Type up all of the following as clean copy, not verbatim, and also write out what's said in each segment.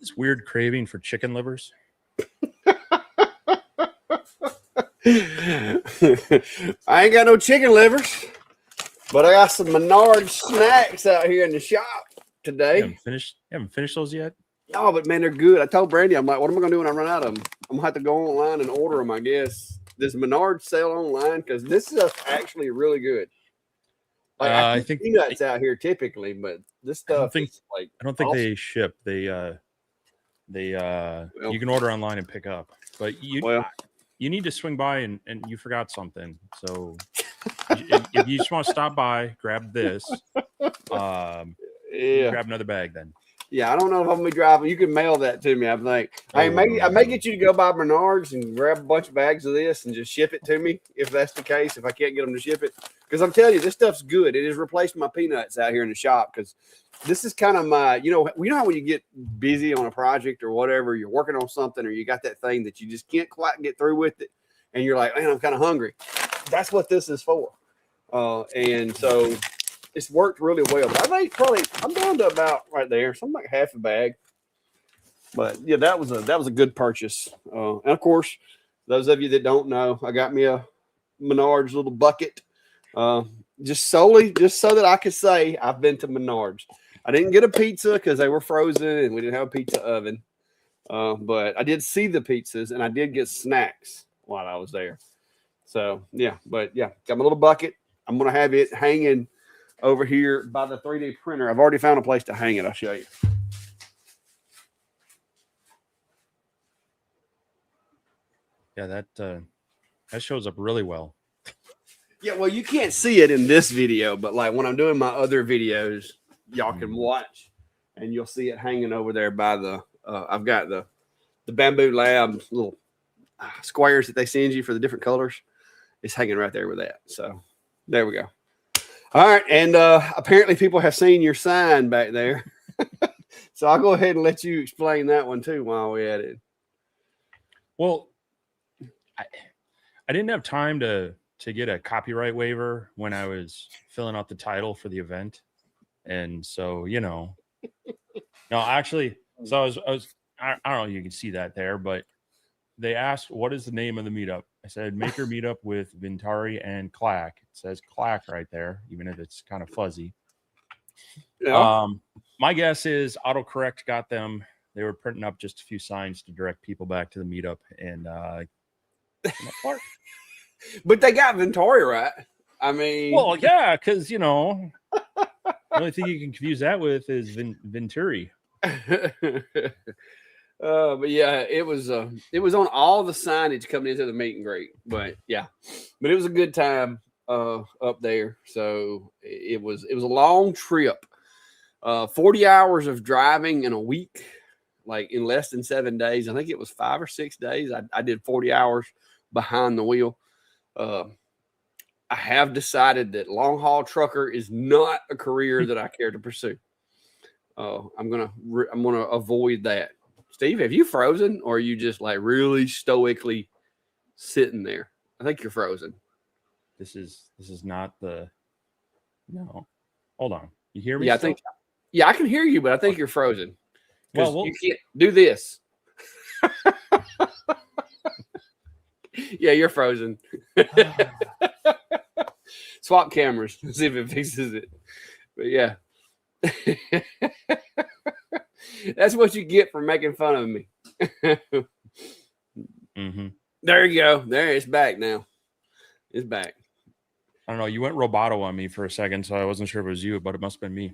this weird craving for chicken livers. I ain't got no chicken livers, but I got some Menards snacks out here in the shop today. You haven't finished those yet? No, but man, they're good. I told Brandy, I'm like, what am I gonna do when I run out of them? I'm gonna have to go online and order them, I guess. Does Menards sell online? Because this stuff's actually really good. Like I think peanuts out here typically, but this stuff is like I don't think they ship. They you can order online and pick up. But you need to swing by and you forgot something. So if you just want to stop by, grab this. Grab another bag then. Yeah, I don't know if I'm gonna be driving. You can mail that to me. I'm like, I may get you to go by Menards and grab a bunch of bags of this and just ship it to me if that's the case. If I can't get them to ship it, because I'm telling you, this stuff's good. It has replaced my peanuts out here in the shop because this is kind of my, you know how when you get busy on a project or whatever, you're working on something or you got that thing that you just can't quite get through with it, and you're like, man, I'm kind of hungry. That's what this is for, and so. It's worked really well. But I'm down to about right there. Something like half a bag. But yeah, that was a good purchase. And of course, those of you that don't know, I got me a Menards little bucket. Just so that I could say I've been to Menards. I didn't get a pizza because they were frozen and we didn't have a pizza oven. But I did see the pizzas and I did get snacks while I was there. So yeah, got my little bucket. I'm gonna have it hanging over here by the 3D printer. I've already found a place to hang it. I'll show you. Yeah, that shows up really well. Yeah, well, you can't see it in this video, but like when I'm doing my other videos, y'all can watch, and you'll see it hanging over there by the. I've got the Bamboo Lab little squares that they send you for the different colors. It's hanging right there with that. So there we go. All right, and apparently people have seen your sign back there. So I'll go ahead and let you explain that one too while we're at it. Well, I didn't have time to get a copyright waiver when I was filling out the title for the event. And so, no, actually, so I don't know if you can see that there, but they asked, what is the name of the meetup? I said, Maker Meetup with Ventari and Clack. It says Clack right there, even if it's kind of fuzzy. Yeah. My guess is autocorrect got them. They were printing up just a few signs to direct people back to the meetup. And but they got Ventari right. I mean, well, yeah, because the only thing you can confuse that with is Venturi. But yeah, it was on all the signage coming into the meet and greet. But yeah, but it was a good time up there. So it was a long trip. 40 hours of driving in a week, like in less than 7 days. I think it was 5 or 6 days. I did 40 hours behind the wheel. I have decided that long haul trucker is not a career that I care to pursue. I'm gonna avoid that. Steve, have you frozen, or are you just like really stoically sitting there? I think you're frozen. This is not the. No, hold on. You hear me? Yeah, still? I can hear you, but I think you're frozen. Well, you can't do this. Yeah, you're frozen. Swap cameras. See if it fixes it. But yeah. That's what you get for making fun of me. Mm-hmm. There you go. There, it's back now. It's back. I don't know. You went roboto on me for a second, so I wasn't sure if it was you, but it must have been me.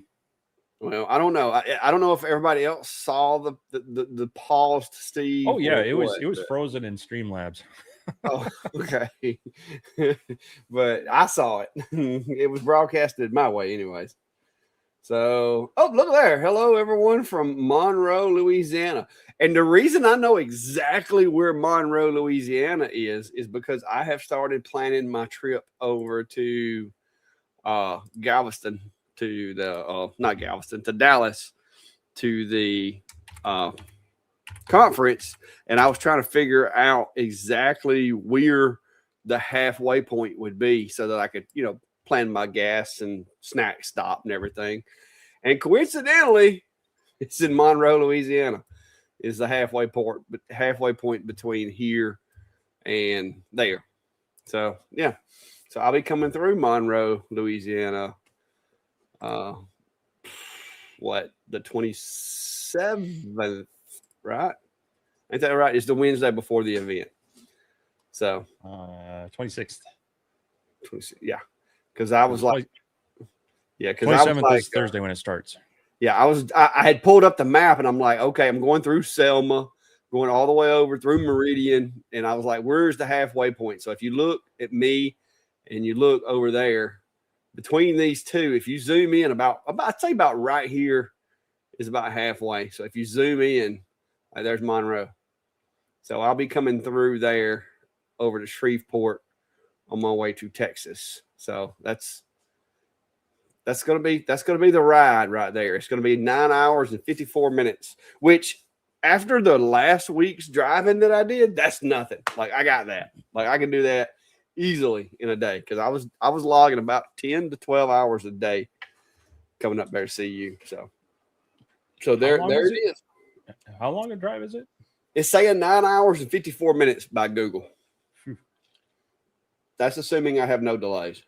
Well, I don't know. I don't know if everybody else saw the paused Steve. Oh yeah, it was frozen in Streamlabs. Oh, okay. But I saw it. It was broadcasted my way, anyways. So, oh, look there. Hello, everyone from Monroe, Louisiana. And the reason I know exactly where Monroe, Louisiana is because I have started planning my trip over to Galveston, to the not Galveston, to Dallas, to the conference. And I was trying to figure out exactly where the halfway point would be so that I could, plan my gas and snack stop and everything. And coincidentally, it's in Monroe, Louisiana. is the halfway point between here and there. So yeah, so I'll be coming through Monroe, Louisiana. What, the 27th, right? Ain't that right? It's the Wednesday before the event. So 26th. Yeah, because I was like, yeah, because I was 27th like, is Thursday when it starts. yeah, I had pulled up the map and I'm like, okay, I'm going through Selma, going all the way over through Meridian, and I was like, where's the halfway point? So if you look at me and you look over there, between these two, if you zoom in about I'd say about right here is about halfway. So if you zoom in, there's Monroe. So I'll be coming through there over to Shreveport on my way to Texas. So that's gonna be the ride right there. It's gonna be 9 hours and 54 minutes, which after the last week's driving that I did, that's nothing. Like I got that. Like I can do that easily in a day because I was logging about 10 to 12 hours a day coming up there to see you. So there it is. How long a drive is it? It's saying 9 hours and 54 minutes by Google. That's assuming I have no delays.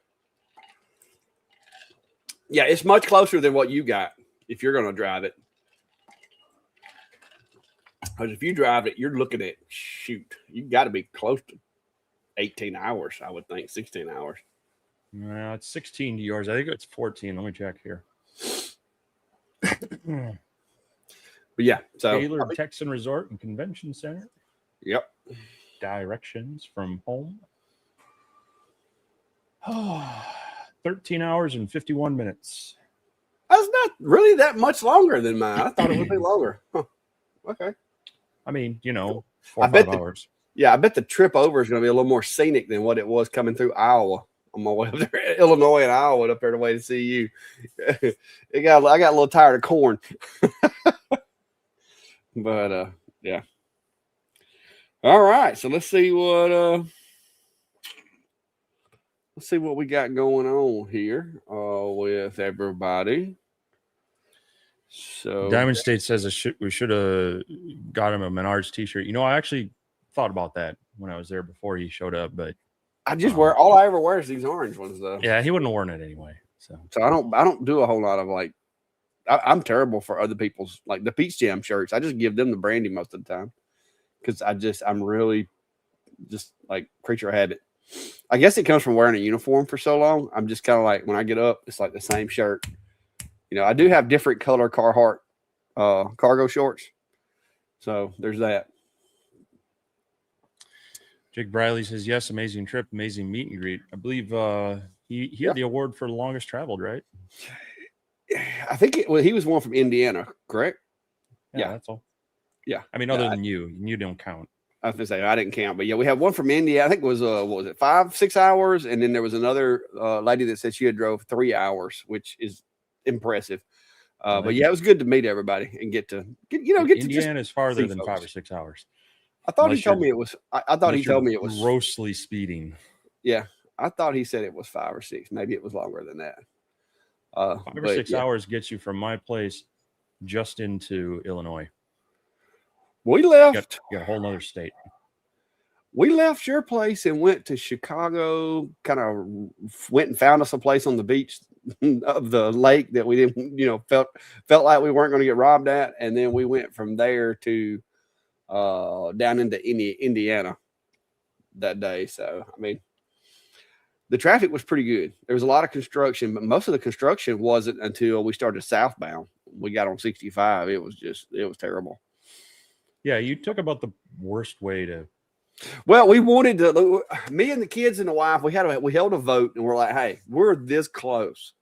Yeah, it's much closer than what you got if you're going to drive it. Because if you drive it, you're looking at, you got to be close to 18 hours, I would think, 16 hours. No, it's 16 to yours. I think it's 14. Let me check here. But yeah, so Tailored Texan Resort and Convention Center. Yep. Directions from home. 13 hours and 51 minutes. That's not really that much longer than mine. I thought it would be longer. Huh. Okay. I mean, 4 or 5 hours. Yeah, I bet the trip over is going to be a little more scenic than what it was coming through Iowa on my way up there, Illinois and Iowa up there the way to see you. I got a little tired of corn. But yeah. All right, so let's see what we got going on here with everybody. So Diamond State says we should have got him a Menards t-shirt. I actually thought about that when I was there before he showed up, but I just wear all I ever wear is these orange ones though. Yeah, he wouldn't have worn it anyway. So I don't do a whole lot of like I'm terrible for other people's like the Peach Jam shirts. I just give them the brandy most of the time because I'm really just like creature of habit. I guess it comes from wearing a uniform for so long. I'm just kind of like when I get up, it's like the same shirt. I do have different color Carhartt cargo shorts. So there's that. Jake Briley says, yes, amazing trip, amazing meet and greet. I believe he had the award for the longest traveled, right? I think he was one from Indiana, correct? Yeah, that's all. Yeah. I mean, other than you don't count. I was going to say, I didn't count, but yeah, we had one from India. I think it was, 5-6 hours. And then there was another lady that said she had drove 3 hours, which is impressive. But yeah, it was good to meet everybody and get to Indiana is farther than 5 or 6 hours. I thought he told me it was, I thought he told me it was grossly speeding. Yeah. I thought he said it was 5 or 6. Maybe it was longer than that. 5 or 6 hours gets you from my place just into Illinois. We left. You got a whole nother state. We left your place and went to Chicago, kind of went and found us a place on the beach of the lake that we didn't, felt like we weren't going to get robbed at. And then we went from there to down into Indiana that day. So, I mean, the traffic was pretty good. There was a lot of construction, but most of the construction wasn't until we started southbound. We got on 65. It was terrible. Yeah, you took about the worst way to. Well, we wanted to. Me and the kids and the wife, we held a vote, and we're like, "Hey, we're this close.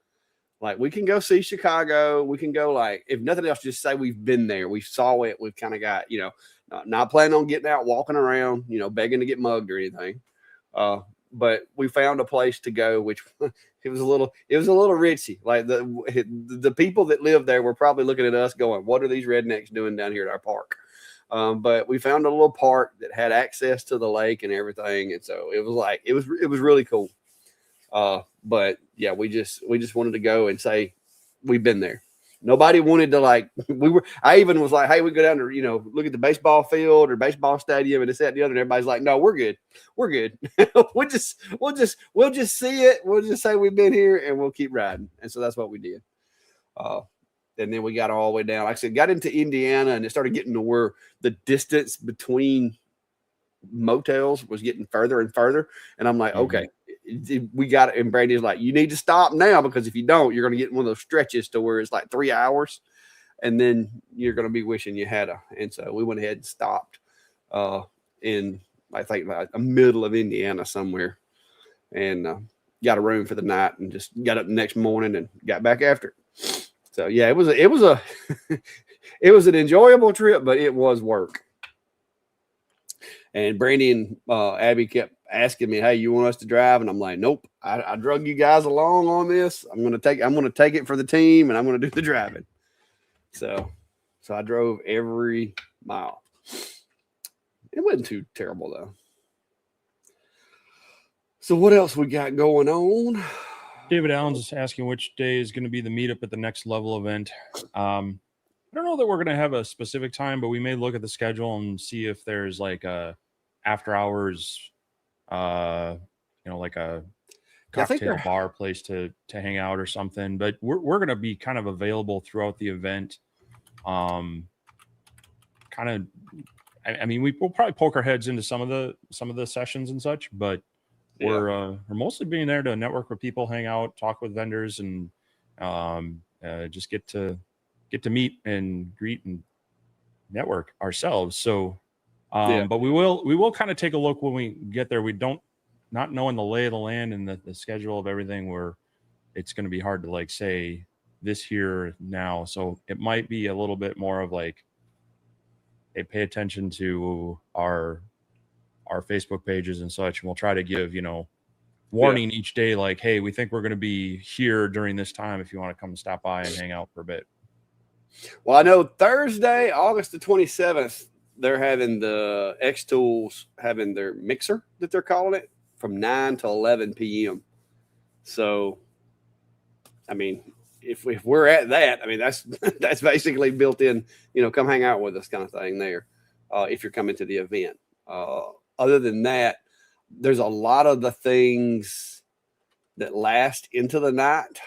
Like, we can go see Chicago. We can go, like, if nothing else, just say we've been there. We saw it. We've kind of got, not planning on getting out, walking around, begging to get mugged or anything. But we found a place to go, which it was a little ritzy. Like the people that live there were probably looking at us, going, "What are these rednecks doing down here at our park?" But we found a little park that had access to the lake and everything, and so it was really cool. But yeah, we just wanted to go and say we've been there. Nobody wanted to I even was like, hey, we go down to, look at the baseball field or baseball stadium and this, that, and the other. And everybody's like, no, we're good. We're good. we'll just see it. We'll just say we've been here and we'll keep riding. And so that's what we did. And then we got all the way down. Like I said, got into Indiana and it started getting to where the distance between motels was getting further and further. And I'm like, okay, we got it. And Brandy's like, you need to stop now, because if you don't, you're going to get one of those stretches to where it's like 3 hours and then you're going to be wishing you had a. And so we went ahead and stopped in, I think, like the middle of Indiana somewhere, and got a room for the night and just got up the next morning and got back after it. So yeah, it was it was an enjoyable trip, but it was work. And Brandy and Abby kept asking me, hey, you want us to drive? And I'm like, nope, I drug you guys along on this. I'm going to take it for the team, and I'm going to do the driving. So I drove every mile. It wasn't too terrible though. So what else we got going on? David Allen's asking which day is going to be the meetup at the next level event. I don't know that we're going to have a specific time, but we may look at the schedule and see if there's like a after hours, like a cocktail bar place to hang out or something. But we're going to be kind of available throughout the event. We'll probably poke our heads into some of the sessions and such, but we're mostly being there to network with people, hang out, talk with vendors, and just get to meet and greet and network ourselves. So, but we will kind of take a look when we get there. We not knowing the lay of the land and the schedule of everything, where it's going to be hard to like say this here now. So it might be a little bit more of like, hey, pay attention to our Facebook pages and such, and we'll try to give warning each day, like, hey, we think we're going to be here during this time if you want to come stop by and hang out for a bit. Well, I know Thursday, August the 27th, they're having the X Tools having their mixer that they're calling it from 9 to 11 p.m. So, I mean, if we're at that, I mean, that's basically built in, come hang out with us kind of thing there, if you're coming to the event. Other than that, there's a lot of the things that last into the night.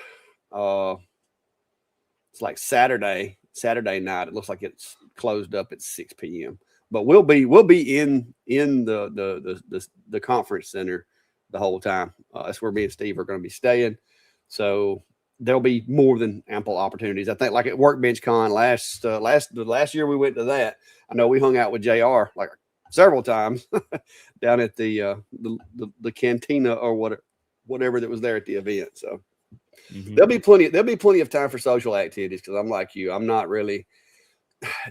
It's like Saturday night. It looks like it's closed up at 6 p.m. But we'll be in the conference center the whole time. That's where me and Steve are going to be staying. So there'll be more than ample opportunities. I think like at Workbench Con the last year we went to that, I know we hung out with JR like several times down at the cantina or whatever that was there at the event. So there'll be plenty of time for social activities, because I'm like you. I'm not really,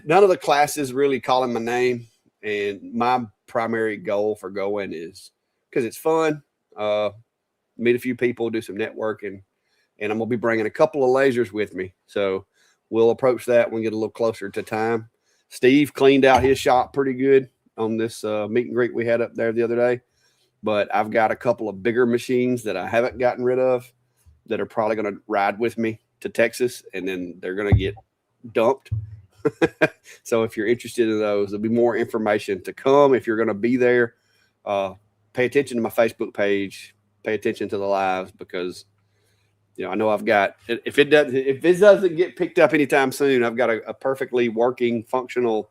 none of the classes really calling my name. And my primary goal for going is because it's fun, meet a few people, do some networking, and I'm going to be bringing a couple of lasers with me. So we'll approach that when we get a little closer to time. Steve cleaned out his shop pretty good on this meet and greet we had up there the other day. But I've got a couple of bigger machines that I haven't gotten rid of that are probably going to ride with me to Texas, and then they're going to get dumped. So if you're interested in those, there'll be more information to come. If you're going to be there, pay attention to my Facebook page, pay attention to the lives, because I know I've got, if it doesn't get picked up anytime soon, I've got a perfectly working, functional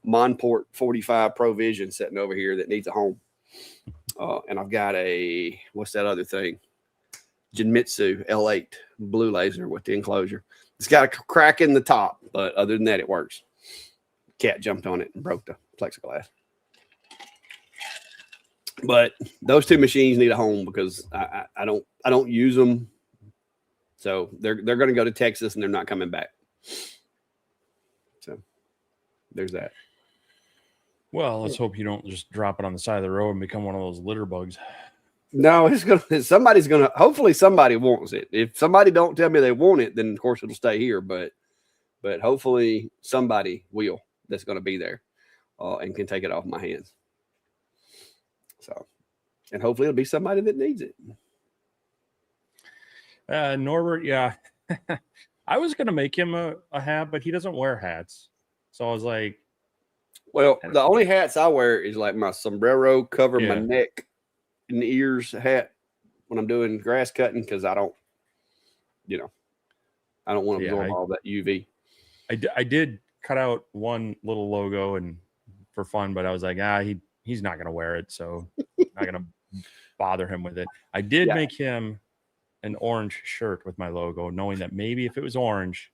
Monport 45 Pro Vision sitting over here that needs a home. And I've got what's that other thing? Genmitsu L8 blue laser with the enclosure. It's got a crack in the top, but other than that, it works. Cat jumped on it and broke the plexiglass. But those two machines need a home because I don't use them. So they're going to go to Texas and they're not coming back. So there's that. Well, let's hope you don't just drop it on the side of the road and become one of those litter bugs. No, hopefully somebody wants it. If somebody don't tell me they want it, then of course it'll stay here. But hopefully somebody will that's going to be there and can take it off my hands. So, and hopefully it'll be somebody that needs it. Norbert, yeah. I was gonna make him a hat, but he doesn't wear hats. So I was like, Well, the only hats I wear is like my sombrero, cover my yeah, neck and ears hat when I'm doing grass cutting because I don't, you know, I don't want to yeah. absorb all that UV. I did cut out one little logo and for fun, but I was like, he's not gonna wear it, so I'm not gonna bother him with it. I did Yeah, make him an orange shirt with my logo, knowing that maybe if it was orange,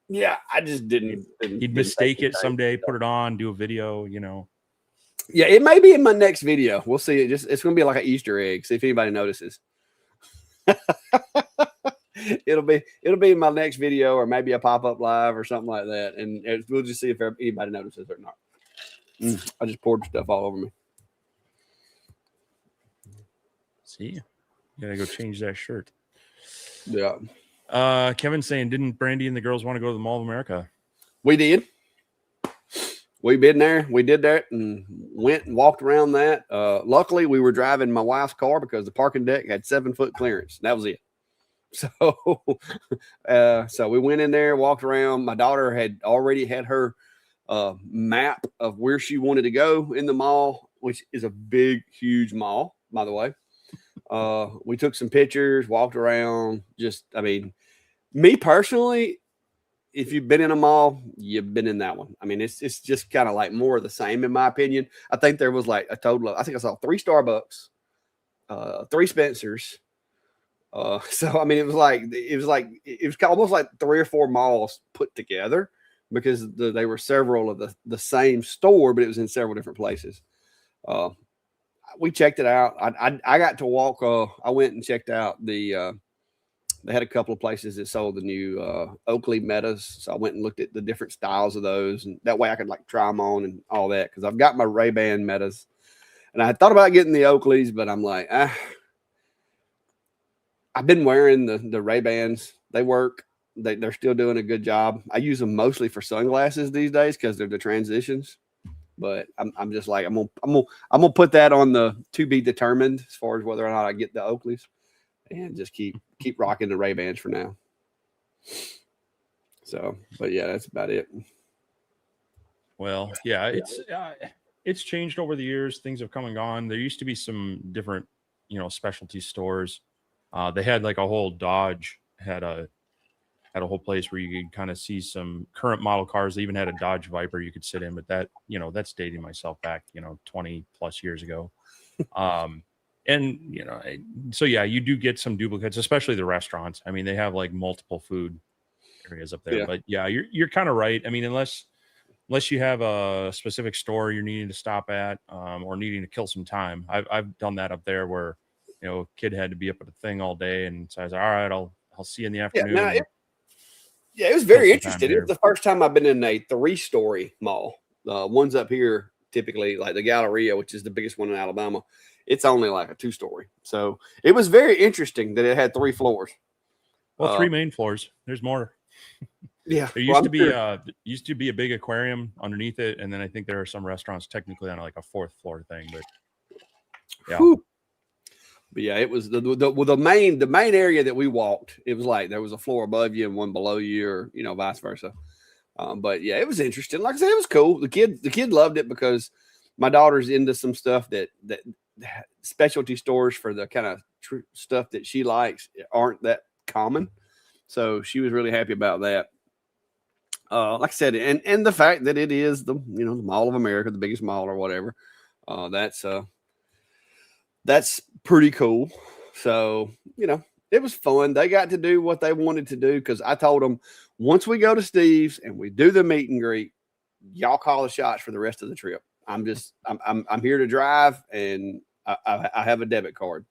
yeah. I just he'd, didn't he'd take mistake the it time. someday, put it on, do a video, Yeah, it may be in my next video. We'll see. It's going to be like an Easter egg. See if anybody notices. it'll be in my next video or maybe a pop-up live or something like that, and we'll just see if anybody notices or not. I just poured stuff all over me. See, you gotta go change that shirt. Yeah. Kevin's saying, didn't Brandy and the girls want to go to the Mall of America? We did. We've been there. We did that and went and walked around that. Luckily, we were driving my wife's car because the parking deck had 7-foot clearance. That was it. So, so we went in there, walked around. My daughter had already had her map of where she wanted to go in the mall, which is a big, huge mall, by the way. We took some pictures, walked around. I mean, me personally, if you've been in a mall, you've been in that one. I mean, it's just kind of like more of the same, in my opinion. I think there was like a total of, I think I saw 3 Starbucks, 3 Spencer's. So I mean, it was almost like 3 or 4 malls put together because they were several of the same store, but it was in several different places. We checked it out. I got to walk. I went and checked out they had a couple of places that sold the new Oakley Metas. So I went and looked at the different styles of those, and that way I could like try them on and all that. Cause I've got my Ray-Ban Metas and I thought about getting the Oakleys, but I'm like, I've been wearing the Ray-Bans. They work. They're still doing a good job. I use them mostly for sunglasses these days because they're the transitions. But I'm just like I'm gonna put that on the to be determined as far as whether or not I get the Oakleys, and just keep rocking the Ray-Bans for now. So, but yeah, that's about it. Well, yeah, it's changed over the years. Things have come and gone. There used to be some different, specialty stores. They had like a whole Dodge had a whole place where you could kind of see some current model cars. They even had a Dodge Viper you could sit in, but that's dating myself back, 20 plus years ago. And so yeah, you do get some duplicates, especially the restaurants. I mean, they have like multiple food areas up there, but yeah, you're kind of right. I mean, unless you have a specific store you're needing to stop at, or needing to kill some time. I've done that up there where, a kid had to be up at a thing all day. And so I was like, all right, I'll see you in the afternoon. Yeah, it was very interesting. It was the first time I've been in a 3-story mall. Ones up here, typically like the Galleria, which is the biggest one in Alabama, it's only like a 2-story. So it was very interesting that it had 3 floors. Well, 3 main floors. There's more. Yeah, there used to be a big aquarium underneath it, and then I think there are some restaurants technically on like a 4th floor thing. But yeah. Whew. But yeah, it was the main area that we walked. It was like there was a floor above you and one below you, or vice versa. But yeah, it was interesting. Like I said, it was cool. The kid loved it because my daughter's into some stuff that specialty stores for the kind of stuff that she likes aren't that common. So she was really happy about that. Like I said, and the fact that it is the Mall of America, the biggest mall or whatever. That's pretty cool. So, it was fun. They got to do what they wanted to do because I told them once we go to Steve's and we do the meet and greet, y'all call the shots for the rest of the trip. I'm here to drive, and I have a debit card.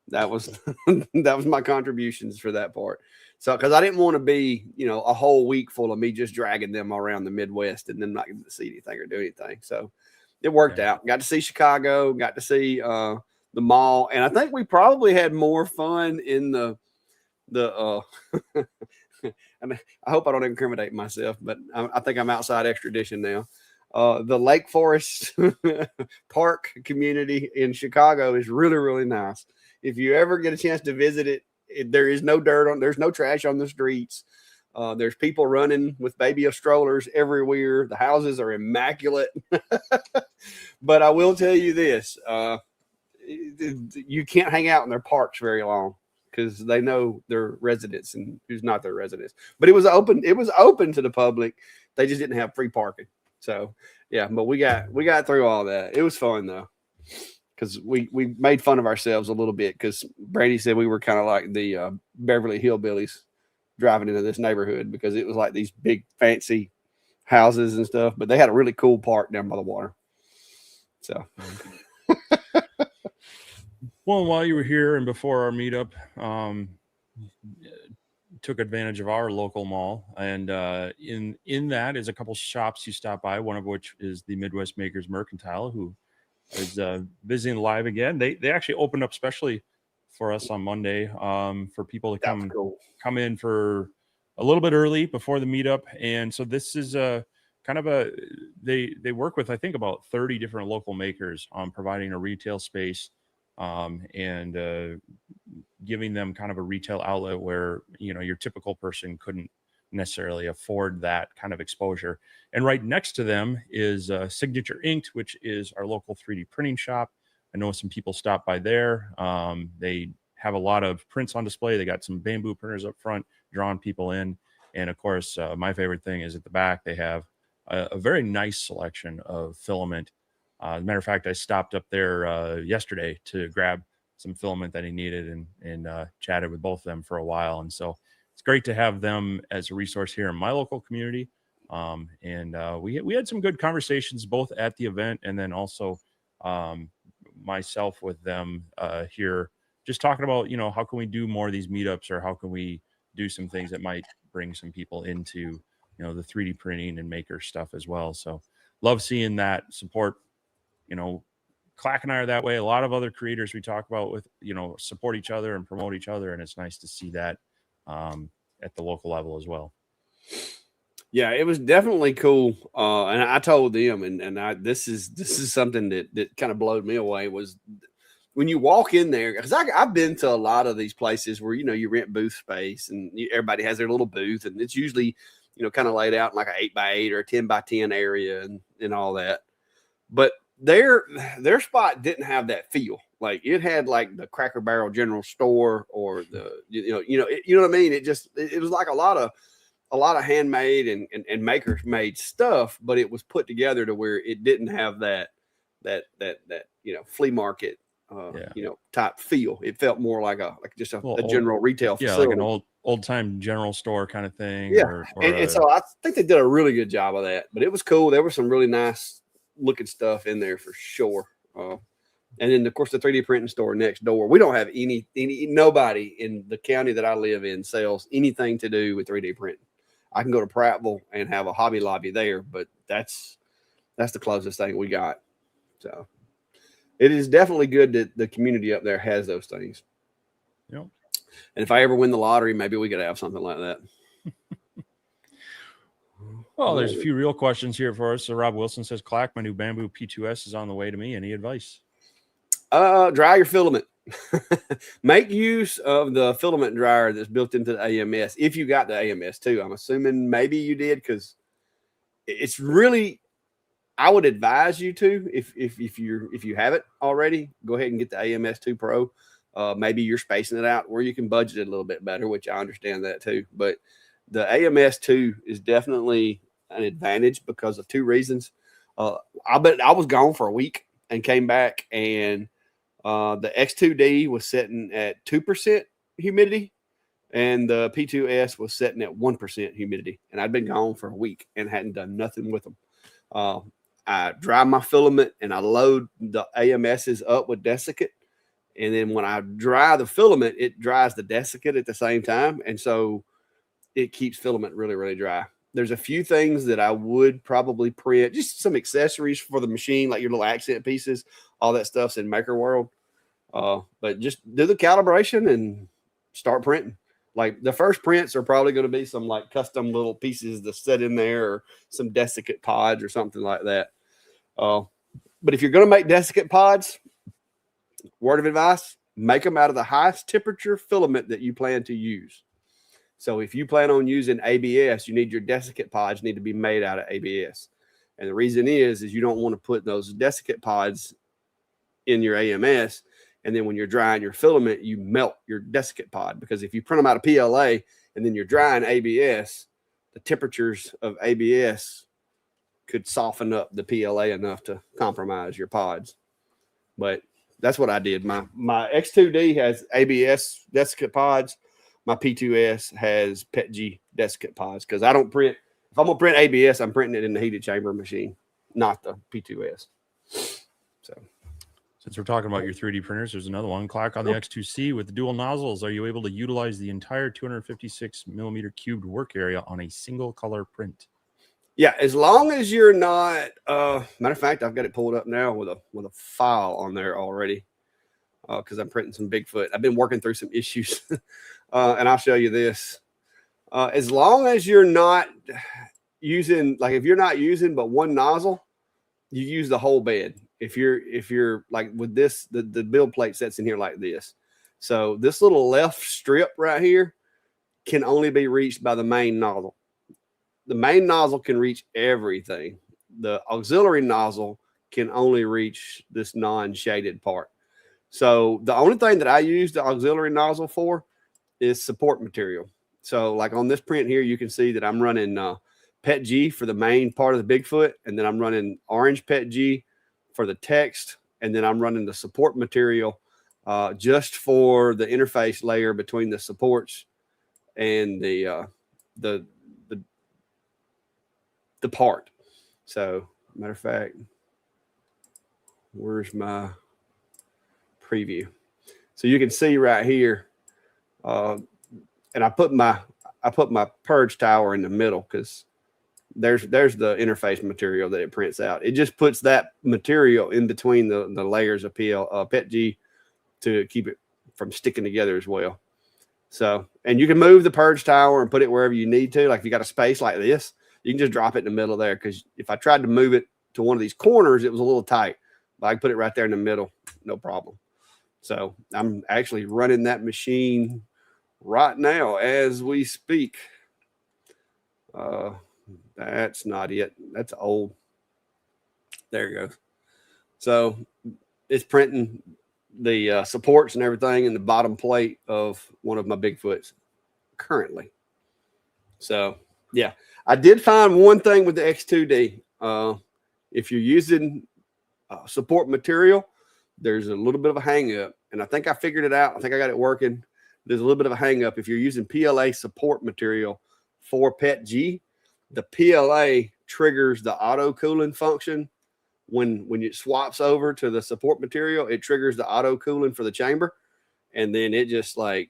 That was that was my contributions for that part. So, because I didn't want to be, a whole week full of me just dragging them around the Midwest and then not getting to see anything or do anything. So, it worked out. Got to see Chicago. Got to see the mall, and I think we probably had more fun in the and I hope I don't incriminate myself, but I think I'm outside extradition now. The Lake Forest Park community in Chicago is really, really nice. If you ever get a chance to visit it, there is no dirt there's no trash on the streets. There's people running with baby strollers everywhere. The houses are immaculate. But I will tell you this, you can't hang out in their parks very long because they know their residents and who's not their residents. But it was open to the public. They just didn't have free parking. So yeah, but we got through all that. It was fun though, because we made fun of ourselves a little bit because Brady said we were kind of like the Beverly Hillbillies driving into this neighborhood because it was like these big fancy houses and stuff, but they had a really cool park down by the water. So well, while you were here and before our meetup, took advantage of our local mall, and in that is a couple shops you stop by, one of which is the Midwest Makers Mercantile, who is visiting live again. They actually opened up specially for us on Monday, for people to come in for a little bit early before the meetup. And so this is kind of they work with, I think, about 30 different local makers on providing a retail space, and giving them kind of a retail outlet where, your typical person couldn't necessarily afford that kind of exposure. And right next to them is Signature Inked, which is our local 3D printing shop. I know some people stop by there. They have a lot of prints on display. They got some bamboo printers up front, drawing people in. And of course, my favorite thing is at the back, they have a very nice selection of filament. As a matter of fact, I stopped up there yesterday to grab some filament that he needed, and chatted with both of them for a while. And so it's great to have them as a resource here in my local community. We had some good conversations both at the event and then also myself with them here, just talking about, how can we do more of these meetups, or how can we do some things that might bring some people into, the 3D printing and maker stuff as well. So love seeing that support. Clack and I are that way. A lot of other creators we talk about with, support each other and promote each other. And it's nice to see that at the local level as well. Yeah, it was definitely cool. And I told them, this is something that kind of blowed me away, was when you walk in there, because I've been to a lot of these places where, you rent booth space and everybody has their little booth, and it's usually, kind of laid out in like an 8x8 or a 10x10 area and all that. But their spot didn't have that feel. Like it had like the Cracker Barrel General Store or the you know what I mean. It was like a lot of handmade and makers made stuff, but it was put together to where it didn't have that flea market type feel. It felt more like a general retail facility. Like an old time general store kind of thing. Yeah, and so I think they did a really good job of that. But it was cool. There was some really nice looking stuff in there for sure. And then of course the 3D printing store next door. We don't have nobody in the county that I live in sells anything to do with 3D printing. I can go to Prattville and have a Hobby Lobby there, but that's the closest thing we got. So it is definitely good that the community up there has those things. Yep. And if I ever win the lottery, maybe we could have something like that. Well, there's a few real questions here for us. So Rob Wilson says, Clack, my new bamboo P2S is on the way to me. Any advice? Dry your filament. Make use of the filament dryer that's built into the AMS. If you got the AMS too, I'm assuming maybe you did, because it's really, I would advise you to, if you have it already, go ahead and get the AMS 2 Pro. Maybe you're spacing it out where you can budget it a little bit better, which I understand that too. But the AMS 2 is definitely an advantage because of two reasons. I was gone for a week and came back, and the X2D was sitting at 2% humidity, and the P2S was sitting at 1% humidity. And I'd been gone for a week and hadn't done nothing with them. I dry my filament and I load the AMSs up with desiccant. And then when I dry the filament, it dries the desiccant at the same time. And so it keeps filament really, really dry. There's a few things that I would probably print, just some accessories for the machine, like your little accent pieces, all that stuff's in Maker World. But just do the calibration and start printing. Like the first prints are probably going to be some like custom little pieces to set in there, or some desiccant pods or something like that. But if you're going to make desiccant pods, word of advice, make them out of the highest temperature filament that you plan to use. So if you plan on using ABS, you need your desiccant pods need to be made out of ABS. And the reason is you don't want to put those desiccant pods in your AMS. And then when you're drying your filament, you melt your desiccant pod, because if you print them out of PLA and then you're drying ABS, the temperatures of ABS could soften up the PLA enough to compromise your pods. But that's what I did. My X2D has ABS desiccant pods. My P2S has PETG desiccant pods, because I don't print. If I'm going to print ABS, I'm printing it in the heated chamber machine, not the P2S. So, since we're talking about your 3D printers, there's another one. Clark, on the X2C with the dual nozzles, are you able to utilize the entire 256 millimeter cubed work area on a single color print? Yeah, as long as you're not. Matter of fact, I've got it pulled up now with a file on there already, because I'm printing some Bigfoot. I've been working through some issues, and I'll show you this. As long as you're not using, like, if you're not using but one nozzle, you use the whole bed. If you're like with this, the build plate sets in here like this. So this little left strip right here can only be reached by the main nozzle. The main nozzle can reach everything. The auxiliary nozzle can only reach this non-shaded part. So the only thing that I use the auxiliary nozzle for is support material. So like on this print here, you can see that I'm running PETG for the main part of the Bigfoot, and then I'm running orange PETG for the text, and then I'm running the support material just for the interface layer between the supports and the part. So matter of fact, where's my preview? So you can see right here, and I put my purge tower in the middle, because there's the interface material that it prints out. It just puts that material in between the layers of PETG to keep it from sticking together as well. So, and you can move the purge tower and put it wherever you need to. Like if you got a space like this, you can just drop it in the middle there, because if I tried to move it to one of these corners, it was a little tight. But I can put it right there in the middle, no problem. So I'm actually running that machine right now as we speak. That's not it. That's old. There it goes. So it's printing the supports and everything in the bottom plate of one of my Bigfoots currently. So yeah, I did find one thing with the X2D. If you're using support material, there's a little bit of a hang up, and I think I figured it out. I think I got it working. There's a little bit of a hang up. If you're using PLA support material for PETG, the PLA triggers the auto cooling function. When it swaps over to the support material, it triggers the auto cooling for the chamber, and then it just like,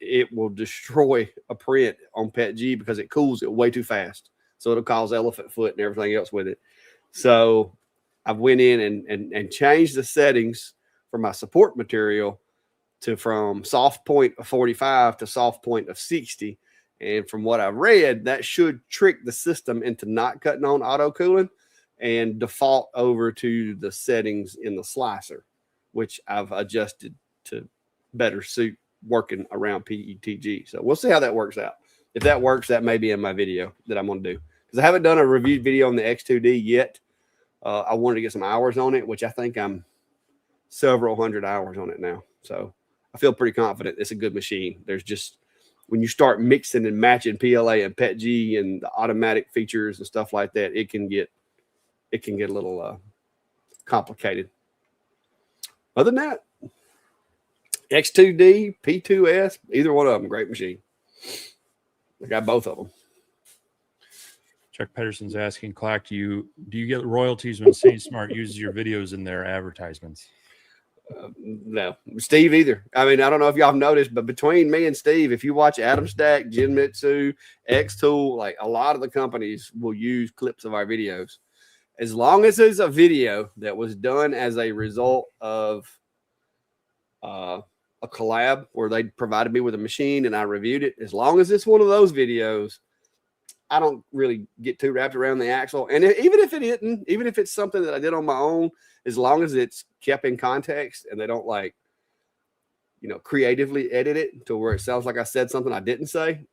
it will destroy a print on PETG because it cools it way too fast. So it'll cause elephant foot and everything else with it. So I went in and changed the settings for my support material from soft point of 45 to soft point of 60. And from what I read, that should trick the system into not cutting on auto cooling and default over to the settings in the slicer, which I've adjusted to better suit working around PETG. So we'll see how that works out. If that works, that may be in my video that I'm going to do, because I haven't done a review video on the X2D yet. I wanted to get some hours on it, which I think I'm several hundred hours on it now. So I feel pretty confident it's a good machine. There's just, when you start mixing and matching PLA and PETG and the automatic features and stuff like that, it can get a little complicated. Other than that, X2D, P2S, either one of them, great machine. I got both of them. Chuck Pedersen's asking, Clack, do you get royalties when Saint Smart uses your videos in their advertisements? No, Steve either. I mean, I don't know if y'all have noticed, but between me and Steve, if you watch Adam Stack, Genmitsu, X-Tool, like a lot of the companies will use clips of our videos. As long as there's a video that was done as a result of a collab where they provided me with a machine and I reviewed it, as long as it's one of those videos, I don't really get too wrapped around the axle. And even if it isn't, even if it's something that I did on my own, as long as it's kept in context and they don't like, creatively edit it to where it sounds like I said something I didn't say,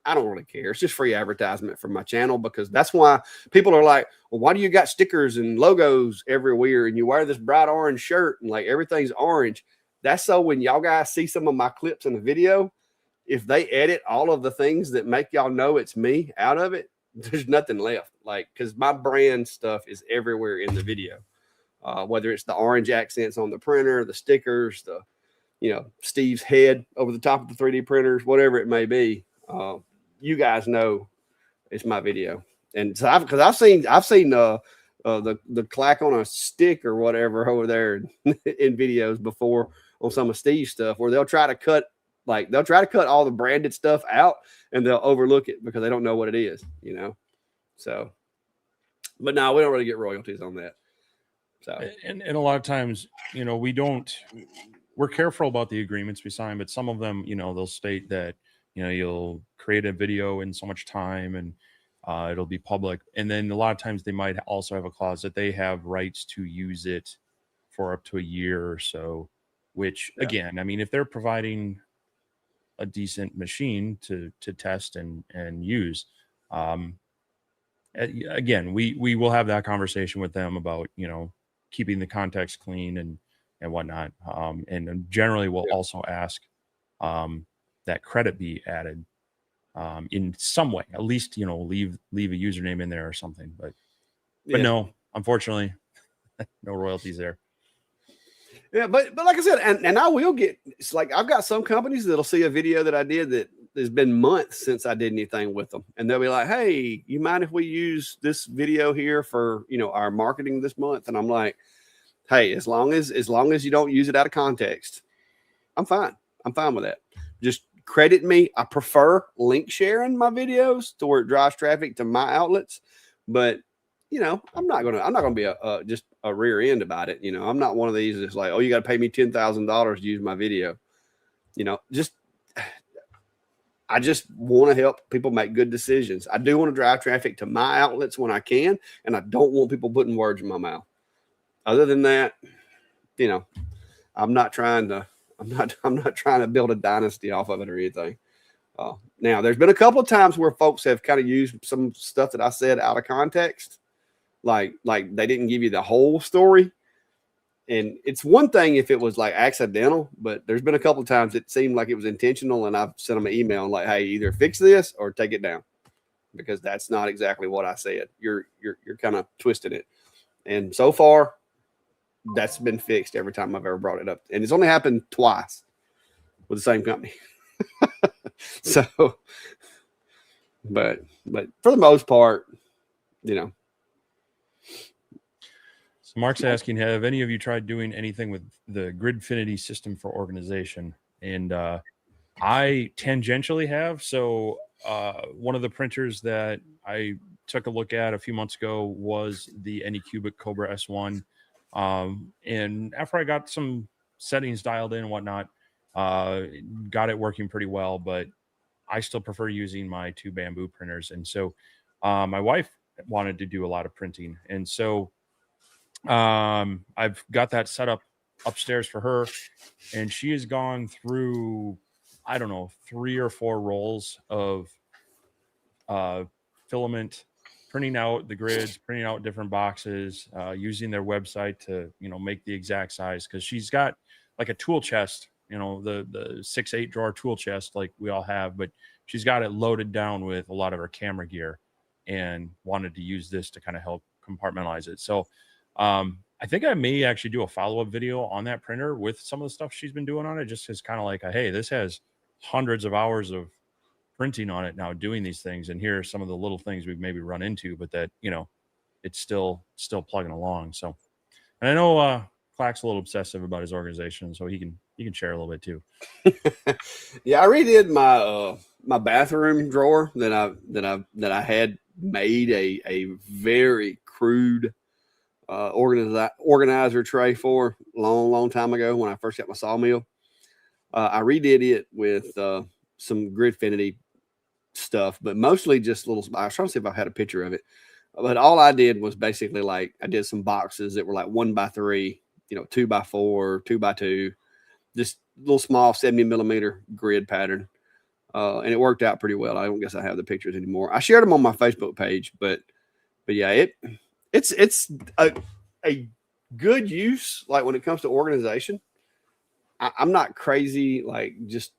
I don't really care. It's just free advertisement for my channel, because that's why people are like, well, why do you got stickers and logos everywhere and you wear this bright orange shirt and like everything's orange? That's so when y'all guys see some of my clips in the video, if they edit all of the things that make y'all know it's me out of it, there's nothing left. Like, because my brand stuff is everywhere in the video, whether it's the orange accents on the printer, the stickers, the, you know, Steve's head over the top of the 3D printers, whatever it may be. You guys know it's my video. And so I've seen the clack on a stick or whatever over there in videos before on some of Steve's stuff, where they'll try to cut all the branded stuff out and they'll overlook it because they don't know what it is, you know? So, but no, we don't really get royalties on that. So, and a lot of times, you know, we're careful about the agreements we sign, but some of them, you know, they'll state that, you know, you'll create a video in so much time and it'll be public. And then a lot of times they might also have a clause that they have rights to use it for up to a year or so, which again, I mean, if they're providing a decent machine to test and use, again, we will have that conversation with them about, you know, keeping the context clean and whatnot. And generally we'll also ask that credit be added in some way, at least, you know, leave a username in there or something, but no, unfortunately, no royalties there. Yeah, but like I said, and I will get, it's like I've got some companies that'll see a video that I did that has been months since I did anything with them, and they'll be like, "Hey, you mind if we use this video here for, you know, our marketing this month?" And I'm like, "Hey, as long as you don't use it out of context, I'm fine. I'm fine with that. Just credit me. I prefer link sharing my videos to where it drives traffic to my outlets, but you know, I'm not gonna be just a rear end about it. You know, I'm not one of these that's like, oh, you got to pay me $10,000 to use my video. You know, I just want to help people make good decisions. I do want to drive traffic to my outlets when I can, and I don't want people putting words in my mouth. Other than that, you know, I'm not trying to build a dynasty off of it or anything. Now, there's been a couple of times where folks have kind of used some stuff that I said out of context. Like they didn't give you the whole story. And it's one thing if it was like accidental, but there's been a couple of times it seemed like it was intentional. And I've sent them an email and like, hey, either fix this or take it down, because that's not exactly what I said. You're kind of twisting it. And so far, that's been fixed every time I've ever brought it up. And it's only happened twice with the same company. So, but for the most part, you know. So Mark's asking, have any of you tried doing anything with the Gridfinity system for organization? And I tangentially have. So one of the printers that I took a look at a few months ago was the Anycubic Cobra S1. And after I got some settings dialed in and whatnot, got it working pretty well, but I still prefer using my two Bamboo printers. And so my wife wanted to do a lot of printing. And so I've got that set up upstairs for her, and she has gone through, I don't know, 3 or 4 rolls of filament, printing out the grids, printing out different boxes, using their website to, you know, make the exact size. Cause she's got like a tool chest, you know, the 6-8 drawer tool chest like we all have, but she's got it loaded down with a lot of her camera gear and wanted to use this to kind of help compartmentalize it. So I think I may actually do a follow-up video on that printer with some of the stuff she's been doing on it, just as kind of like, hey, this has hundreds of hours of printing on it now doing these things. And here are some of the little things we've maybe run into, but that, you know, it's still plugging along. So, and I know Clack's a little obsessive about his organization, so he can share a little bit too. Yeah, I redid my my bathroom drawer that I had made a very crude organizer tray for long time ago when I first got my sawmill. I redid it with some Gridfinity stuff, but mostly just little. I was trying to see if I had a picture of it, but all I did was basically like I did some boxes that were like 1x3, you know, 2x4, 2x2, just little small 70mm grid pattern. and it worked out pretty well. I don't guess I have the pictures anymore. I shared them on my Facebook page, but yeah, it's a good use. Like when it comes to organization, I'm not crazy like just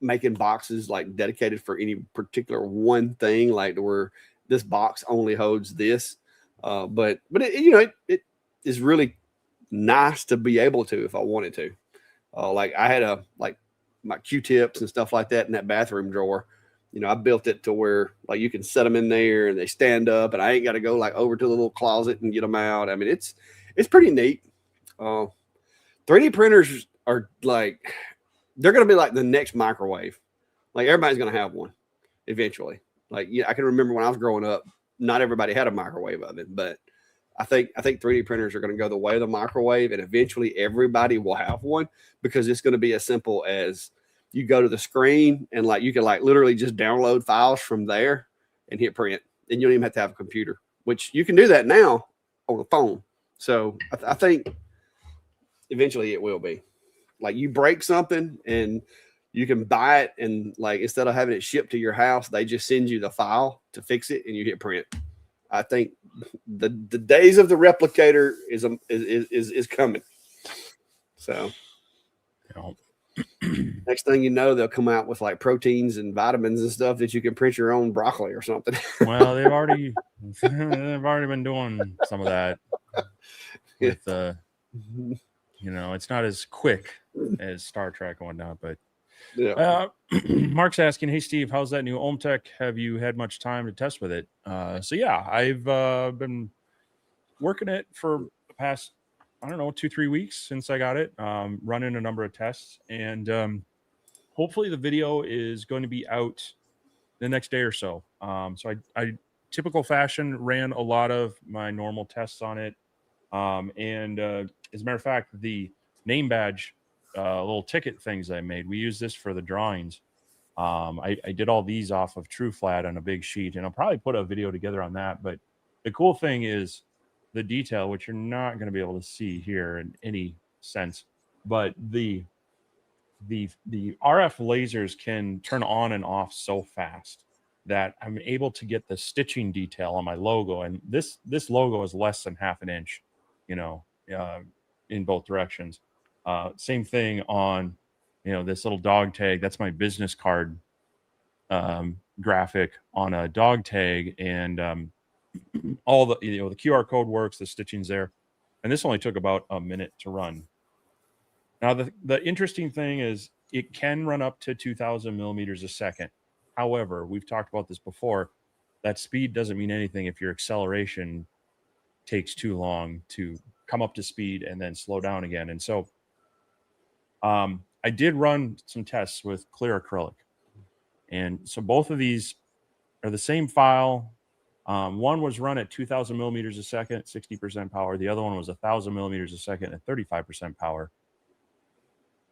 making boxes like dedicated for any particular one thing, like where this box only holds this. But it is really nice to be able to if I wanted to. Like I had my Q-tips and stuff like that in that bathroom drawer. I built it to where like you can set them in there and they stand up, and I ain't got to go like over to the little closet and get them out. I mean, it's pretty neat. 3D printers are like they're going to be like the next microwave. Like everybody's going to have one eventually. Like I can remember when I was growing up, not everybody had a microwave oven, but I think 3D printers are going to go the way of the microwave, and eventually everybody will have one because it's going to be as simple as you go to the screen and like you can like literally just download files from there and hit print, and you don't even have to have a computer, which you can do that now on the phone. So I think eventually it will be like you break something and you can buy it, and like instead of having it shipped to your house, they just send you the file to fix it and you hit print. I think the days of the replicator is coming. So next thing you know, they'll come out with like proteins and vitamins and stuff that you can print your own broccoli or something. Well, they've already been doing some of that with it's not as quick as Star Trek and whatnot, but yeah. Mark's asking, hey Steve, how's that new OhmTech? Have you had much time to test with it? So yeah, I've been working it for the past 2-3 weeks since I got it, running a number of tests, and hopefully the video is going to be out the next day or so. So I typical fashion ran a lot of my normal tests on it, and as a matter of fact, the name badge little ticket things I made, we use this for the drawings. I did all these off of True Flat on a big sheet, and I'll probably put a video together on that. But the cool thing is the detail, which you're not going to be able to see here in any sense, but the RF lasers can turn on and off so fast that I'm able to get the stitching detail on my logo, and this logo is less than half an inch, in both directions. Same thing on, this little dog tag. That's my business card graphic on a dog tag, and all the the QR code works, the stitching's there, and this only took about a minute to run. Now the interesting thing is it can run up to 2,000 millimeters a second. However, we've talked about this before. That speed doesn't mean anything if your acceleration takes too long to come up to speed and then slow down again. And so I did run some tests with clear acrylic. And so both of these are the same file. One was run at 2,000 millimeters a second, 60% power. The other one was 1,000 millimeters a second at 35% power.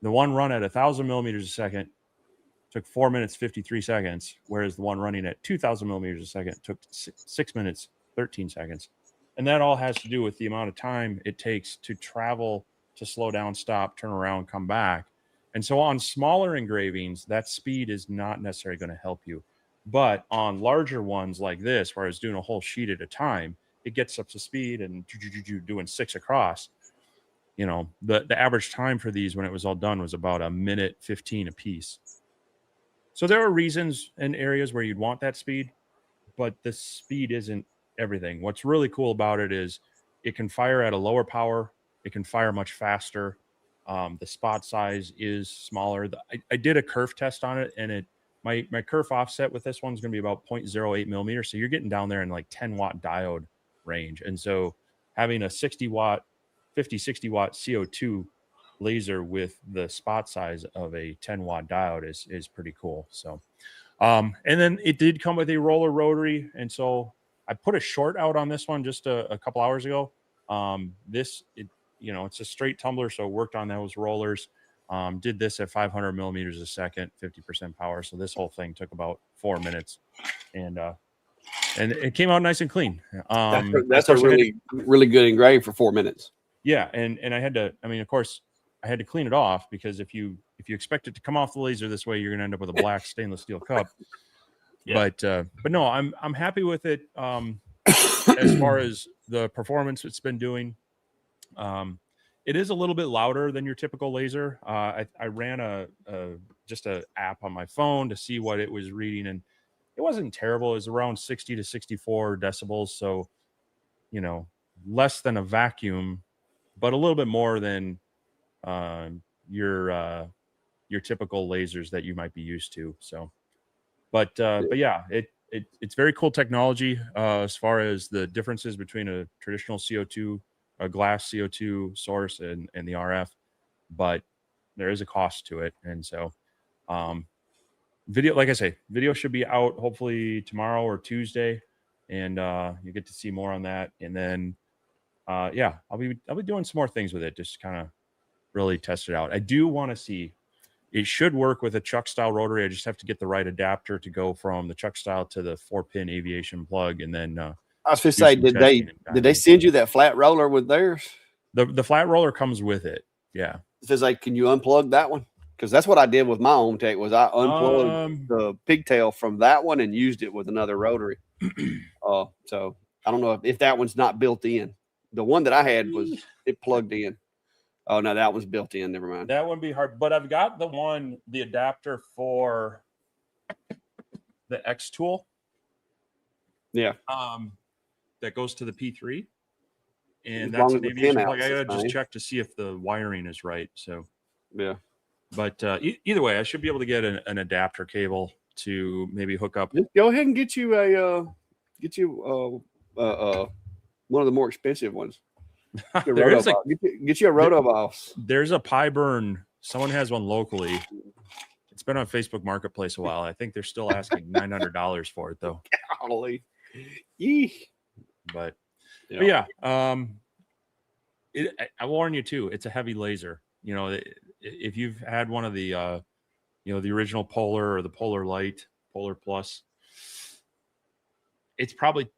The one run at 1,000 millimeters a second took 4 minutes, 53 seconds, whereas the one running at 2,000 millimeters a second took 6 minutes, 13 seconds. And that all has to do with the amount of time it takes to travel, to slow down, stop, turn around, come back. And so on smaller engravings, that speed is not necessarily going to help you. But on larger ones like this, where I was doing a whole sheet at a time, it gets up to speed and doing 6 across. The average time for these when it was all done was about 1:15 a piece. So there are reasons and areas where you'd want that speed, but the speed isn't everything. What's really cool about it is it can fire at a lower power. It can fire much faster. The spot size is smaller. I did a kerf test on it, and my kerf offset with this one's going to be about 0.08 millimeters. So you're getting down there in like 10 watt diode range. And so having a 50, 60 watt CO2 laser with the spot size of a 10 watt diode is pretty cool. So, and then it did come with a roller rotary. And so I put a short out on this one just a couple hours ago. It's a straight tumbler, so it worked on those rollers. Did this at 500 millimeters a second, 50% power. So this whole thing took about 4 minutes, and it came out nice and clean. That's a really good engrave for 4 minutes. Yeah, and I had to. I mean, of course, I had to clean it off because if you if you expect it to come off the laser this way, you're going to end up with a black stainless steel cup. Yeah. But no, I'm happy with it. As far as the performance it's been doing, it is a little bit louder than your typical laser. I ran just a app on my phone to see what it was reading, and it wasn't terrible. It was around 60 to 64 decibels. So, less than a vacuum, but a little bit more than your typical lasers that you might be used to. So, but yeah, it's very cool technology as far as the differences between a traditional CO2, a glass CO2 source, and the RF. But there is a cost to it, and so video, like I say, video should be out hopefully tomorrow or Tuesday, and you get to see more on that. And then yeah, I'll be doing some more things with it, just kind of really test it out. I do want to see. It should work with a chuck style rotary. I just have to get the right adapter to go from the chuck style to the 4-pin aviation plug, and then I was going to say, did they send you that flat roller with theirs? The flat roller comes with it. Yeah. It says like, can you unplug that one? Because that's what I did with my own tech. Was I unplugged the pigtail from that one and used it with another rotary. So I don't know if that one's not built in. The one that I had it plugged in. Oh no, that was built in. Never mind. That wouldn't be hard. But I've got the adapter for the X tool. Yeah. That goes to the P3, and that's an aviation plug. I gotta just check to see if the wiring is right. So yeah. But either way, I should be able to get an adapter cable to maybe hook up. Just go ahead and get you one of the more expensive ones. Get you a Rotoboss. There's a Pyburn. Someone has one locally. It's been on Facebook Marketplace a while. I think they're still asking $900 for it though. Golly. But yeah, I warn you too. It's a heavy laser. If you've had one of the the original Polar or the Polar Light, Polar Plus, it's probably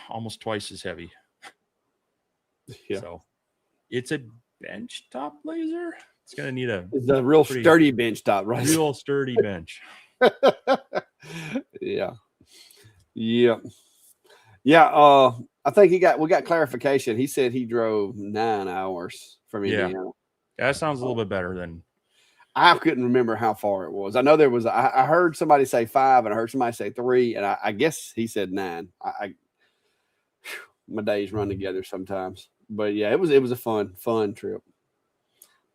almost twice as heavy. Yeah. So it's a bench top laser. It's gonna need it's a real sturdy bench top, right? Real sturdy bench. Yeah. I think we got clarification. He said he drove 9 hours from Indiana. Yeah, that sounds a little bit better than. I couldn't remember how far it was. I know there was. I heard somebody say 5, and I heard somebody say 3, and I guess he said 9. My days run together sometimes, but yeah, it was a fun trip.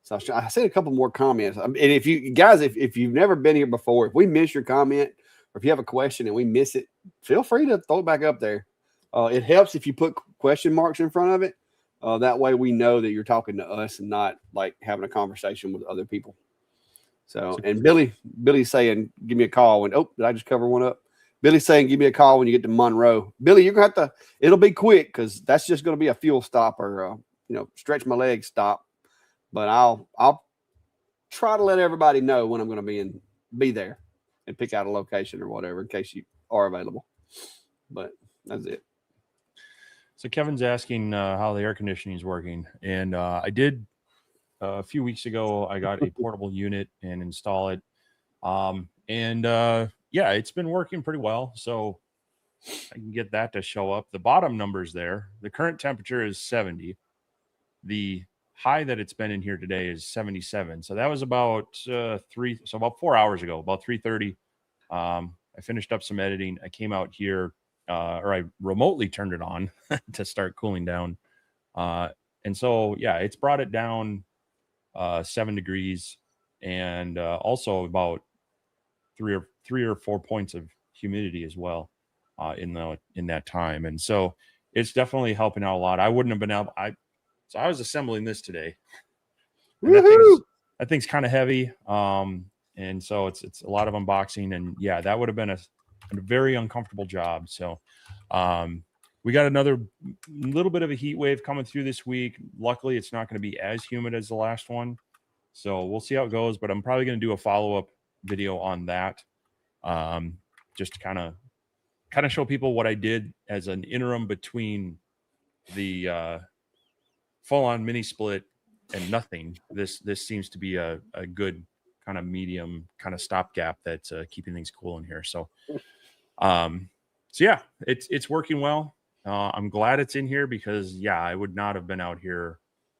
So I said a couple more comments, and if you guys, if you've never been here before, if we miss your comment or if you have a question and we miss it, feel free to throw it back up there. It helps if you put question marks in front of it. That way we know that you're talking to us and not like having a conversation with other people. So, and Billy's saying, give me a call when, did I just cover one up? Billy's saying, give me a call when you get to Monroe. Billy, you're going to have to, it'll be quick because that's just going to be a fuel stop or, stretch my legs stop. But I'll try to let everybody know when I'm going to be there and pick out a location or whatever in case you are available. But that's it. So Kevin's asking how the air conditioning is working. And I did a few weeks ago, I got a portable unit and install it. Yeah, it's been working pretty well. So I can get that to show up. The bottom number's there. The current temperature is 70. The high that it's been in here today is 77. So that was about about 4 hours ago, about 3:30. I finished up some editing. I came out here, or I remotely turned it on to start cooling down. And so, yeah, it's brought it down 7 degrees and also about 3 or 4 points of humidity as well in that time. And so it's definitely helping out a lot. I wouldn't have been able, so I was assembling this today. That thing's kind of heavy. And so it's a lot of unboxing, and yeah, that would have been a very uncomfortable job. So we got another little bit of a heat wave coming through this week. Luckily, it's not going to be as humid as the last one. So we'll see how it goes, but I'm probably going to do a follow-up video on that. Just to kind of show people what I did as an interim between the full-on mini split nothing. This seems to be a good kind of medium kind of stopgap that's keeping things cool in here. So yeah, it's working well. I'm glad it's in here because yeah, I would not have been out here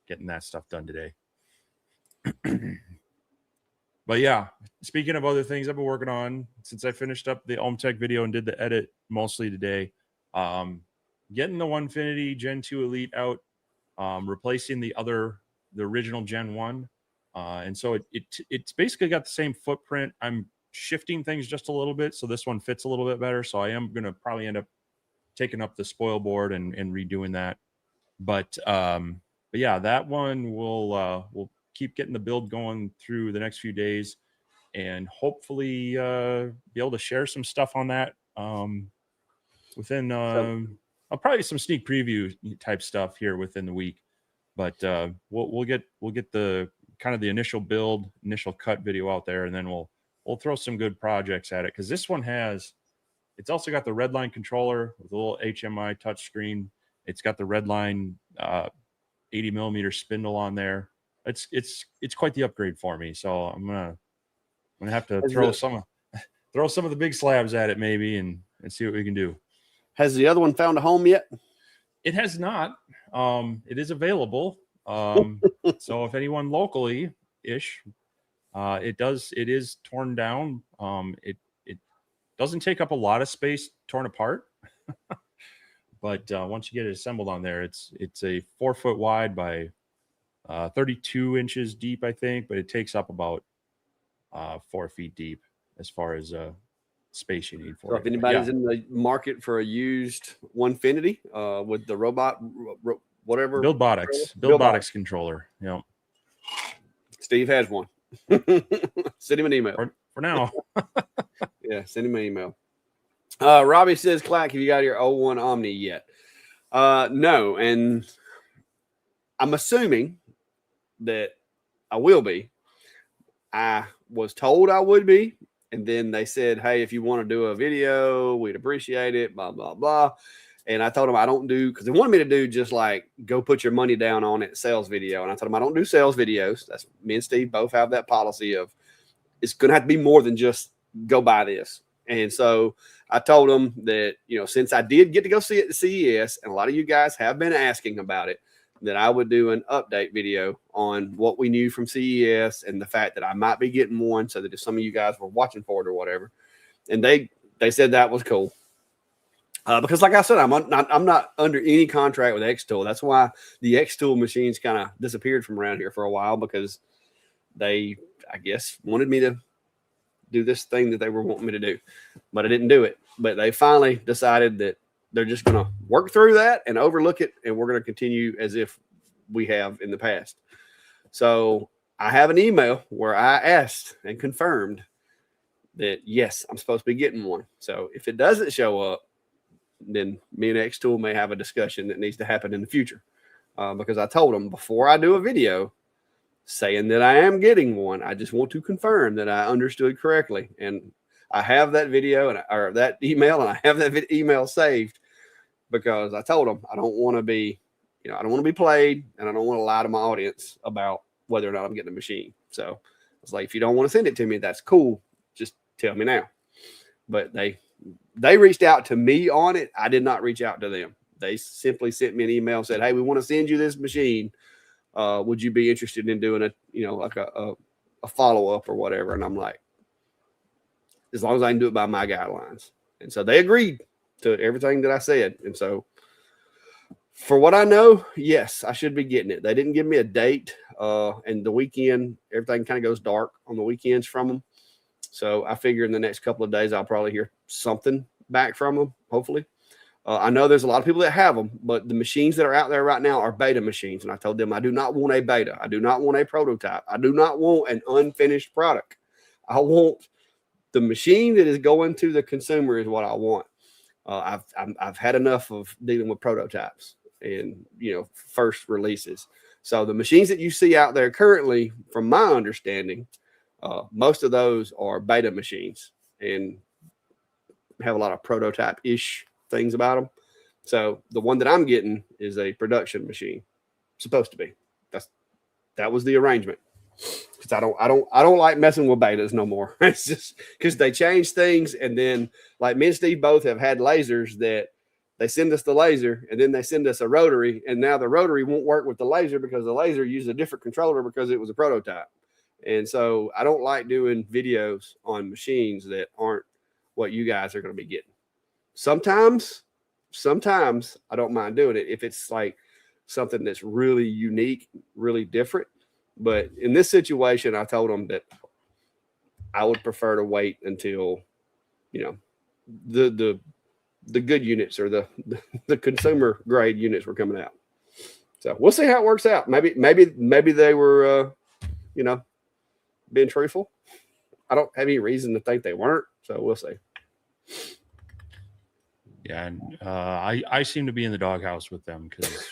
getting that stuff done today. But yeah, speaking of other things I've been working on since I finished up the Tech video and did the edit mostly today, getting the Onefinity Gen 2 Elite out, replacing the original Gen 1. And so it's basically got the same footprint. I'm shifting things just a little bit, so this one fits a little bit better. So I am going to probably end up taking up the spoil board and redoing that. But yeah, that one we'll keep getting the build going through the next few days, and hopefully be able to share some stuff on that within probably some sneak preview type stuff here within the week. But we'll get the kind of the initial build, initial cut video out there, and then we'll throw some good projects at it, because this one it's also got the Redline controller with a little HMI touchscreen. It's got the Redline 80 millimeter spindle on there. It's quite the upgrade for me. So I'm gonna have to throw some of the big slabs at it maybe and see what we can do. Has the other one found a home yet? It has not. It is available. So if anyone locally ish, it is torn down. It doesn't take up a lot of space torn apart. But once you get it assembled on there, it's a 4 foot wide by 32 inches deep, I think, but it takes up about 4 feet deep as far as space you need for it. So if anybody's in the market for a used Onefinity with the robot, whatever, BuildBotics controller, Steve has one. Send him an email for now. Yeah, send him an email. Robbie says, Clack, have you got your 01 Omni yet? No, and I'm assuming that I will be. I was told I would be, and then they said, hey, if you want to do a video, we'd appreciate it, blah, blah, blah. And I told them I don't do, because they wanted me to do just like go put your money down on it, sales video. And I told them I don't do sales videos. That's me and Steve both have that policy of it's going to have to be more than just go buy this. And so I told them that, since I did get to go see it at CES, and a lot of you guys have been asking about it, that I would do an update video on what we knew from CES and the fact that I might be getting one, so that if some of you guys were watching for it or whatever. And they said that was cool. Because like I said, I'm not under any contract with X-Tool. That's why the X-Tool machines kind of disappeared from around here for a while, because they, I guess, wanted me to do this thing that they were wanting me to do, but I didn't do it. But they finally decided that they're just going to work through that and overlook it, and we're going to continue as if we have in the past. So I have an email where I asked and confirmed that, yes, I'm supposed to be getting one. So if it doesn't show up, then me and X-Tool may have a discussion that needs to happen in the future, because I told them before I do a video saying that I am getting one, I just want to confirm that I understood correctly. And I have that video or that email, and I have that email saved, because I told them I don't want to be, I don't want to be played, and I don't want to lie to my audience about whether or not I'm getting a machine. So it's like, if you don't want to send it to me, that's cool. Just tell me now. But they reached out to me on it. I did not reach out to them. They simply sent me an email and said, hey, we want to send you this machine. Would you be interested in doing a follow-up or whatever? And I'm like, as long as I can do it by my guidelines. And so they agreed to everything that I said. And so for what I know, yes, I should be getting it. They didn't give me a date. And the weekend, everything kind of goes dark on the weekends from them. So I figure in the next couple of days, I'll probably hear something back from them, hopefully. I know there's a lot of people that have them, but the machines that are out there right now are beta machines. And I told them I do not want a beta. I do not want a prototype. I do not want an unfinished product. I want the machine that is going to the consumer is what I want. I've had enough of dealing with prototypes and, first releases. So the machines that you see out there currently, from my understanding, most of those are beta machines and have a lot of prototype-ish things about them. So the one that I'm getting is a production machine. Supposed to be. That was the arrangement. Because I don't like messing with betas no more. It's just because they change things, and then like me and Steve both have had lasers that they send us the laser, and then they send us a rotary, and now the rotary won't work with the laser because the laser used a different controller because it was a prototype. And so I don't like doing videos on machines that aren't what you guys are going to be getting. Sometimes I don't mind doing it if it's like something that's really unique, really different. But in this situation, I told them that I would prefer to wait until, you know, the good units or the consumer grade units were coming out. So we'll see how it works out. Maybe they were, you know, being truthful. I don't have any reason to think they weren't. So we'll see. Yeah, and I seem to be in the doghouse with them because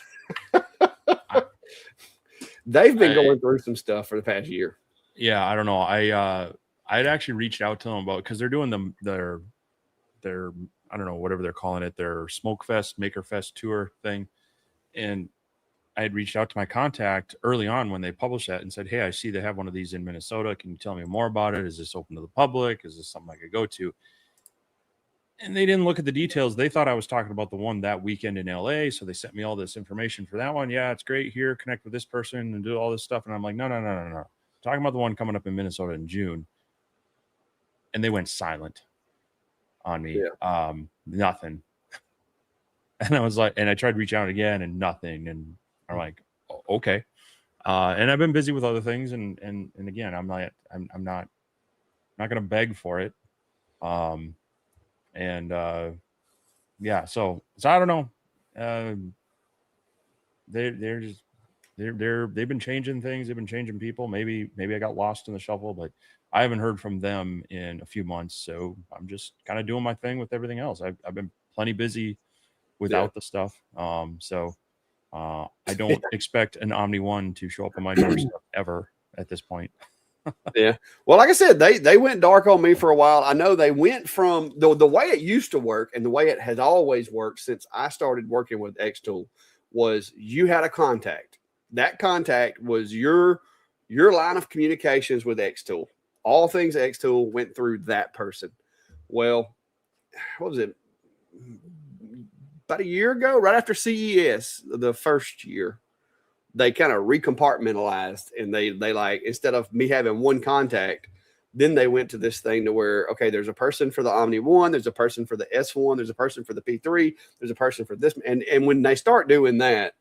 they've been going through some stuff for the past year. Yeah, I don't know. I'd actually reached out to them about because they're doing their I don't know, whatever they're calling it, their Smoke Fest, Maker Fest tour thing. And I had reached out to my contact early on when they published that and said, hey, I see they have one of these in Minnesota. Can you tell me more about it? Is this open to the public? Is this something I could go to? And they didn't look at the details. They thought I was talking about the one that weekend in LA. So they sent me all this information for that one. Yeah, it's great here. Connect with this person and do all this stuff. And I'm like, no. Talking about the one coming up in Minnesota in June. And they went silent on me. Yeah. Nothing. And I was like, and I tried to reach out again and nothing. And I'm like, okay. And I've been busy with other things. And again, I'm not going to beg for it. Yeah, so I don't know. They've been changing things. They've been changing people. Maybe I got lost in the shuffle, but I haven't heard from them in a few months. So I'm just kind of doing my thing with everything else. I've been plenty busy without the stuff. So I don't expect an Omni One to show up on my doorstep ever at this point. Yeah. Well, like I said, they went dark on me for a while. I know they went from the way it used to work and the way it has always worked since I started working with Xtool was you had a contact. That contact was your line of communications with Xtool. All things Xtool went through that person. Well, what was it? About a year ago, right after CES, the first year, they kind of recompartmentalized and they like, instead of me having one contact, then they went to this thing to where, okay, there's a person for the Omni One, there's a person for the S1, there's a person for the P3, there's a person for this. And when they start doing that,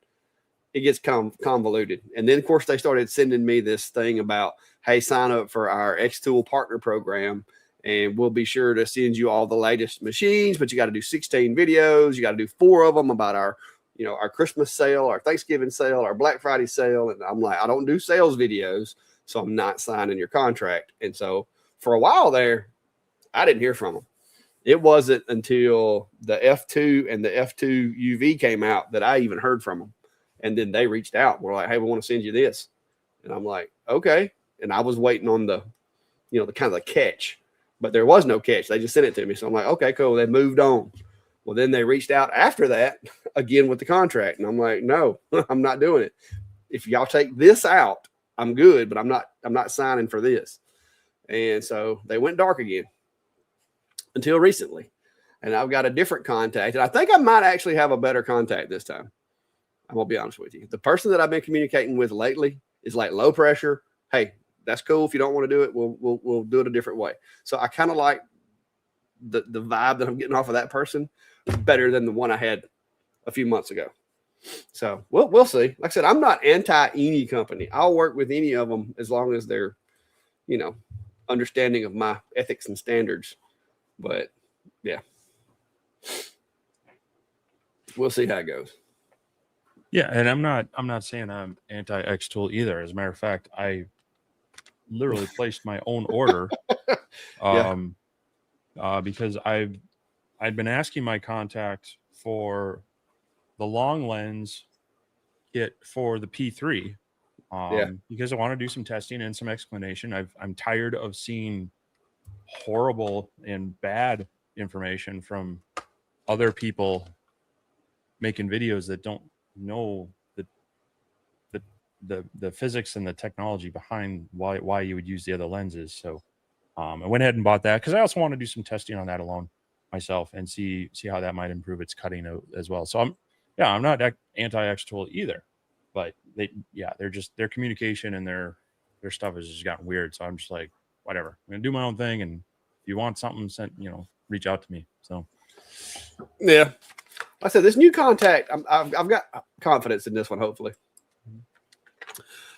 it gets convoluted. And then of course they started sending me this thing about, hey, sign up for our Xtool partner program and we'll be sure to send you all the latest machines, but you got to do 16 videos. You got to do 4 of them about our, you know, our Christmas sale, our Thanksgiving sale, our Black Friday sale. And I'm like, I don't do sales videos, so I'm not signing your contract. And so for a while there, I didn't hear from them. It wasn't until the F2 and the F2 UV came out that I even heard from them. And then they reached out. We're like, hey, we want to send you this. And I'm like, okay. And I was waiting on the, you know, the kind of the catch, but there was no catch. They just sent it to me. So I'm like, okay, cool. They moved on. Well, then they reached out after that again with the contract. And I'm like, no, I'm not doing it. If y'all take this out, I'm good, but I'm not signing for this. And so they went dark again until recently. And I've got a different contact. And I think I might actually have a better contact this time. I'm going to be honest with you. The person that I've been communicating with lately is like low pressure. Hey, that's cool. If you don't want to do it, we'll do it a different way. So I kind of like the vibe that I'm getting off of that person better than the one I had a few months ago. So we'll see. Like I said, I'm not anti any company. I'll work with any of them as long as they're, you know, understanding of my ethics and standards. But yeah, we'll see how it goes. Yeah, and I'm not saying I'm anti Xtool either. As a matter of fact, I literally placed my own order because I'd been asking my contact for the long lens kit for the P3 because I want to do some testing and some explanation. I'm tired of seeing horrible and bad information from other people making videos that don't know the physics and the technology behind why you would use the other lenses. So I went ahead and bought that because I also want to do some testing on that alone myself and see how that might improve its cutting as well. So I'm not anti X tool either, but they're just their communication and their stuff has just gotten weird. So I'm just like, whatever, I'm gonna do my own thing, and if you want something sent, reach out to me. So yeah, like I said, this new contact, I've got confidence in this one. Hopefully,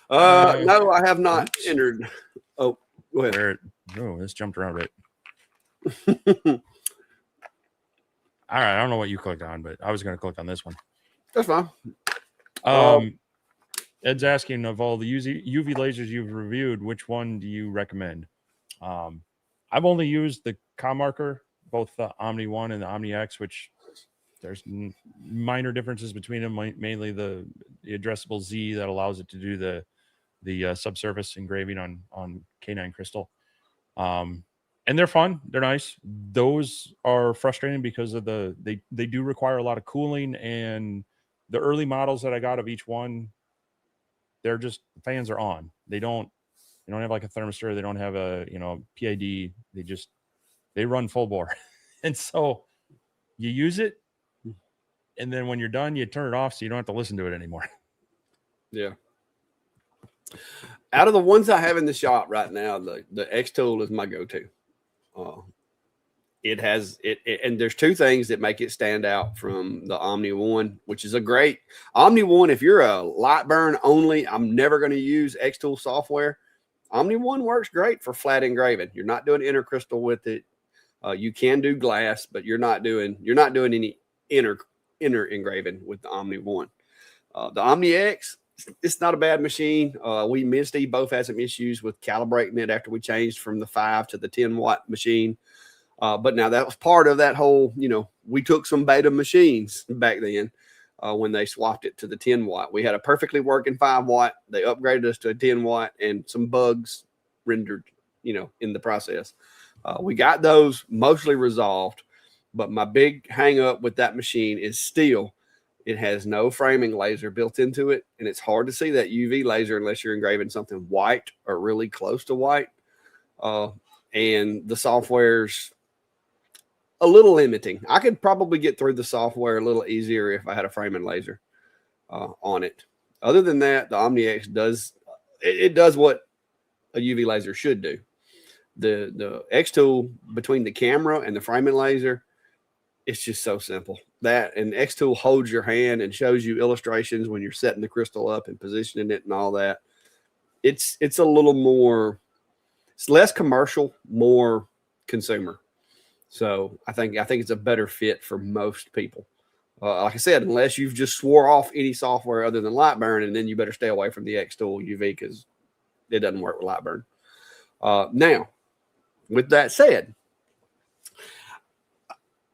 no, I have not entered. Oh, go ahead. This jumped around a bit. All right, I don't know what you clicked on, but I was going to click on this one. That's fine. Ed's asking, of all the UV lasers you've reviewed, which one do you recommend? I've only used the Com Marker, both the Omni 1 and the Omni X, which there's minor differences between them, mainly the addressable Z that allows it to do the subsurface engraving on K9 crystal. And they're fun. They're nice. Those are frustrating because of they do require a lot of cooling, and the early models that I got of each one, they're just, the fans are on. They don't have like a thermistor. They don't have a, PID. They run full bore. And so you use it, and then when you're done, you turn it off so you don't have to listen to it anymore. Yeah. Out of the ones I have in the shop right now, the X tool is my go-to. It has it, and there's two things that make it stand out from the Omni 1, which is a great Omni 1. If you're a light burn only, I'm never going to use X tool software. Omni 1 works great for flat engraving. You're not doing inner crystal with it. You can do glass, but you're not doing any inner engraving with the Omni 1. The Omni X, it's not a bad machine. Me and Steve both had some issues with calibrating it after we changed from the 5 to the 10-watt machine. But now that was part of that whole, we took some beta machines back then when they swapped it to the 10-watt. We had a perfectly working 5-watt. They upgraded us to a 10-watt, and some bugs rendered, in the process. We got those mostly resolved, but my big hang up with that machine is still, it has no framing laser built into it, and it's hard to see that UV laser unless you're engraving something white or really close to white. And the software's a little limiting. I could probably get through the software a little easier if I had a framing laser on it. Other than that, the Omni X does what a UV laser should do. The X tool, between the camera and the framing laser, it's just so simple. That and X tool holds your hand and shows you illustrations when you're setting the crystal up and positioning it and all that. It's a little more, it's less commercial, more consumer. So I think it's a better fit for most people. Like I said, unless you've just swore off any software other than Lightburn, and then you better stay away from the X tool UV because it doesn't work with Lightburn. Now, with that said,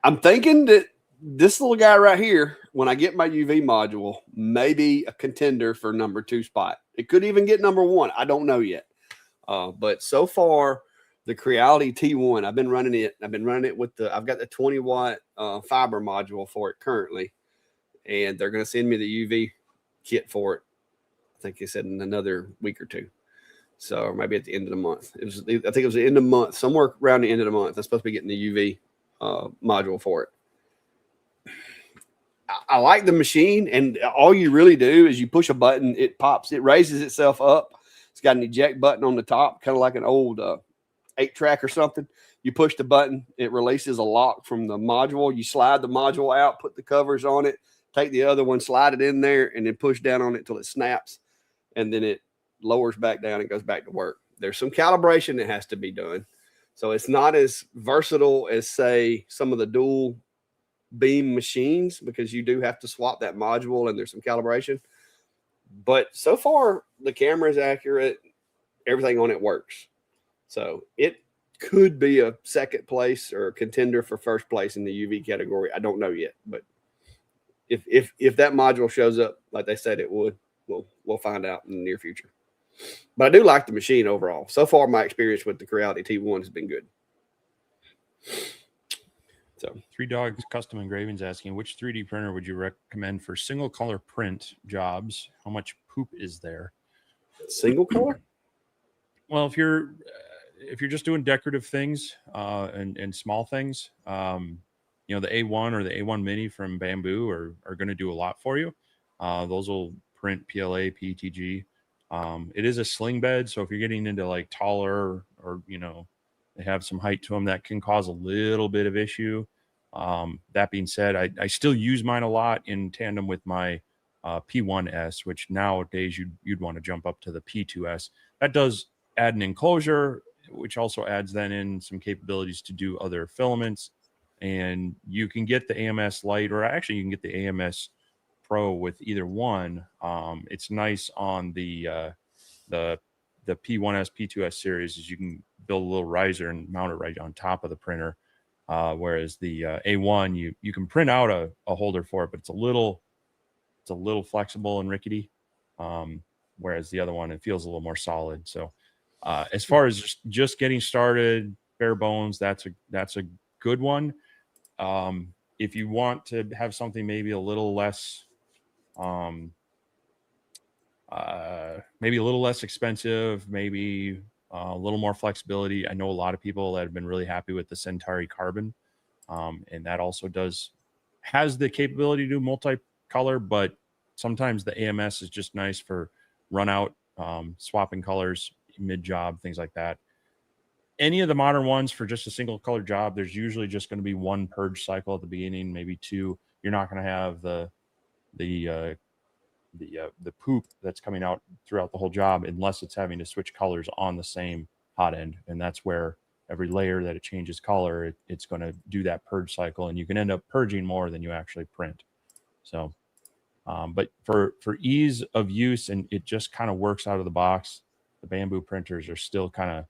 I'm thinking that this little guy right here, when I get my UV module, may be a contender for number 2 spot. It could even get number 1. I don't know yet. But so far, the Creality T1, I've been running it. I've got the 20-watt fiber module for it currently. And they're going to send me the UV kit for it. I think they said in another week or two. So maybe at the end of the month. I think it was the end of the month, somewhere around the end of the month. I'm supposed to be getting the UV module for it. I like the machine, and all you really do is you push a button, it pops, it raises itself up. It's got an eject button on the top, kind of like an old 8-track or something. You push the button, it releases a lock from the module. You slide the module out, put the covers on it, take the other one, slide it in there, and then push down on it till it snaps, and then it lowers back down and goes back to work. There's some calibration that has to be done. So it's not as versatile as, say, some of the dual beam machines, because you do have to swap that module and there's some calibration. But so far, the camera is accurate. Everything on it works. So it could be a second place or a contender for first place in the UV category. I don't know yet, but if that module shows up like they said it would, we'll find out in the near future. But I do like the machine overall. So far, my experience with the Creality T1 has been good. So, 3 Dogs Custom Engravings asking, which 3D printer would you recommend for single color print jobs? How much poop is there? Single color? Well, if you're just doing decorative things and small things, the A1 or the A1 Mini from Bamboo are going to do a lot for you. Those will print PLA, PETG. It is a sling bed, so if you're getting into like taller or they have some height to them, that can cause a little bit of issue. That being said, I still use mine a lot in tandem with my P1S, which nowadays you'd want to jump up to the P2S. That does add an enclosure, which also adds then in some capabilities to do other filaments. And you can get the AMS Lite, or actually you can get the AMS Pro with either one. It's nice on the P1S, P2S series is you can build a little riser and mount it right on top of the printer. Whereas the A1, you can print out a holder for it, but it's a little flexible and rickety. Whereas the other one, it feels a little more solid. So as far as just getting started, bare bones, that's a good one. If you want to have something maybe a little less expensive, maybe a little more flexibility. I know a lot of people that have been really happy with the Centauri Carbon, and that also has the capability to do multicolor, but sometimes the AMS is just nice for run out, swapping colors mid job, things like that. Any of the modern ones for just a single color job, there's usually just going to be one purge cycle at the beginning, maybe two. You're not going to have the poop that's coming out throughout the whole job unless it's having to switch colors on the same hot end. And that's where every layer that it changes color, it's going to do that purge cycle, and you can end up purging more than you actually print. So but for ease of use, and it just kind of works out of the box, the Bamboo printers are still kind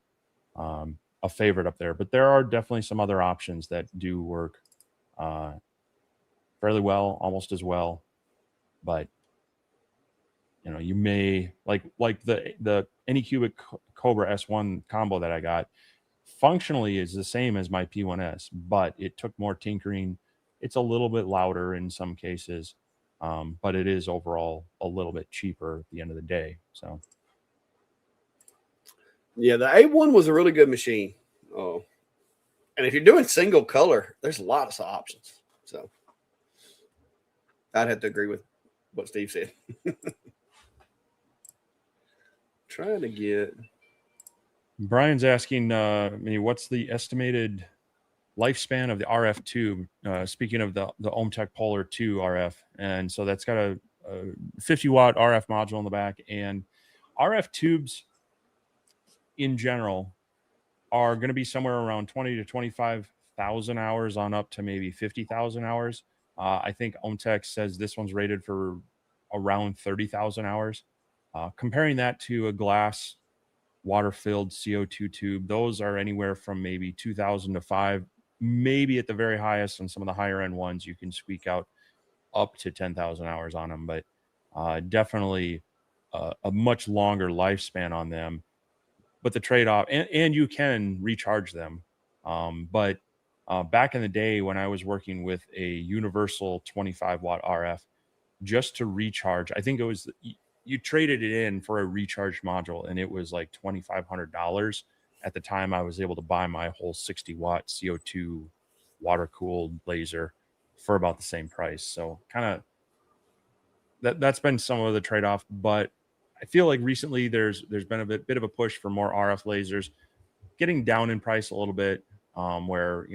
of a favorite up there. But there are definitely some other options that do work fairly well, almost as well. But you may like the Anycubic Cobra S1 combo that I got functionally is the same as my P1S, but it took more tinkering. It's a little bit louder in some cases, but it is overall a little bit cheaper at the end of the day. So yeah, the A1 was a really good machine. Oh, and if you're doing single color, there's lots of options. So I'd have to agree with what Steve said. Trying to get. Brian's asking me, what's the estimated lifespan of the RF tube? Speaking of the Ohmtech Polar 2 RF, and so that's got a 50 watt RF module in the back, and RF tubes in general are going to be somewhere around 20 to 25,000 hours on up to maybe 50,000 hours. I think Ohmtech says this one's rated for around 30,000 hours. Comparing that to a glass water-filled CO2 tube, those are anywhere from maybe 2,000 to 5, maybe at the very highest on some of the higher end ones you can squeak out up to 10,000 hours on them, but definitely a much longer lifespan on them. But the trade-off, and you can recharge them, but back in the day when I was working with a universal 25 watt RF, just to recharge, I think it was you traded it in for a recharge module, and it was like $2,500 at the time. I was able to buy my whole 60 watt CO2 water cooled laser for about the same price. So kind of that's been some of the trade-off, but I feel like recently there's been a bit of a push for more RF lasers, getting down in price a little bit. Where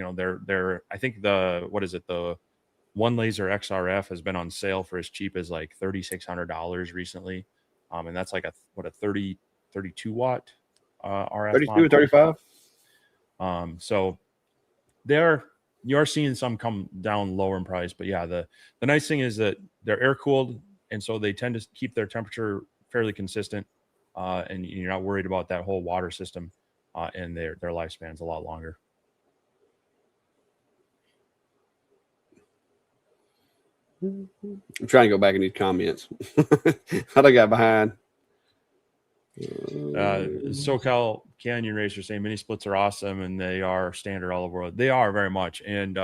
they're I think the one laser XRF has been on sale for as cheap as like $3,600 recently, and that's like a 32 watt RF 32 module. 35. So you are seeing some come down lower in price, but yeah, the nice thing is that they're air cooled, and so they tend to keep their temperature fairly consistent, and you're not worried about that whole water system, and their lifespan's a lot longer. I'm trying to go back in these comments. How'd I got behind? SoCal Canyon Racer saying mini splits are awesome and they are standard all over the world. They are very much. And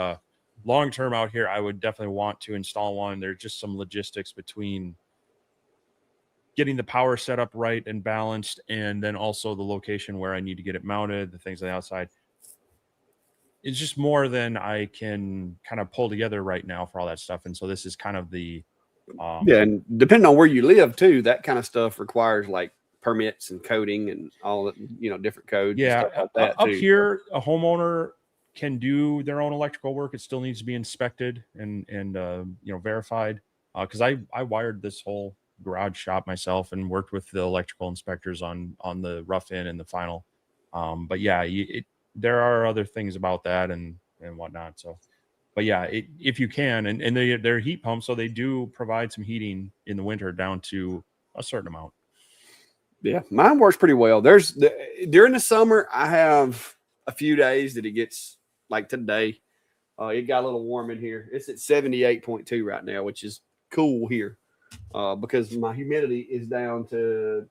long term out here, I would definitely want to install one. There's just some logistics between getting the power set up right and balanced, and then also the location where I need to get it mounted, the things on the outside. It's just more than I can kind of pull together right now for all that stuff. And so this is kind of the and depending on where you live too, that kind of stuff requires like permits and coding and all that, different codes. Yeah, and stuff like that up too. here, a homeowner can do their own electrical work. It still needs to be inspected and verified. Because I wired this whole garage shop myself and worked with the electrical inspectors on the rough in and the final. But yeah, there are other things about that and whatnot. So, but yeah, if you can, and they're heat pumps, so they do provide some heating in the winter down to a certain amount. Yeah, mine works pretty well. During the summer, I have a few days that it gets like today. It got a little warm in here. It's at 78.2 right now, which is cool here because my humidity is down to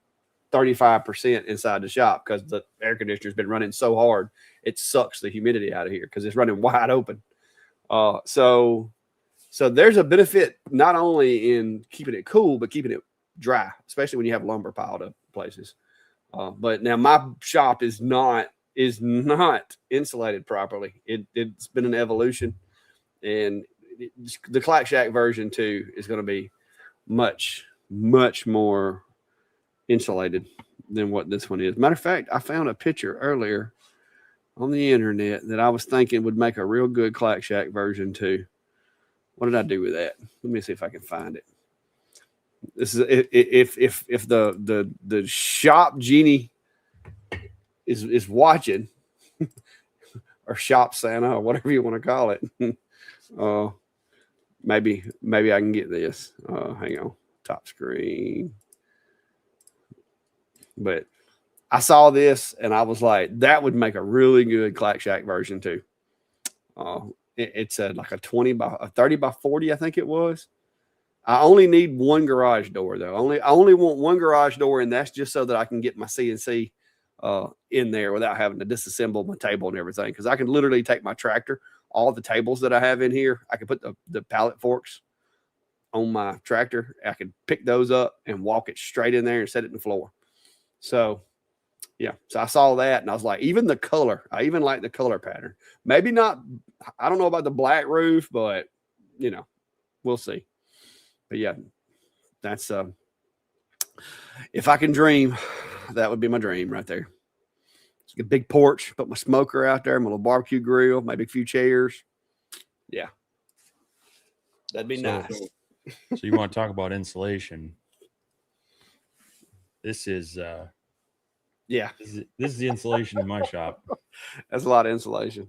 35% inside the shop because the air conditioner's been running so hard. It sucks the humidity out of here because it's running wide open. So there's a benefit not only in keeping it cool, but keeping it dry, especially when you have lumber piled up places. But now my shop is not insulated properly. It's been an evolution, and the Clack Shack version 2 is going to be much more insulated than what this one is. Matter of fact, I found a picture earlier on the internet that I was thinking would make a real good Clack Shack version 2. What did I do with that? Let me see if I can find it. This is if the shop genie is watching, or shop Santa, or whatever you want to call it. Maybe I can get this. Hang on, top screen. But I saw this and I was like, that would make a really good Clack Shack version 2. It said like a 30 by 40, I think it was. I only need one garage door though. I only want one garage door, and that's just so that I can get my CNC in there without having to disassemble my table and everything. Because I can literally take my tractor, all the tables that I have in here, I can put the pallet forks on my tractor. I can pick those up and walk it straight in there and set it in the floor. So yeah, so I saw that and I was like, even the color, I even like the color pattern. Maybe not, I don't know about the black roof, but we'll see. But yeah, that's if I can dream, that would be my dream right there. It's a big porch, put my smoker out there, my little barbecue grill, maybe a few chairs. Yeah, that'd be nice. So you want to talk about insulation? This is this is the insulation in my shop. That's a lot of insulation.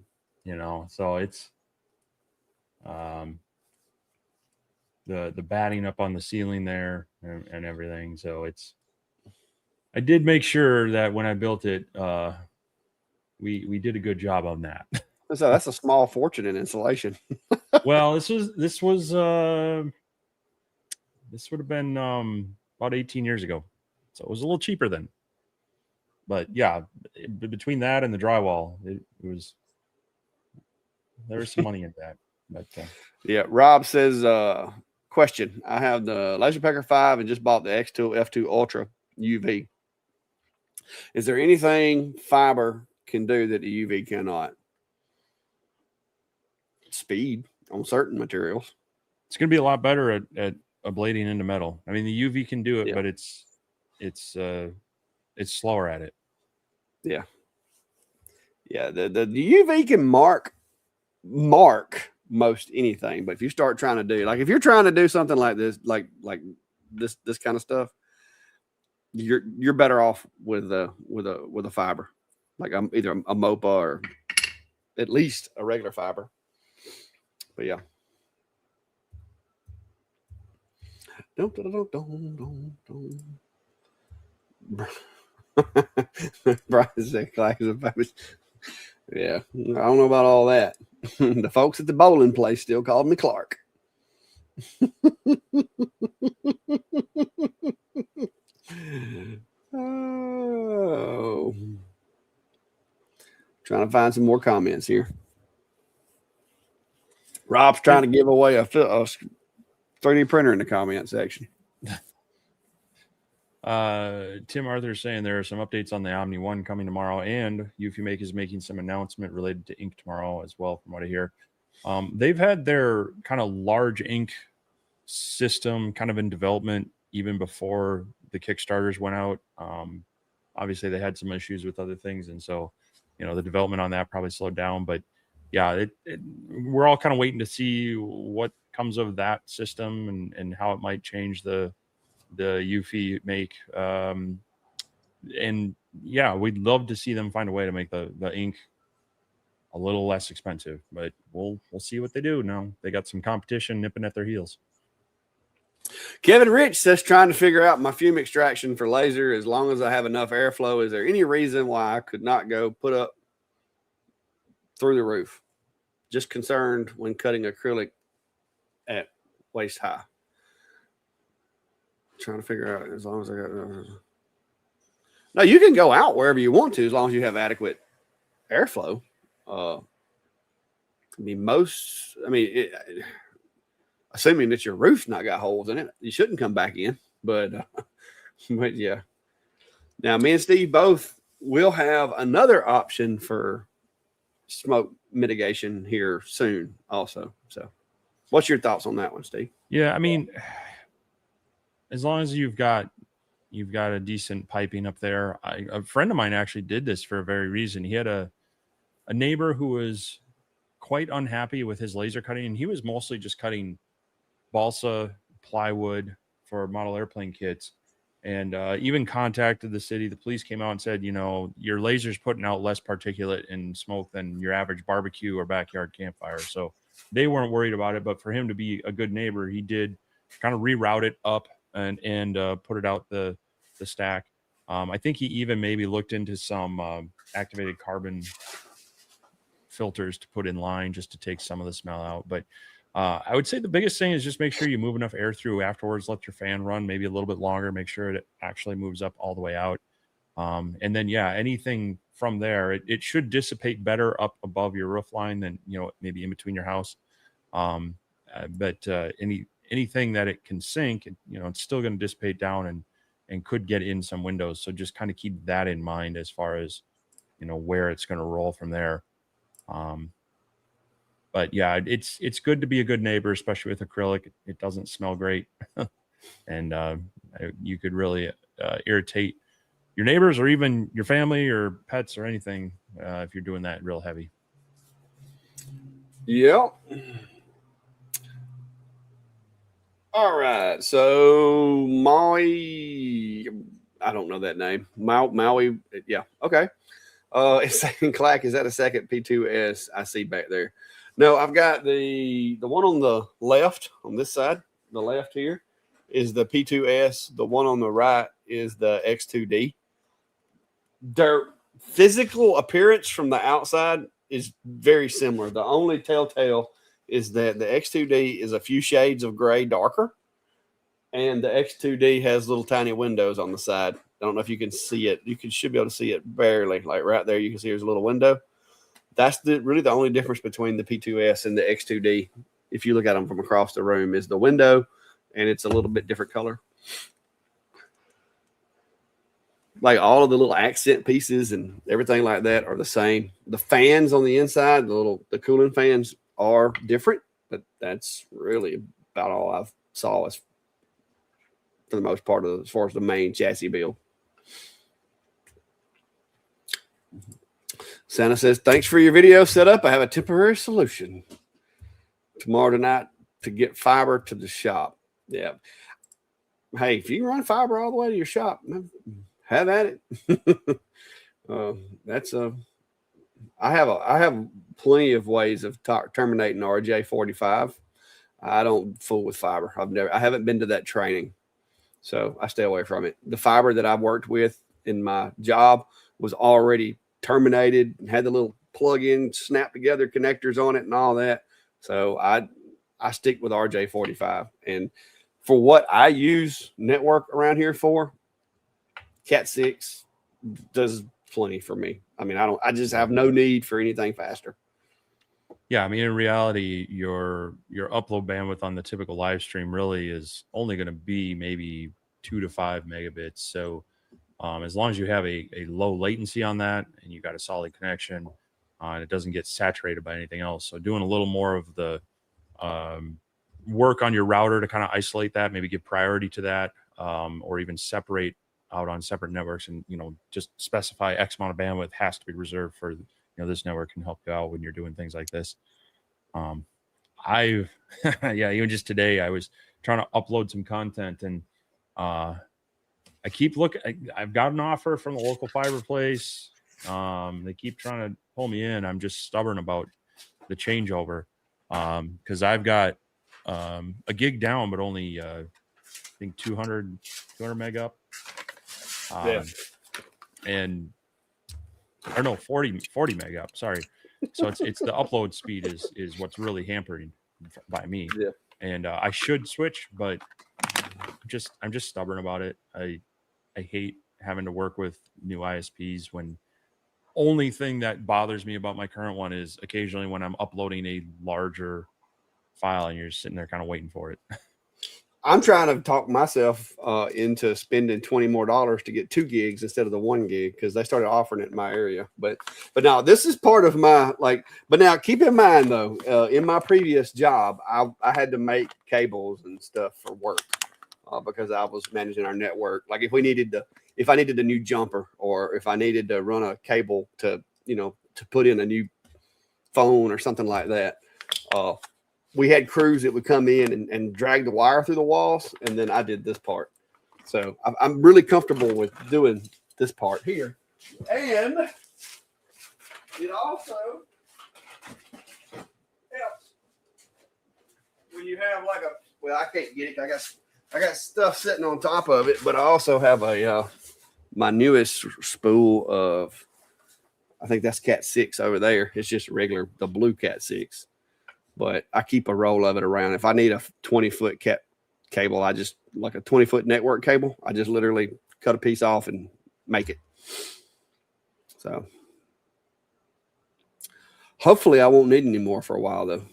So it's the batting up on the ceiling there and everything. So I did make sure that when I built it, we did a good job on that. So that's a small fortune in insulation. Well, this would have been about 18 years ago. So it was a little cheaper then. But yeah, between that and the drywall, there was some money in that. But yeah, Rob says, question. I have the Laser Packer 5 and just bought the X2 F2 Ultra UV. Is there anything fiber can do that the UV cannot? Speed on certain materials. It's going to be a lot better at ablating into metal. I mean, the UV can do it, but it's slower at it. Yeah. Yeah. The UV can mark most anything, but if you start trying to do, like if you're trying to do something like this, like this kind of stuff, you're better off with a fiber, like either a MOPA or at least a regular fiber. But yeah. Brian said, yeah, I don't know about all that. The folks at the bowling place still called me Clark. Oh, trying to find some more comments here. Rob's trying to give away a 3D printer in the comment section. Tim Arthur is saying there are some updates on the Omni One coming tomorrow, and UFU is making some announcement related to ink tomorrow as well, from what I hear. They've had their kind of large ink system kind of in development even before the Kickstarters went out. Obviously, they had some issues with other things, and so the development on that probably slowed down. But yeah, we're all kind of waiting to see what comes of that system and how it might change the Eufy make. And yeah, we'd love to see them find a way to make the ink a little less expensive, but we'll see what they do. Now they got some competition nipping at their heels. Kevin Rich says, trying to figure out my fume extraction for laser. As long as I have enough airflow, is there any reason why I could not go put up through the roof? Just concerned when cutting acrylic at waist high. Trying to figure out, as long as I got. No, you can go out wherever you want to as long as you have adequate airflow. Assuming that your roof's not got holes in it, you shouldn't come back in. But yeah. Now, me and Steve both will have another option for smoke mitigation here soon also. So what's your thoughts on that one, Steve? Yeah, I mean, as long as you've got a decent piping up there. A friend of mine actually did this for a very reason. He had a neighbor who was quite unhappy with his laser cutting, and he was mostly just cutting balsa plywood for model airplane kits, and even contacted the city. The police came out and said, your laser's putting out less particulate and smoke than your average barbecue or backyard campfire. So they weren't worried about it. But for him to be a good neighbor, he did kind of reroute it up and put it out the stack. I think he even maybe looked into some activated carbon filters to put in line just to take some of the smell out. But I would say the biggest thing is just make sure you move enough air through afterwards. Let your fan run maybe a little bit longer. Make sure it actually moves up all the way out. And then, yeah, anything from there, it should dissipate better up above your roof line than, maybe in between your house. But anything that it can sink, it's still going to dissipate down and could get in some windows. So just kind of keep that in mind as far as, where it's going to roll from there. But yeah, it's good to be a good neighbor, especially with acrylic. It doesn't smell great. And you could really irritate your neighbors or even your family or pets or anything if you're doing that real heavy. Yeah. All right. So Maui, I don't know that name. Maui. Yeah. Okay. It's saying, Clack, is that a second P2S I see back there? No, I've got the one on the left on this side. The left here is the P2S. The one on the right is the X2D. Their physical appearance from the outside is very similar. The only telltale is that the X2D is a few shades of gray darker, and the X2D has little tiny windows on the side. I don't know if you can see it. Should be able to see it barely, like right there. You can see there's a little window. That's really the only difference between the P2S and the X2D. If you look at them from across the room, is the window, and it's a little bit different color. Like all of the little accent pieces and everything like that are the same. The fans on the inside, the cooling fans are different, but that's really about all I've saw as for the most part as far as the main chassis build. Santa says, thanks for your video setup. I have a temporary solution tomorrow night to get fiber to the shop. Yeah. Hey, if you can run fiber all the way to your shop, have at it. I have plenty of ways of terminating RJ45. I don't fool with fiber. I haven't been to that training, so I stay away from it. The fiber that I've worked with in my job was already terminated and had the little plug-in snap together connectors on it and all that. So I stick with RJ45, and for what I use network around here for, Cat 6 does plenty for me. I mean, I just have no need for anything faster. Yeah, I mean, in reality, your upload bandwidth on the typical live stream really is only going to be maybe 2 to 5 megabits. So as long as you have a low latency on that and you got a solid connection, and it doesn't get saturated by anything else. So doing a little more of the work on your router to kind of isolate that, maybe give priority to that, or even separate out on separate networks, and just specify X amount of bandwidth has to be reserved for this network, can help you out when you're doing things like this. I've yeah, even just today I was trying to upload some content, and I keep looking. I've got an offer from the local fiber place. They keep trying to pull me in. I'm just stubborn about the changeover, because I've got a gig down, but only I think 200 meg up. And or no, 40 meg up. Sorry. So it's the upload speed is what's really hampering by me. Yeah. And I should switch, but I'm just stubborn about it. I hate having to work with new ISPs when only thing that bothers me about my current one is occasionally when I'm uploading a larger file and you're sitting there kind of waiting for it. I'm trying to talk myself into spending $20 more to get 2 gigs instead of the 1 gig, because they started offering it in my area. But now this is part of my But now keep in mind though, in my previous job, I had to make cables and stuff for work because I was managing our network. Like if I needed a new jumper, or if I needed to run a cable to put in a new phone or something like that. We had crews that would come in and drag the wire through the walls, and then I did this part. So I'm really comfortable with doing this part here. And it also helps when you have I can't get it. I got stuff sitting on top of it, but I also have my newest spool of, I think that's Cat 6 over there. It's just the blue Cat 6. But I keep a roll of it around. If I need a 20-foot cable, I just, like a 20-foot network cable, I just literally cut a piece off and make it. So hopefully I won't need any more for a while, though.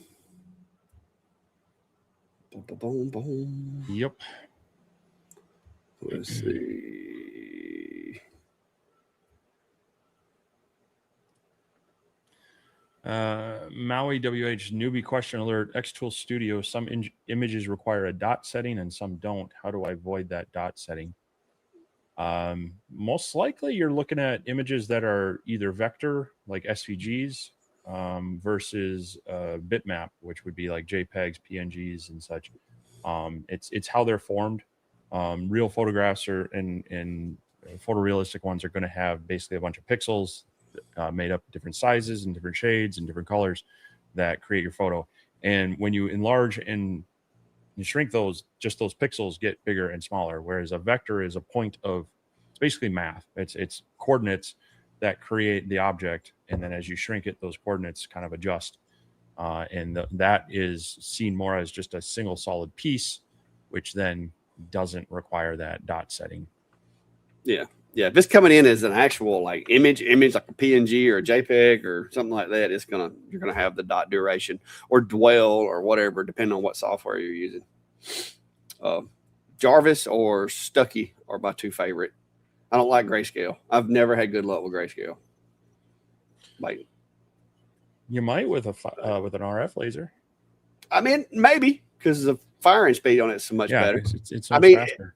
Boom, boom, boom. Yep. Let's see. Maui WH newbie question alert. Xtool Studio, some images require a dot setting and some don't. How do I avoid that dot setting? Most likely you're looking at images that are either vector, like SVGs, versus bitmap, which would be like JPEGs, PNGs, and such. It's how they're formed. Real photographs and photorealistic ones are going to have basically a bunch of pixels made up different sizes and different shades and different colors that create your photo. And when you enlarge and you shrink those, just those pixels get bigger and smaller. Whereas a vector is a point of, it's basically math. It's coordinates that create the object. And then as you shrink it, those coordinates kind of adjust. That is seen more as just a single solid piece, which then doesn't require that dot setting. Yeah. Yeah, if it's coming in as an actual image like a PNG or a JPEG or something like that, you're gonna have the dot duration or dwell or whatever, depending on what software you're using. Jarvis or Stucky are my 2 favorite. I don't like grayscale. I've never had good luck with grayscale. You might with an RF laser. I mean, maybe because the firing speed on it's so much better. It's so much faster.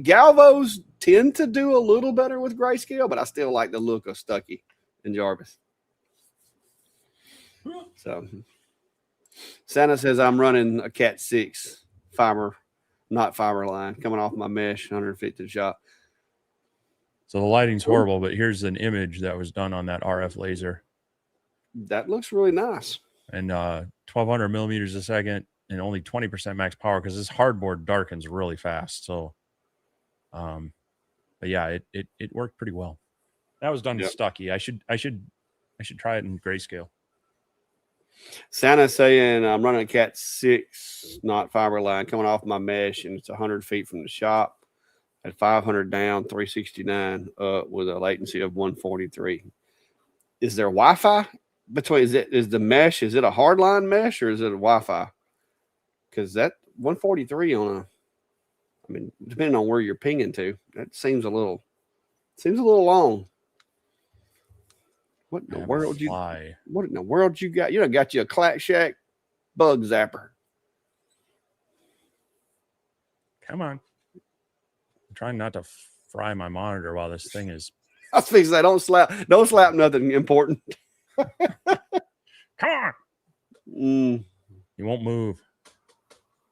Galvos tend to do a little better with grayscale, but I still like the look of Stucky and Jarvis. So Santa says I'm running a Cat 6 fiber, not fiber line, coming off my mesh, 150 to the shop. So the lighting's horrible, but here's an image that was done on that RF laser. That looks really nice. And 1200 millimeters a second and only 20% max power, because this hardboard darkens really fast. So, but yeah, it worked pretty well. That was done in Stucky. I should try it in grayscale. Santa's saying I'm running a Cat 6, not fiber line, coming off my mesh, and it's 100 feet from the shop at 500 down, 369 up with a latency of 143. Is there Wi-Fi between? Is the mesh? Is it a hardline mesh or is it a Wi-Fi? Because that 143 on I mean, depending on where you're pinging to, that seems a little long. What in the world what in the world you got? You done got you a Clack Shack bug zapper. Come on. I'm trying not to fry my monitor while this thing is. I was fixing that. Don't slap nothing important. Come on. You won't move.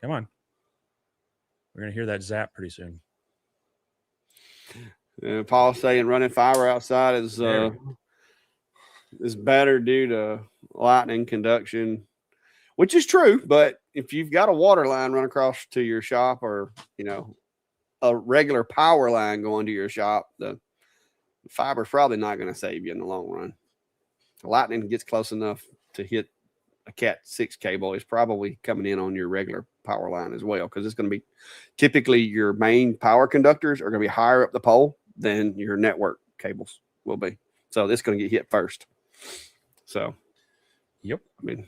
Come on. We're going to hear that zap pretty soon. Paul's saying running fiber outside is better due to lightning conduction, which is true. But if you've got a water line run across to your shop, or a regular power line going to your shop, the fiber's probably not going to save you in the long run. The lightning gets close enough to hit a Cat 6 cable, is probably coming in on your regular power line as well, because it's going to be typically your main power conductors are going to be higher up the pole than your network cables will be. So this is going to get hit first. So, yep. I mean,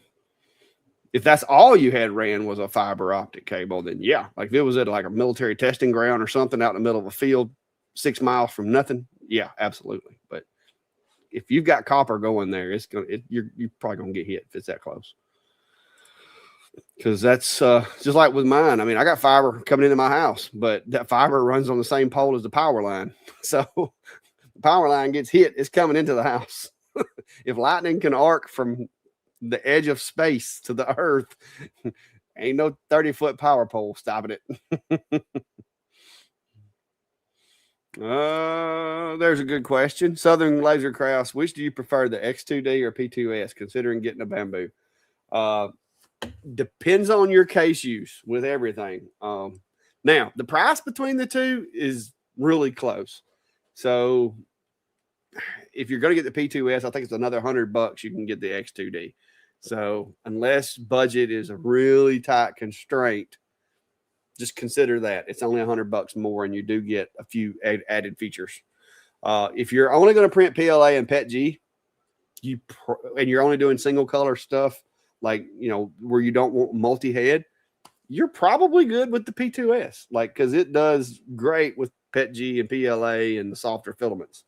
if that's all you had ran was a fiber optic cable, then yeah, like if it was at like a military testing ground or something out in the middle of a field 6 miles from nothing, yeah, absolutely. But if you've got copper going there, you're probably gonna get hit if it's that close. Because that's just like with mine. I mean, I got fiber coming into my house, but that fiber runs on the same pole as the power line. So the power line gets hit, it's coming into the house. If lightning can arc from the edge of space to the earth, ain't no 30-foot power pole stopping it. There's a good question. Southern Laser Kraus, which do you prefer, the X2D or P2S, considering getting a bamboo? Depends on your case use with everything. Now, the price between the two is really close. So if you're going to get the P2S, I think it's another $100 you can get the X2D. So unless budget is a really tight constraint, just consider that it's only $100 more, and you do get a few added features. If you're only going to print PLA and PETG, and you're only doing single color stuff, like where you don't want multi-head, you're probably good with the P2S, because it does great with PETG and PLA and the softer filaments.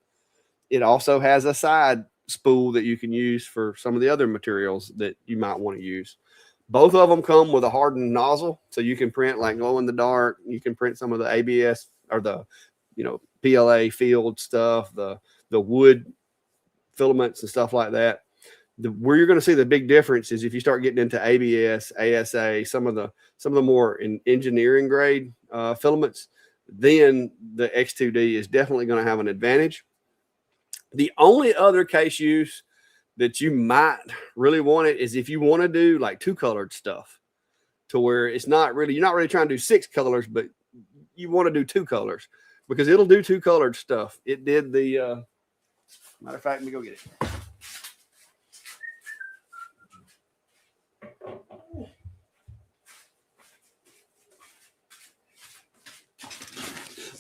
It also has a side spool that you can use for some of the other materials that you might want to use. Both of them come with a hardened nozzle, so you can print like glow in the dark. You can print some of the ABS or the PLA field stuff, the wood filaments and stuff like that. Where you're going to see the big difference is if you start getting into ABS, ASA, some of the more engineering grade filaments, then the X2D is definitely going to have an advantage. The only other case use that you might really want it is if you want to do like 2-colored stuff, to where you're not really trying to do 6 colors, but you want to do 2 colors, because it'll do 2-colored stuff. It did the matter of fact, let me go get it.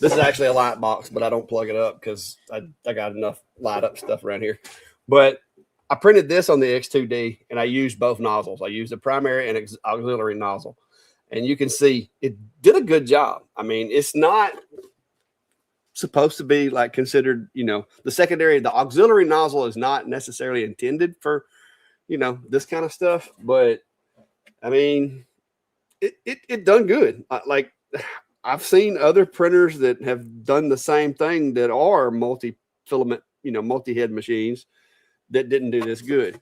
This is actually a light box, but I don't plug it up because I got enough light up stuff around here. But I printed this on the X2D, and I used both nozzles. I used the primary and auxiliary nozzle. And you can see it did a good job. I mean, it's not supposed to be like considered, the secondary, the auxiliary nozzle is not necessarily intended for, this kind of stuff. But, I mean, it done good. I've seen other printers that have done the same thing that are multi-filament, multi-head machines that didn't do this good.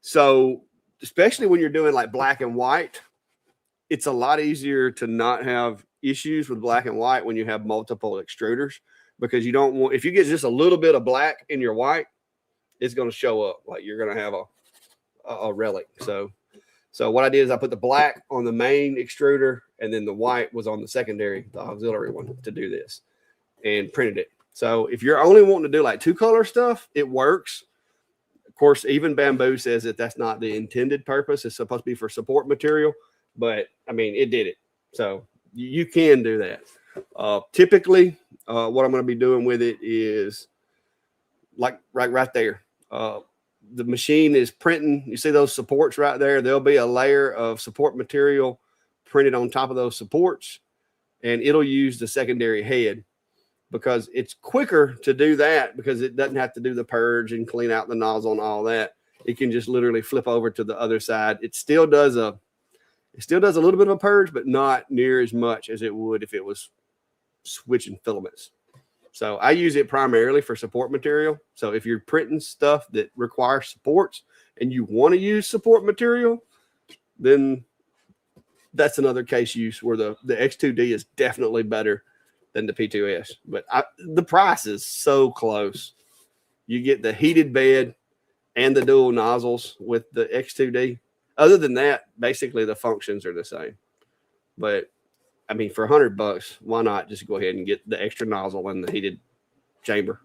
So especially when you're doing like black and white, it's a lot easier to not have issues with black and white when you have multiple extruders, because you don't want, if you get just a little bit of black in your white, it's going to show up like you're going to have a relic. So what I did is I put the black on the main extruder, and then the white was on the secondary, the auxiliary one, to do this, and printed it. So if you're only wanting to do like 2-color stuff, it works. Of course, even Bamboo says that that's not the intended purpose. It's supposed to be for support material, but I mean, it did it. So you can do that. Typically, what I'm going to be doing with it is like right there. The machine is printing. You see those supports right there? There'll be a layer of support material printed on top of those supports. and it'll use the secondary head because it's quicker to do that because it doesn't have to do the purge and clean out the nozzle and all that. It can just literally flip over to the other side. It still does a little bit of a purge, but not near as much as it would if it was switching filaments. So I use it primarily for support material. So if you're printing stuff that requires supports and you want to use support material, then that's another case use where the X2D is definitely better than the P2S. But the price is so close. You get the heated bed and the dual nozzles with the X2D. Other than that, basically the functions are the same. But I mean, for $100, why not just go ahead and get the extra nozzle and the heated chamber?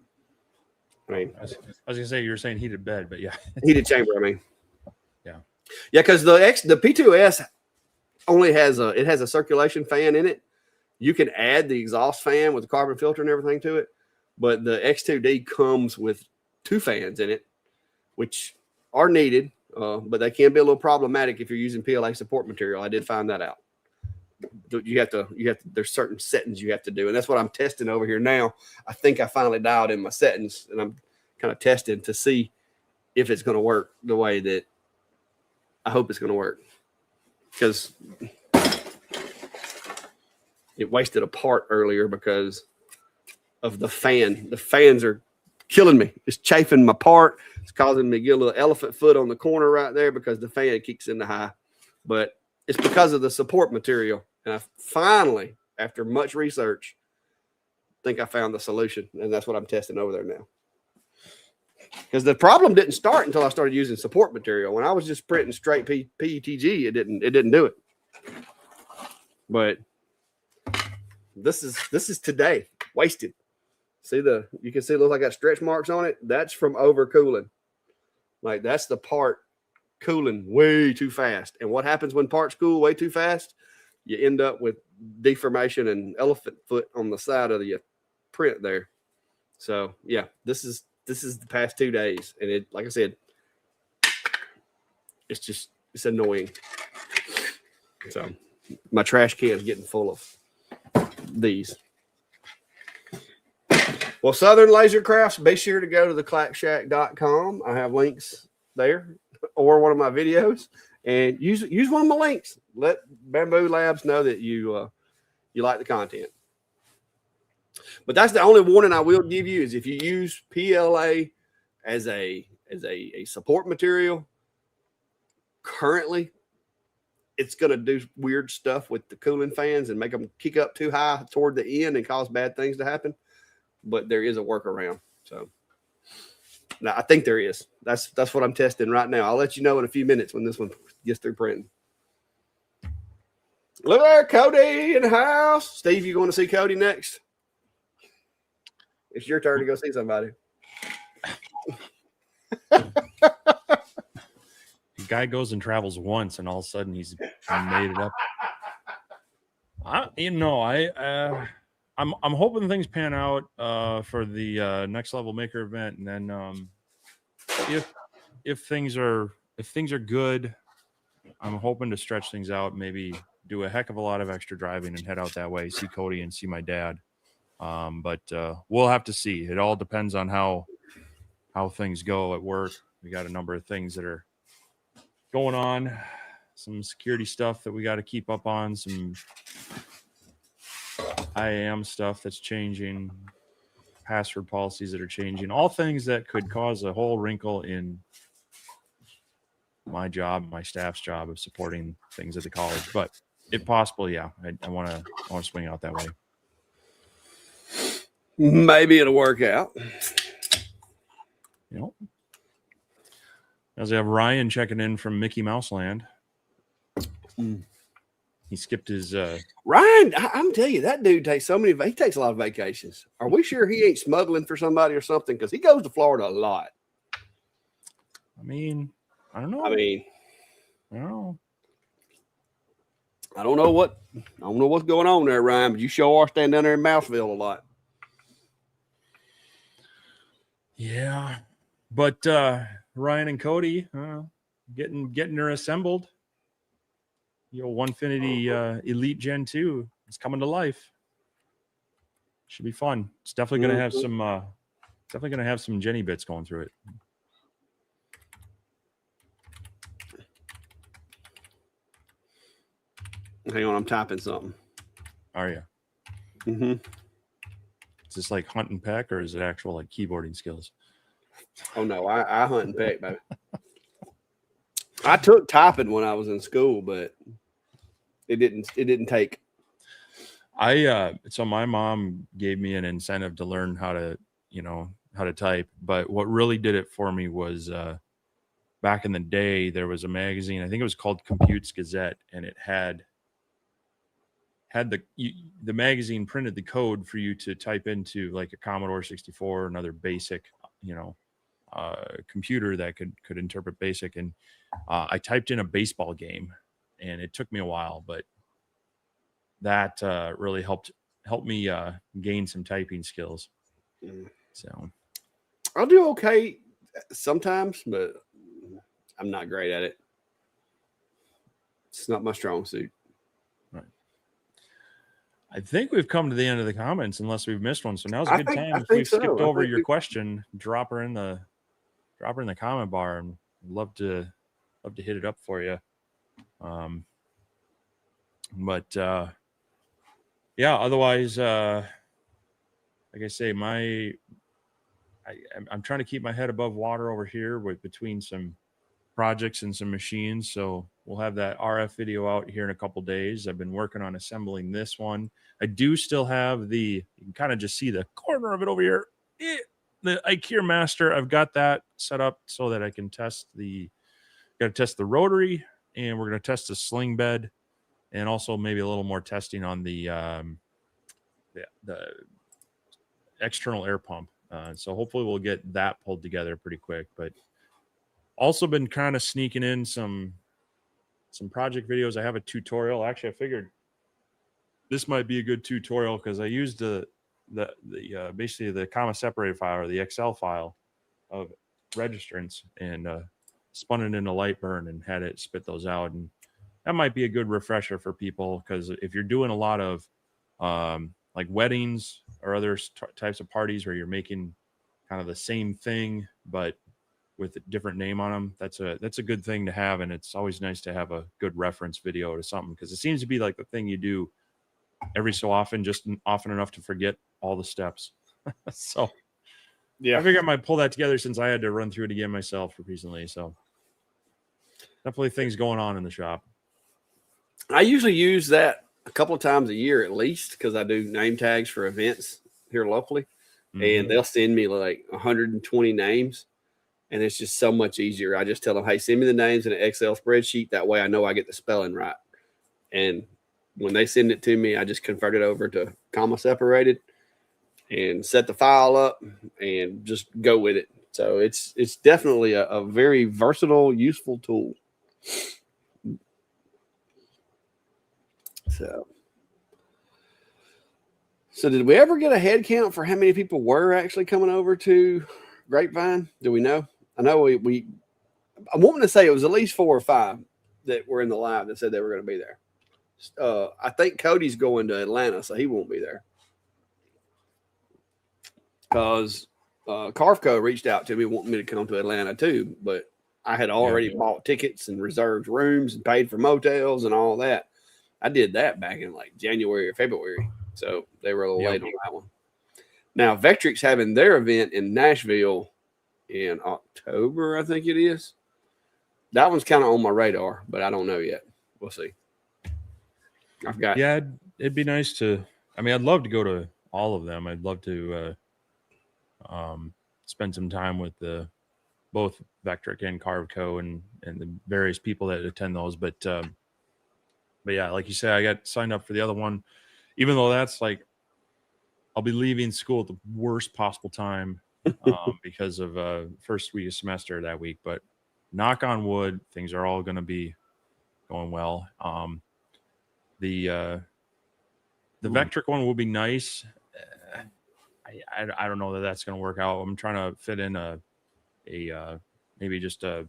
I mean, I was gonna say you were saying heated bed, but yeah, heated chamber. I mean, yeah, because the P2S only has a circulation fan in it. You can add the exhaust fan with the carbon filter and everything to it, but the X2D comes with 2 fans in it, which are needed, but they can be a little problematic if you're using PLA support material. I did find that out. You have to, there's certain settings you have to do. And that's what I'm testing over here now. I think I finally dialed in my settings and I'm kind of testing to see if it's going to work the way that I hope it's going to work. Because it wasted a part earlier because of the fan. The fans are killing me. It's chafing my part. It's causing me to get a little elephant foot on the corner right there because the fan kicks in the high. But it's because of the support material. And I finally, after much research, think I found the solution. And that's what I'm testing over there now. Because the problem didn't start until I started using support material. When I was just printing straight PETG, it didn't do it. But this is today. Wasted. See you can see it looks like I got stretch marks on it. That's from overcooling. Like that's the part cooling way too fast. And what happens when parts cool way too fast? You end up with deformation and elephant foot on the side of the print there. So yeah, this is the past 2 days. And it, like I said, it's annoying. So my trash can is getting full of these. Well, Southern Laser Crafts, be sure to go to theclackshack.com. I have links there or one of my videos and use one of my links. Let Bamboo Labs know that you like the content. But that's the only warning I will give you is if you use PLA as a support material, currently it's going to do weird stuff with the cooling fans and make them kick up too high toward the end and cause bad things to happen. But there is a workaround. So now I think there is. That's what I'm testing right now. I'll let you know in a few minutes when this one gets through printing. Look there, Cody in the house. Steve, you going to see Cody next? It's your turn to go see somebody. the guy goes and travels once, and all of a sudden he's made it up. I'm hoping things pan out for the next level maker event, and then if things are good, I'm hoping to stretch things out. Maybe do a heck of a lot of extra driving and head out that way, see Cody and see my dad. But we'll have to see. It all depends on how things go at work. We got a number of things that are going on, some security stuff that we got to keep up on, some IAM stuff that's changing, password policies that are changing, all things that could cause a whole wrinkle in my job, my staff's job of supporting things at the college. But if possible, yeah, I want to swing out that way. Maybe it'll work out. You know, as I have Ryan checking in from Mickey Mouse Land. He skipped his Ryan. I'm telling you, that dude takes he takes a lot of vacations. Are we sure he ain't smuggling for somebody or something? Because he goes to Florida a lot. I mean, I don't know. I don't know what's going on there, Ryan, but you sure are standing down there in Mouseville a lot. Yeah, but Ryan and Cody getting her assembled. Onefinity Elite Gen 2 is coming to life. Should be fun. It's definitely gonna have some Jenny bits going through it. Hang on, I'm typing something. Are you? Mm-hmm. Is this like hunt and peck, or is it actual like keyboarding skills? Oh no, I hunt and peck, baby. I took typing when I was in school, but it didn't take. So my mom gave me an incentive to learn how to type, but what really did it for me was back in the day there was a magazine, I think it was called Compute's Gazette, and it had the magazine printed the code for you to type into like a Commodore 64 or another basic computer that could interpret basic, and I typed in a baseball game, and it took me a while, but that really helped me gain some typing skills. So I'll do okay sometimes, but I'm not great at it. It's not my strong suit. Right. I think we've come to the end of the comments, unless we've missed one. So now's a good time. If we've skipped over your question, drop her in the comment bar, and love to hit it up for you. But yeah, otherwise, like I say, I'm trying to keep my head above water over here between some projects and some machines. So we'll have that RF video out here in a couple days. I've been working on assembling this one. I do still have you can kind of just see the corner of it over here. The IKEA Master, I've got that set up so that I can got to test the rotary, and we're going to test the sling bed, and also maybe a little more testing on the external air pump. So hopefully we'll get that pulled together pretty quick. But also been kind of sneaking in some project videos. I have a tutorial. Actually, I figured this might be a good tutorial because I used the basically the comma separated file or the Excel file of registrants and spun it into Lightburn and had it spit those out. And that might be a good refresher for people, because if you're doing a lot of like weddings or other types of parties where you're making kind of the same thing but with a different name on them, that's a good thing to have. And it's always nice to have a good reference video to something, because it seems to be like the thing you do every so often, just often enough to forget all the steps. So yeah, I figured I might pull that together since I had to run through it again myself recently. So definitely things going on in the shop. I usually use that a couple of times a year at least, because I do name tags for events here locally, and they'll send me like 120 names, and it's just so much easier. I just tell them, hey, send me the names in an Excel spreadsheet. That way I know I get the spelling right. And when they send it to me, I just convert it over to comma separated and set the file up and just go with it. So it's definitely a very versatile, useful tool. So did we ever get a head count for how many people were actually coming over to Grapevine? Do we know? I know I'm wanting to say it was at least 4 or 5 that were in the live that said they were going to be there. I think Cody's going to Atlanta, so he won't be there. Because Carfco reached out to me wanting me to come to Atlanta too, but I had already bought tickets and reserved rooms and paid for motels and all that. I did that back in like January or February, so they were a little late on that one. Now, Vectric's having their event in Nashville in October, I think it is. That one's kind of on my radar, but I don't know yet. We'll see. It'd be nice to. I mean, I'd love to go to all of them. I'd love to spend some time with both Vectric and Carvco and the various people that attend those. But yeah, like you say, I got signed up for the other one, even though that's like I'll be leaving school at the worst possible time because of first week of semester that week. But knock on wood, things are all going to be going well. The Vectric one will be nice. I don't know that that's going to work out. I'm trying to fit in a maybe just a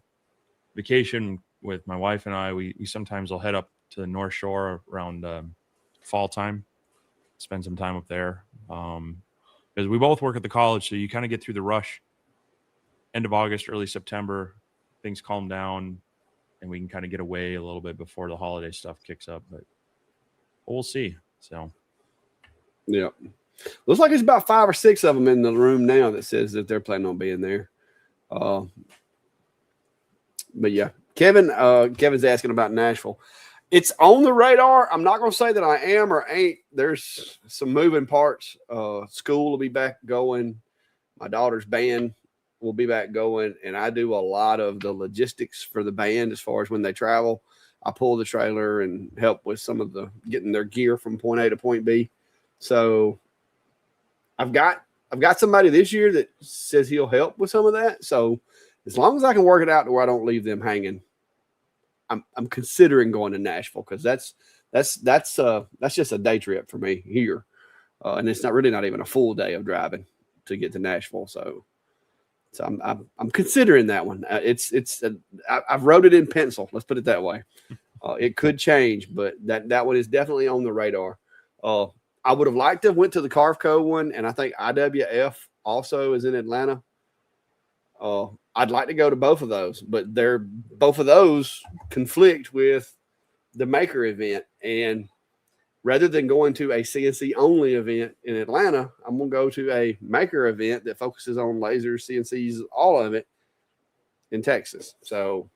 vacation with my wife and I. We sometimes will head up to the North Shore around fall time, spend some time up there. Because we both work at the college, so you kind of get through the rush. End of August, early September, things calm down, and we can kind of get away a little bit before the holiday stuff kicks up. But we'll see. So, yeah, looks like it's about 5 or 6 of them in the room now that says that they're planning on being there. But yeah, Kevin's asking about Nashville. It's on the radar. I'm not going to say that I am or ain't. There's some moving parts. School will be back going. My daughter's band will be back going. And I do a lot of the logistics for the band as far as when they travel. I pull the trailer and help with some of the getting their gear from point A to point B. So I've got somebody this year that says he'll help with some of that. So as long as I can work it out to where I don't leave them hanging, I'm considering going to Nashville, because that's just a day trip for me here, and it's not even a full day of driving to get to Nashville. So I'm considering that one. I've wrote it in pencil. Let's put it that way. It could change, but that one is definitely on the radar. I would have liked to have went to the Carveco one, and I think IWF also is in Atlanta. I'd like to go to both of those, but both of those conflict with the Maker event. And rather than going to a CNC only event in Atlanta, I'm going to go to a Maker event that focuses on lasers, CNCs, all of it in Texas. So,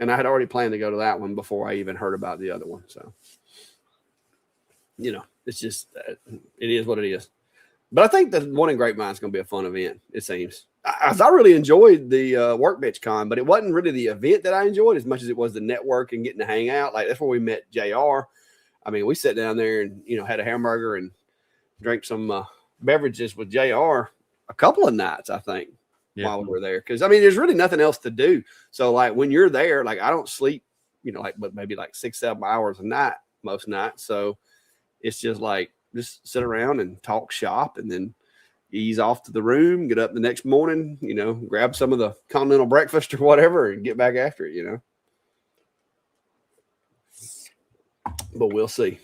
and I had already planned to go to that one before I even heard about the other one. So, it's just, it is what it is. But I think the one in Grapevine is going to be a fun event, it seems. I really enjoyed the Workbench Con, but it wasn't really the event that I enjoyed as much as it was the network and getting to hang out. Like, that's where we met JR. I mean, we sat down there and, had a hamburger and drank some beverages with JR a couple of nights, I think, while we were there. Because, I mean, there's really nothing else to do. So, like, when you're there, like, I don't sleep, but maybe like 6-7 hours a night most nights. So, it's just like, just sit around and talk shop and then ease off to the room, get up the next morning, grab some of the continental breakfast or whatever and get back after it, But we'll see.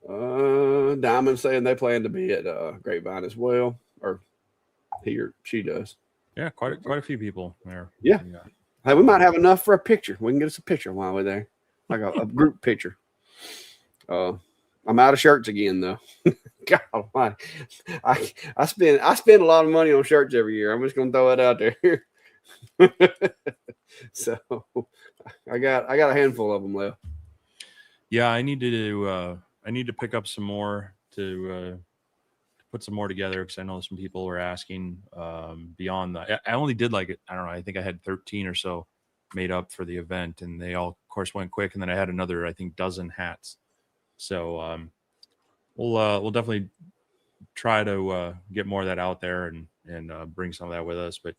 Diamond saying they plan to be at Grapevine as well, or he or she does. Yeah, quite a few people there. Yeah. Hey, we might have enough for a picture. We can get us a picture while we're there, like a group picture. I'm out of shirts again, though. God Almighty. I spend a lot of money on shirts every year. I'm just gonna throw it out there. So I got a handful of them left. Yeah, I need to pick up some more to put some more together, because I know some people were asking beyond that. I only did I don't know, I think I had 13 or so made up for the event, and they all, of course, went quick. And then I had another, I think, dozen hats. So we'll definitely try to get more of that out there and bring some of that with us. But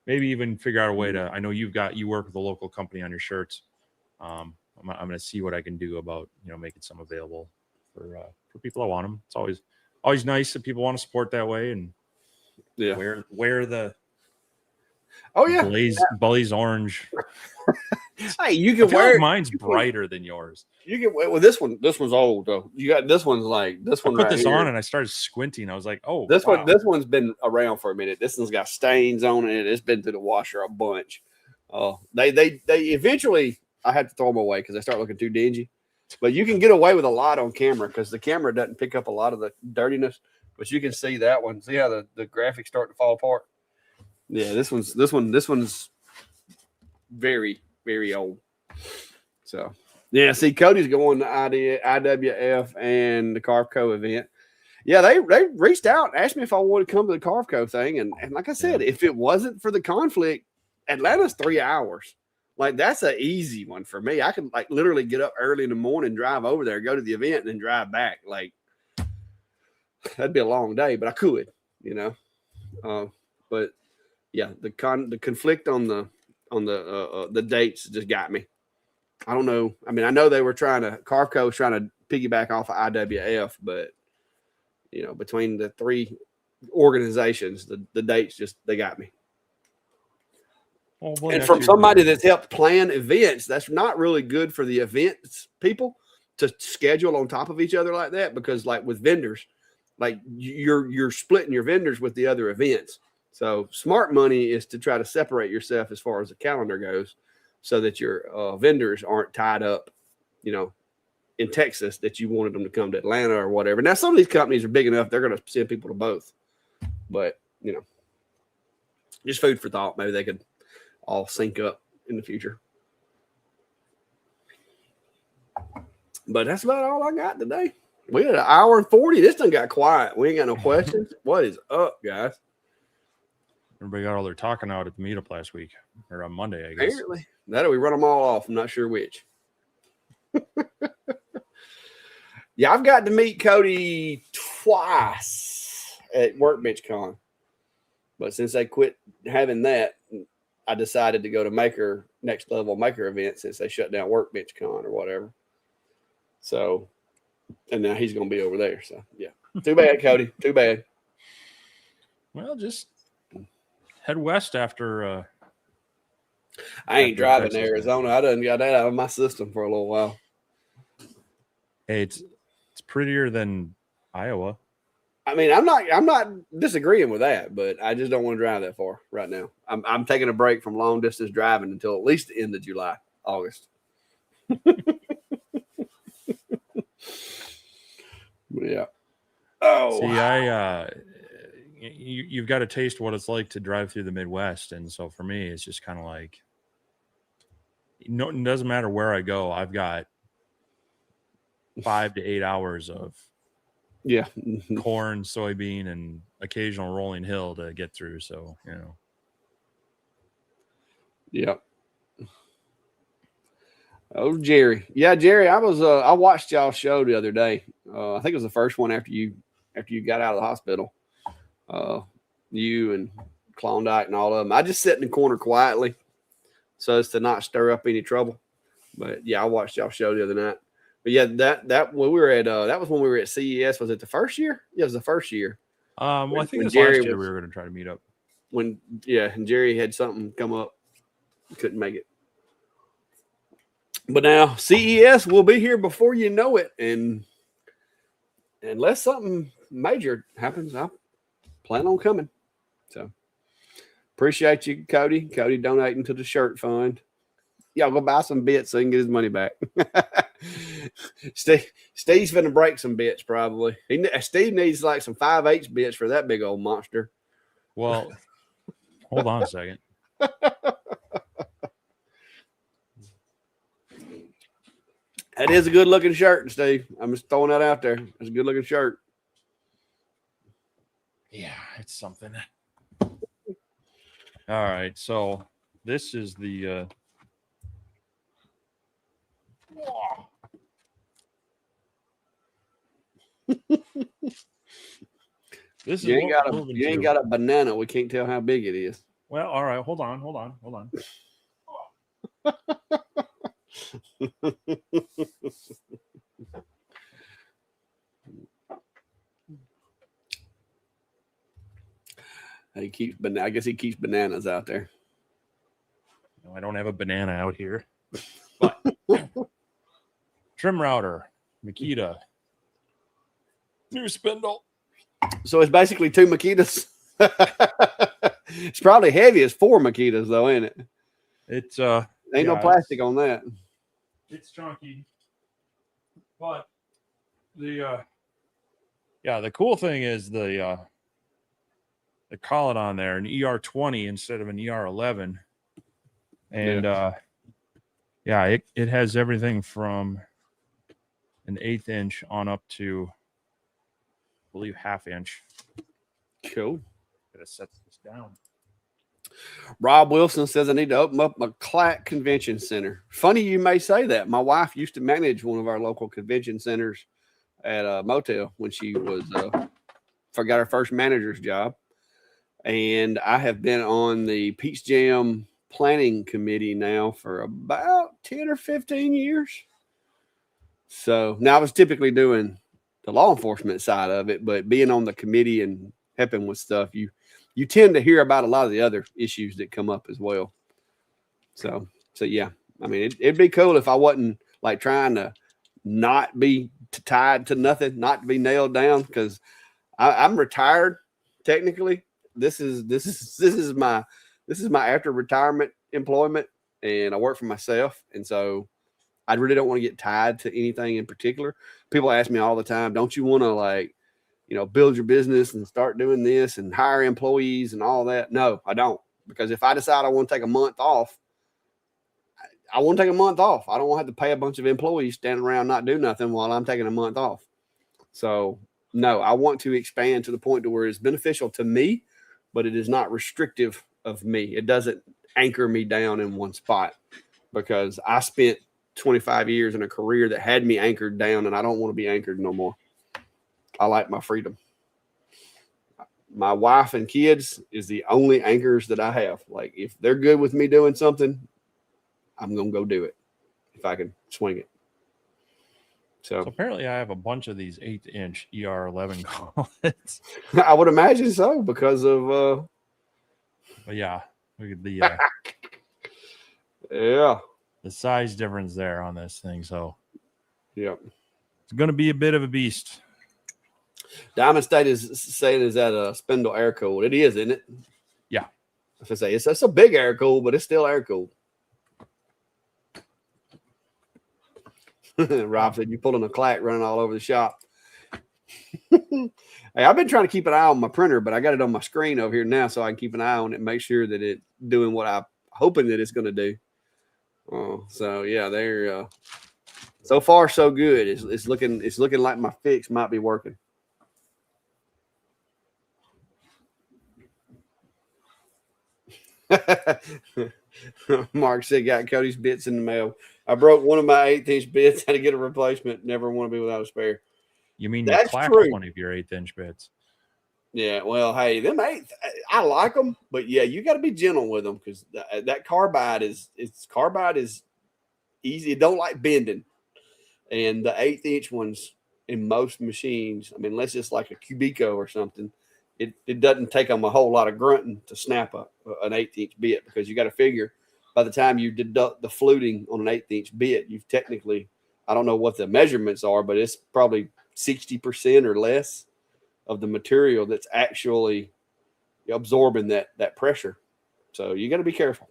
maybe even figure out a way to. I know you work with a local company on your shirts. I'm going to see what I can do about making some available for people that want them. It's always nice that people want to support that way and wear the Blaze orange. Hey, you can wear. Like mine's brighter than yours. You can. Well, this one's old though. You got this one's like this one. I put this on and I started squinting. I was like, oh, this one's been around for a minute. This one's got stains on it. It's been through the washer a bunch. They eventually I had to throw them away because they start looking too dingy. But you can get away with a lot on camera because the camera doesn't pick up a lot of the dirtiness. But you can see that one. See how the graphics start to fall apart. Yeah, this one's very, very old. So, yeah, see, Cody's going to IWF and the Carveco event. Yeah, they reached out and asked me if I wanted to come to the Carveco thing. And like I said, if it wasn't for the conflict, Atlanta's 3 hours. Like, that's an easy one for me. I can, literally get up early in the morning, drive over there, go to the event, and then drive back. Like, that'd be a long day, but I could, But, yeah, the conflict on the dates just got me. I don't know. I mean, I know Carveco was trying to piggyback off of IWF, but between the three organizations, the dates they got me. And from somebody that's helped plan events, that's not really good for the events people to schedule on top of each other like that, because like with vendors, like you're splitting your vendors with the other events. So smart money is to try to separate yourself as far as the calendar goes, so that your vendors aren't tied up, in Texas, that you wanted them to come to Atlanta or whatever. Now, some of these companies are big enough, they're going to send people to both, but just food for thought. Maybe they could all sync up in the future. But that's about all I got today. We had an hour and 40. This thing got quiet. We ain't got no questions. What is up, guys? Everybody got all their talking out at the meetup last week, or on Monday, I guess. Apparently. That we run them all off. I'm not sure which. Yeah, I've got to meet Cody twice at Workbench Con. But since they quit having that, I decided to go to Next Level Maker event, since they shut down Workbench Con or whatever. So, and now he's going to be over there. So, yeah. Too bad, Cody. Too bad. Well, just head west after. I ain't driving to Arizona. I done got that out of my system for a little while. Hey, it's prettier than Iowa. I mean, I'm not disagreeing with that, but I just don't want to drive that far right now. I'm taking a break from long distance driving until at least the end of July, August. Yeah. Oh, see, you've got to taste what it's like to drive through the Midwest, and so for me, it's just kind of like, it doesn't matter where I go. I've got 5 to 8 hours of corn, soybean, and occasional rolling hill to get through. So, Yeah. Oh, Jerry. Yeah, Jerry, I watched y'all's show the other day. I think it was the first one after you got out of the hospital. You and Klondike and all of them. I just sat in the corner quietly so as to not stir up any trouble. But yeah, I watched y'all show the other night. But yeah, that when we were at that was when we were at CES. Was it the first year? Yeah, it was the first year. Well, I think it was last year we were going to try to meet up. And Jerry had something come up, couldn't make it. But now CES will be here before you know it, and unless something major happens, I plan on coming. So appreciate you, Cody. Cody donating to the shirt fund. Y'all go buy some bits so he can get his money back. Steve's gonna break some bits probably. Steve needs like some 5/8 bits for that big old monster. Well, hold on a second. That is a good looking shirt, Steve. I'm just throwing that out there. It's a good looking shirt. Yeah, it's something. All right, so this is the this is you ain't got a banana. We can't tell how big it is. Well, all right, hold on. I guess he keeps bananas out there. No, I don't have a banana out here. But trim router, Makita, new spindle. So it's basically 2 Makitas. It's probably heavy as 4 Makitas though, ain't it? It's ain't no plastic on that. It's chunky. But the cool thing is they call it on there an ER20 instead of an ER11. And it has everything from an 1/8 inch on up to, I believe, 1/2 inch. Cool. Gotta set this down. Rob Wilson says I need to open up a McClack Convention Center. Funny you may say that. My wife used to manage one of our local convention centers at a motel when she was got her first manager's job. And I have been on the Peach Jam planning committee now for about 10 or 15 years. So now I was typically doing the law enforcement side of it, but being on the committee and helping with stuff, you tend to hear about a lot of the other issues that come up as well. So yeah, I mean, it'd be cool if I wasn't like trying to not be tied to nothing, not to be nailed down, because I'm retired technically. This is my after retirement employment, and I work for myself, and so I really don't want to get tied to anything in particular. People ask me all the time, "Don't you want to like, build your business and start doing this and hire employees and all that?" No, I don't, because if I decide I want to take a month off, I want to take a month off. I don't want to have to pay a bunch of employees standing around not do nothing while I'm taking a month off. So no, I want to expand to the point to where it's beneficial to me, but it is not restrictive of me. It doesn't anchor me down in one spot, because I spent 25 years in a career that had me anchored down, and I don't want to be anchored no more. I like my freedom. My wife and kids is the only anchors that I have. Like, if they're good with me doing something, I'm going to go do it if I can swing it. So apparently I have a bunch of these 1/8" ER11 gauntlets. I would imagine so, because of But yeah, look at the yeah, the size difference there on this thing. So yeah, it's going to be a bit of a beast. Diamond State is saying is that a spindle air cooled. It is, isn't it? Yeah. If I say it's a big air cooled, but it's still air cooled. Rob said, "You pulling a clack running all over the shop." Hey, I've been trying to keep an eye on my printer, but I got it on my screen over here now, so I can keep an eye on it and make sure that it's doing what I'm hoping that it's going to do. So yeah, they're so far so good. It's looking like my fix might be working. Mark said, "Got Cody's bits in the mail. I broke one of my 1/8" bits. Had to get a replacement. Never want to be without a spare." You mean That's you clacked true. one of your 1/8 bits? Yeah, well, hey, them I like them, but yeah, you got to be gentle with them, because that carbide is easy. It don't like bending, and the 1/8 ones in most machines, I mean, unless it's like a Cubico or something, it doesn't take them a whole lot of grunting to snap an 1/8 bit, because you got to figure by the time you deduct the fluting on an 1/8 bit, you've technically, I don't know what the measurements are, but it's probably 60% or less of the material that's actually absorbing that pressure. So you got to be careful.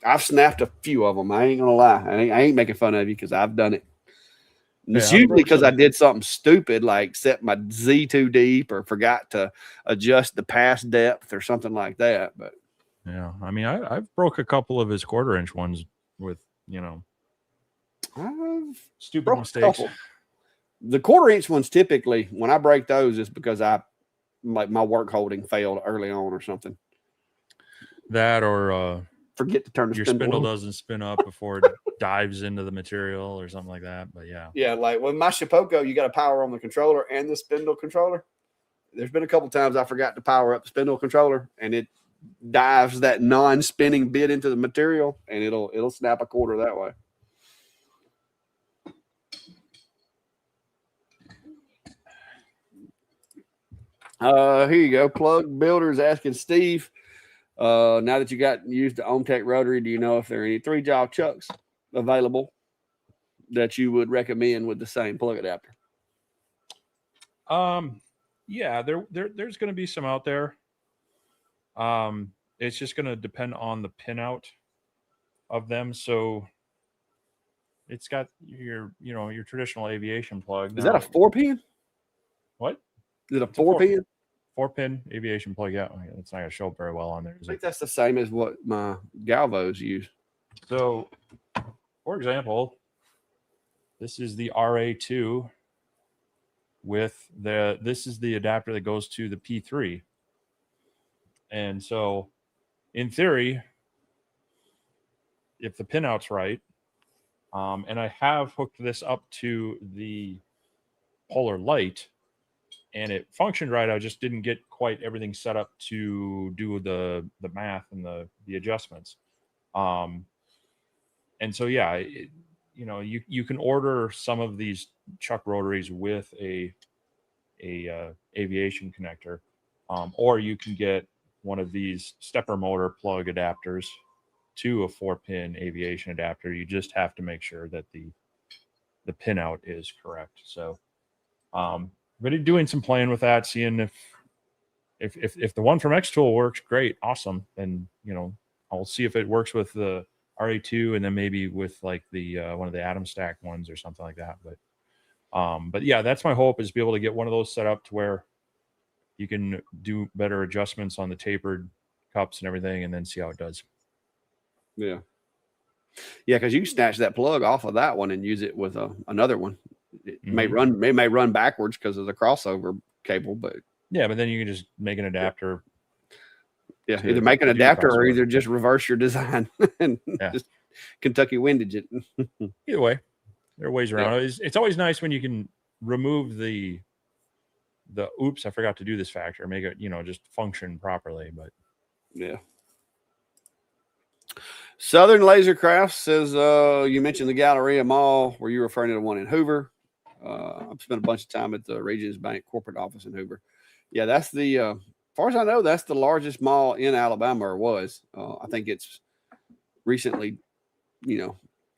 I've snapped a few of them. I ain't gonna lie. I ain't making fun of you, because I've done it. And it's usually because I did something stupid, like set my Z too deep or forgot to adjust the pass depth or something like that. But yeah, I mean, I've broke a couple of his 1/4" ones with stupid mistakes. The 1/4" ones, typically when I break those, is because my work holding failed early on or something. That, or forget to turn the your spindle doesn't spin up before it dives into the material or something like that. But yeah, like with my Shipoko, you got to power on the controller and the spindle controller. There's been a couple times I forgot to power up the spindle controller, and it dives that non-spinning bit into the material, and it'll snap a 1/4 that way. Here you go. Plug Builders asking Steve, now that you used the OMTech rotary, do you know if there are any 3-jaw chucks available that you would recommend with the same plug adapter? Yeah, there's going to be some out there. It's just going to depend on the pinout of them. So it's got your traditional aviation plug. Is that a 4-pin? What? Is it a 4-pin? 4-pin aviation plug. Yeah, it's not going to show up very well on there. I think that's the same as what my Galvos use. So, for example, this is the RA2 with this is the adapter that goes to the P3. And so, in theory, if the pinout's right, and I have hooked this up to the polar light, and it functioned right, I just didn't get quite everything set up to do the math and the adjustments. And so yeah, you can order some of these chuck rotaries with a aviation connector, or you can get one of these stepper motor plug adapters to a 4-pin aviation adapter. You just have to make sure that the pinout is correct. So, but doing some playing with that, seeing if the one from X Tool works, great, awesome. And I'll see if it works with the RA2, and then maybe with like the one of the Atom Stack ones or something like that. But yeah, that's my hope, is be able to get one of those set up to where you can do better adjustments on the tapered cups and everything, and then see how it does. Yeah. Yeah, because you can snatch that plug off of that one and use it with another one. It may run backwards because of the crossover cable, but yeah, but then you can just make an adapter. Yeah, either make an adapter or either just reverse your design and just Kentucky windage it. Either way, there are ways around it. It's always nice when you can remove the oops, I forgot to do this factor, make it just function properly. But yeah. Southern Laser Crafts says, you mentioned the Galleria Mall. Were you referring to the one in Hoover? I've spent a bunch of time at the Regions Bank corporate office in Hoover. Yeah, that's the, as far as I know, that's the largest mall in Alabama, or was. I think it's recently,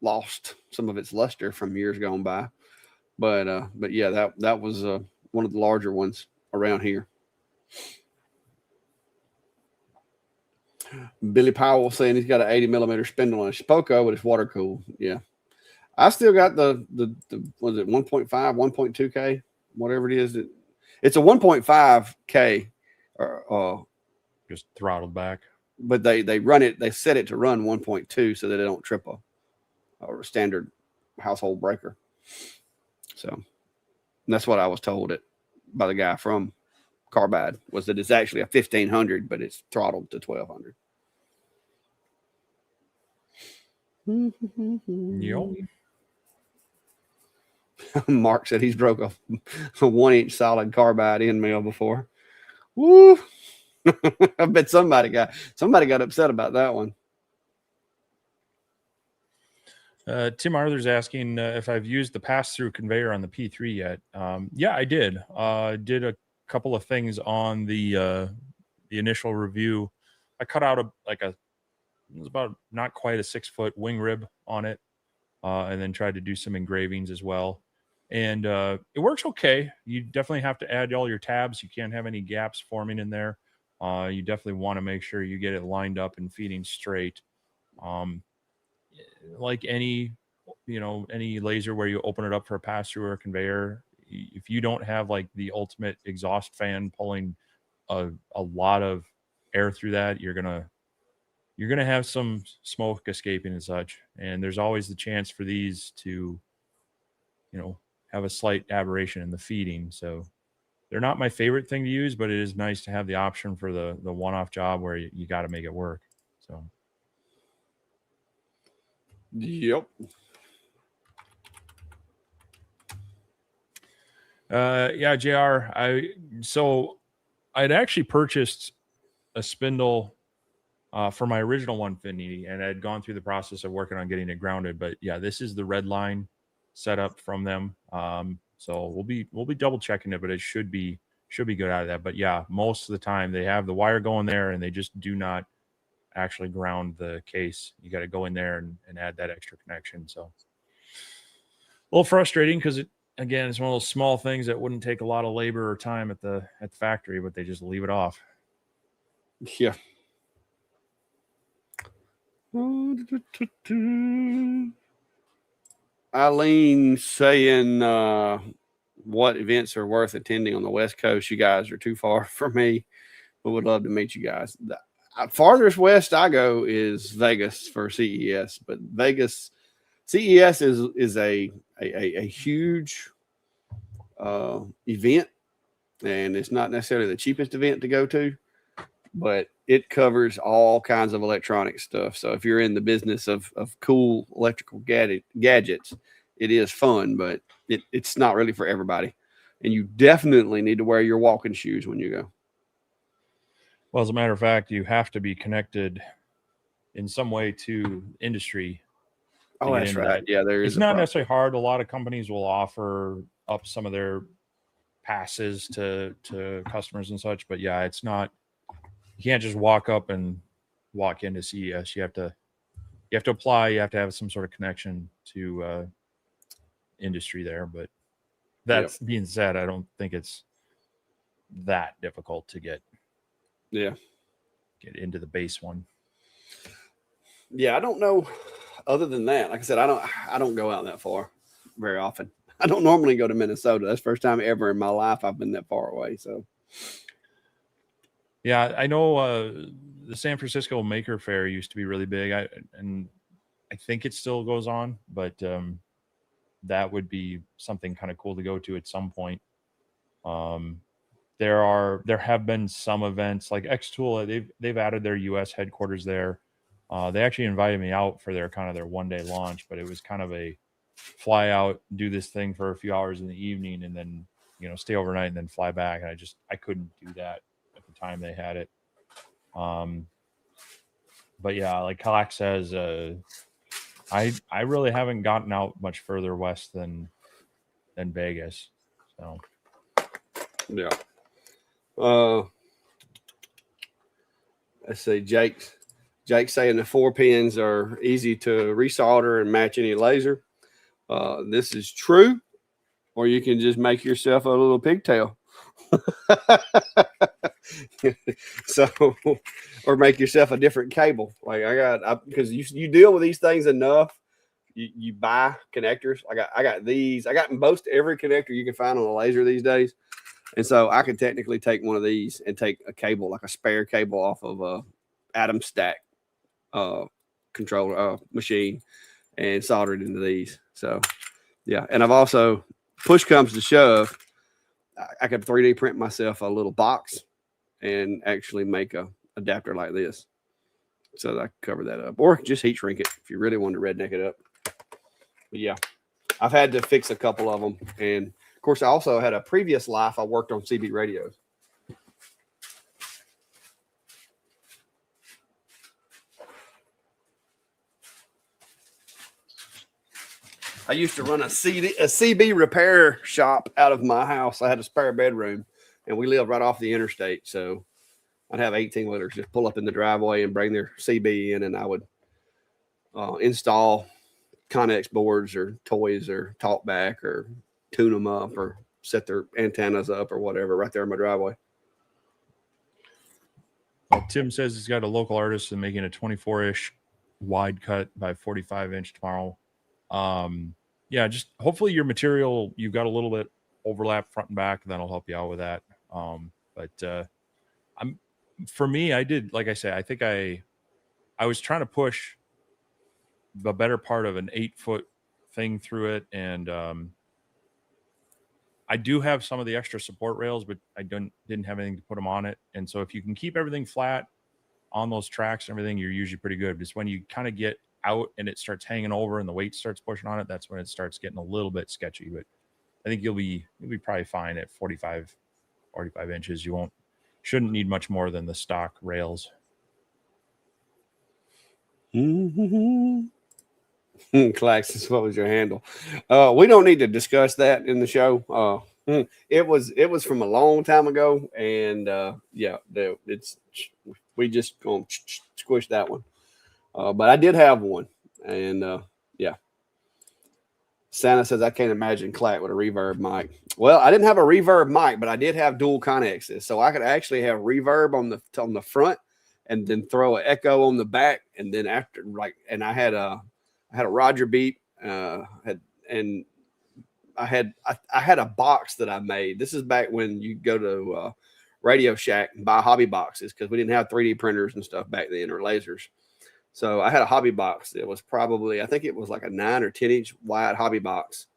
lost some of its luster from years gone by. But yeah, that was one of the larger ones around here. Billy Powell saying he's got an 80 millimeter spindle on a Spoko, but it's water cooled. Yeah. I still got the was it 1.5, 1.2K, whatever it is. It's a 1.5K just throttled back. But they run it, they set it to run 1.2 so that they don't trip a standard household breaker. So that's what I was told by the guy from Carbide, was that it's actually a 1500, but it's throttled to 1200. Yep. Mark said he's broke a 1-inch solid carbide end mill before. Woo! I bet somebody got upset about that one. Tim Arthur's asking if I've used the pass-through conveyor on the P3 yet. Yeah, I did. Did a couple of things on the initial review. I cut out it was about not quite a 6-foot wing rib on it, and then tried to do some engravings as well. And it works okay. You definitely have to add all your tabs. You can't have any gaps forming in there. You definitely want to make sure you get it lined up and feeding straight. Like any laser where you open it up for a pass-through or a conveyor, if you don't have like the ultimate exhaust fan pulling a lot of air through that, you're gonna have some smoke escaping and such. And there's always the chance for these to have a slight aberration in the feeding. So they're not my favorite thing to use, but it is nice to have the option for the one-off job where you got to make it work. So yep. Yeah, JR. I'd actually purchased a spindle for my original 150, and I'd gone through the process of working on getting it grounded. But yeah, this is the red line setup from them. So we'll be double checking it, but it should be good out of that. But yeah, most of the time they have the wire going there, and they just do not actually ground the case. You got to go in there and add that extra connection. So a little frustrating because it's one of those small things that wouldn't take a lot of labor or time at the factory, but they just leave it off. Yeah. Eileen saying, what events are worth attending on the West Coast? You guys are too far for me, but would love to meet you guys. The farthest west I go is Vegas for CES, but CES is a huge event, and it's not necessarily the cheapest event to go to, but it covers all kinds of electronic stuff. So if you're in the business of cool electrical gadgets, it is fun, but it's not really for everybody. And you definitely need to wear your walking shoes when you go. Well, as a matter of fact, you have to be connected in some way to industry. Oh, that's right. Yeah, there is. It's not necessarily hard. A lot of companies will offer up some of their passes to customers and such, but yeah, it's not. You can't just walk up and walk into CES. You have to you have to apply. You have to have some sort of connection to industry there. But that's being said, I don't think it's that difficult to get into the base one. Yeah, I don't know. Other than that, like I said, I don't go out that far very often. I don't normally go to Minnesota. That's the first time ever in my life I've been that far away. So yeah, I know the San Francisco Maker Fair used to be really big. And I think it still goes on, but that would be something kind of cool to go to at some point. There have been some events like X-Tool. They've added their U.S. headquarters there. They actually invited me out for their 1-day launch, but it was kind of a fly out, do this thing for a few hours in the evening, and then stay overnight and then fly back. And I couldn't do that at the time they had it. But yeah, like Kalak says, I really haven't gotten out much further west than Vegas. So yeah. Let's see, Jake's saying the 4 pins are easy to resolder and match any laser. This is true, or you can just make yourself a little pigtail. So, or make yourself a different cable. Like because you deal with these things enough. You buy connectors. I got these. I got most every connector you can find on a laser these days. And so I could technically take one of these and take a cable, like a spare cable off of a Atom Stack controller machine and solder it into these. So yeah. And I've also, push comes to shove, I could 3D print myself a little box and actually make a adapter like this. So that I could cover that up. Or just heat shrink it if you really want to redneck it up. But yeah, I've had to fix a couple of them. And of course, I also had a previous life. I worked on CB radios. I used to run a CB repair shop out of my house. I had a spare bedroom, and we lived right off the interstate. So I'd have 18-wheelers just pull up in the driveway and bring their CB in, and I would install Connex boards or toys or talkback or tune them up or set their antennas up or whatever right there in my driveway. Well, Tim says he's got a local artist and making a 24-ish wide cut by 45-inch tomorrow. Yeah, just hopefully your material, you've got a little bit overlap front and back, and that'll help you out with that. For me, I did, like I say, I think I was trying to push the better part of an 8-foot thing through it. And I do have some of the extra support rails, but I didn't have anything to put them on it. And so if you can keep everything flat on those tracks and everything, you're usually pretty good. Just when you kind of get out and it starts hanging over and the weight starts pushing on it, that's when it starts getting a little bit sketchy. But I think you'll be probably fine at 45 inches. Shouldn't need much more than the stock rails. Claxons, what was your handle? We don't need to discuss that in the show. It was from a long time ago, and we just gonna squish that one. But I did have one, and yeah. Santa says I can't imagine Clack with a reverb mic. Well, I didn't have a reverb mic, but I did have dual Connexes, so I could actually have reverb on the front, and then throw an echo on the back, and then after and I had a Roger beat, I had a box that I made. This is back when you go to Radio Shack and buy hobby boxes, because we didn't have 3D printers and stuff back then, or lasers. So I had a hobby box. It was probably, I think it was like a 9 or 10-inch wide hobby box.